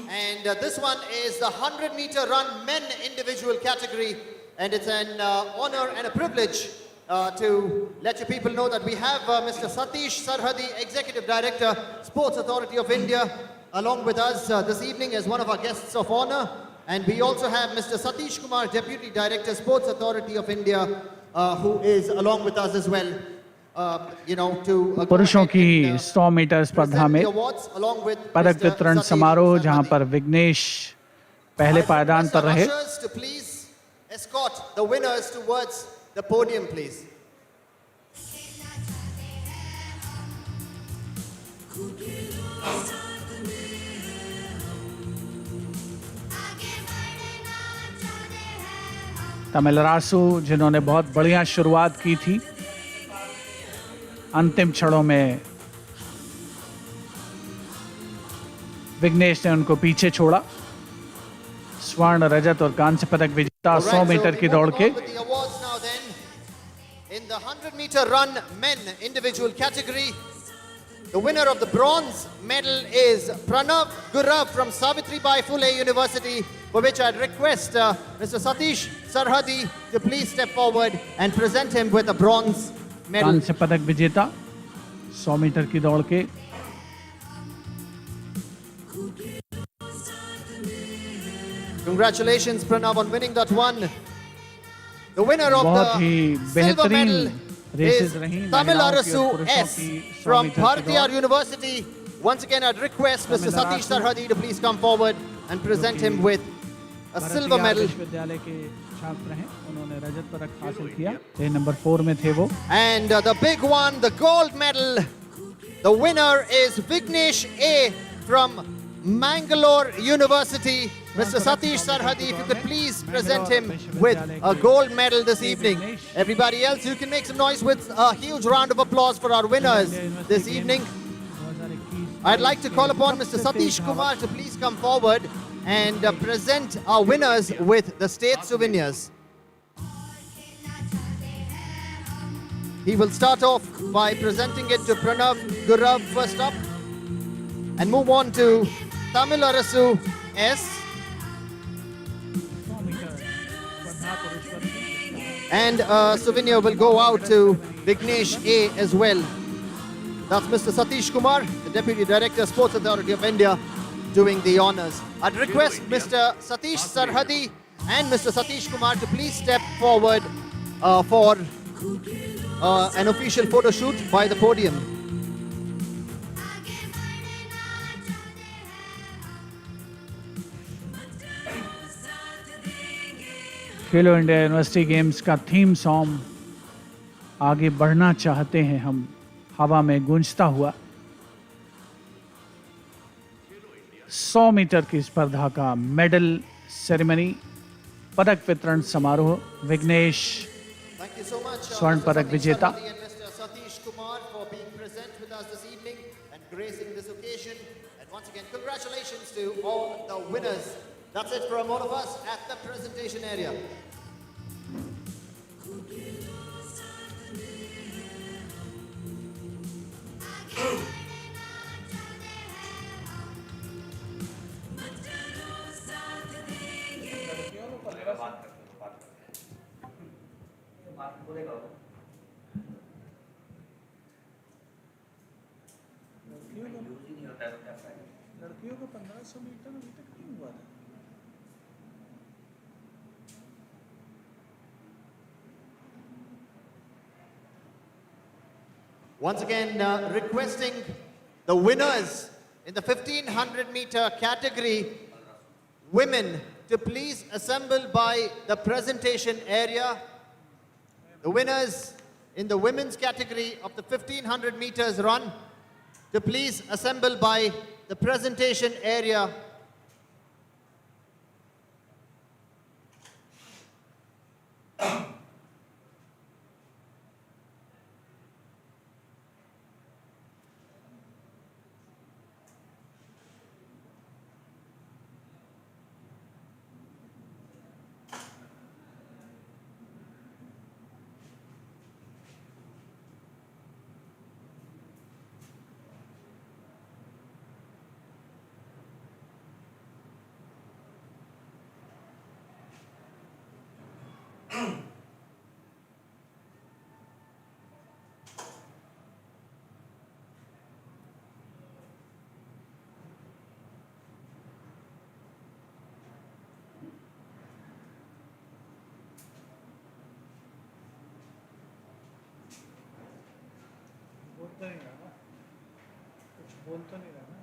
And this one is the 100-meter run men individual category. And it's an honor and a privilege to let you people know that we have Mr. Satish Sarhadi, Executive Director, Sports Authority of India, along with us this evening as one of our guests of honor. And we also have Mr. Satish Kumar, Deputy Director, Sports Authority of India, who is along with us as well. पुरुषों की 100 metre स्पर्धा में पदक वितरण समारोह, जहां पर विघ्नेश पहले पायदान पर रहे। Escort the winners towards the podium, please. तमिलरासु, जिन्होंने बहुत बढ़िया शुरुआत की थी, अंतिम क्षणों में विघ्नेश ने उनको पीछे छोड़ा। स्वर्ण, रजत और कांस्य पदक विजेता 100 मीटर की दौड़ के। In the 100-meter run men individual category, the winner of the bronze medal is Pranav Gurav from Savitribai Phule University, for which I'd request Mr. Satish Sarhadi to please step forward and present him with a bronze medal. कांस्य पदक विजेता 100 metre की दौड़ के। Congratulations, Pranav, on winning that one. The winner of बहुत ही the silver medal races is रही Tamil महिलाओं की और Arasu पुरुषों S की 100 from मीटर की Bharatiyar दौड़। University. Once again, I'd request Mr. Tamil Satish Arasu, Sarhadi to please come forward and present जो him कि with a silver भारतीय medal. विश्वविद्यालय के छात्र हैं, उन्होंने रजत पदक हासिल किया। ये नंबर 4 में थे वो। And the big one, the gold medal. The winner is Vignesh A from Mangalore University. Mr. Satish Sarhadi, if you could please present him with a gold medal this evening. Everybody else, you can make some noise with a huge round of applause for our winners this evening. I'd like to call upon Mr. Satish Kumar to please come forward and present our winners with the state souvenirs. He will start off by presenting it to Pranav Gurav first up and move on to Tamil Arasu S. And a souvenir will go out to Vignesh A as well. That's Mr. Satish Kumar, the Deputy Director, Sports Authority of India, doing the honors. I'd request Mr. Satish Sarhadi and Mr. Satish Kumar to please step forward for an official photo shoot by the podium. Khelo India university games का theme song आगे बढ़ना चाहते हैं हम हवा में गूंजता हुआ 100 मीटर की स्पर्धा का मेडल सेरेमनी पदक वितरण समारोह Vighnesh Thank you so much, स्वर्ण Mr. पदक Satish विजेता Sarhadi and Mr. Satish Kumar for being present with us this evening and gracing this occasion. And once again, congratulations to all the winners. That's it from all of us at the presentation area. लड़कियों को 1500 metre अभी तक नहीं हुआ था। Once again, requesting the winners in the 1500 meter category, women, to please assemble by the presentation area. The winners in the women's category of the 1500 meters run, to please assemble by the presentation area. बोलता नहीं रहा ना कुछ बोल तो नहीं रहा ना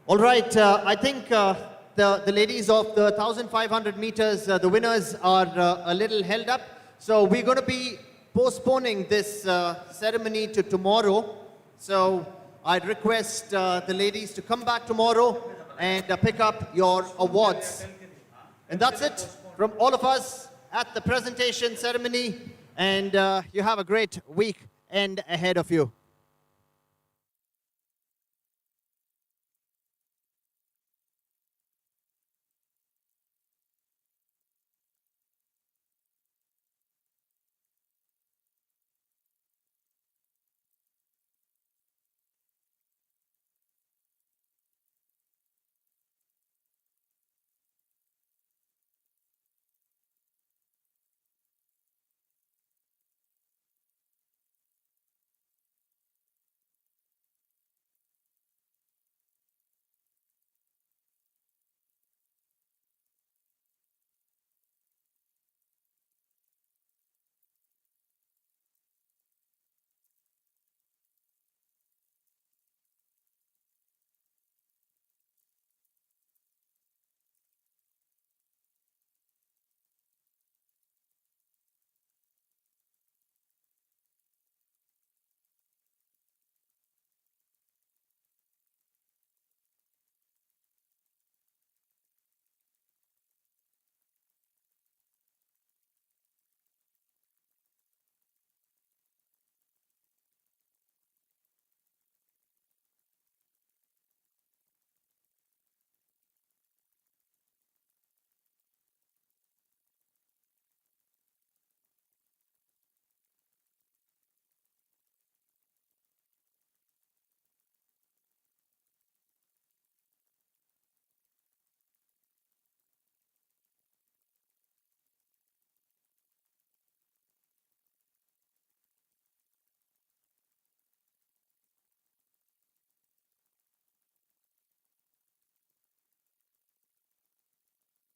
All right, I think the ladies of the 1500 meters, the winners are a little held up. So we're going to be postponing this ceremony to tomorrow. So I'd request the ladies to come back tomorrow and pick up your awards. And that's it from all of us at the presentation ceremony. And you have a great week end ahead of you.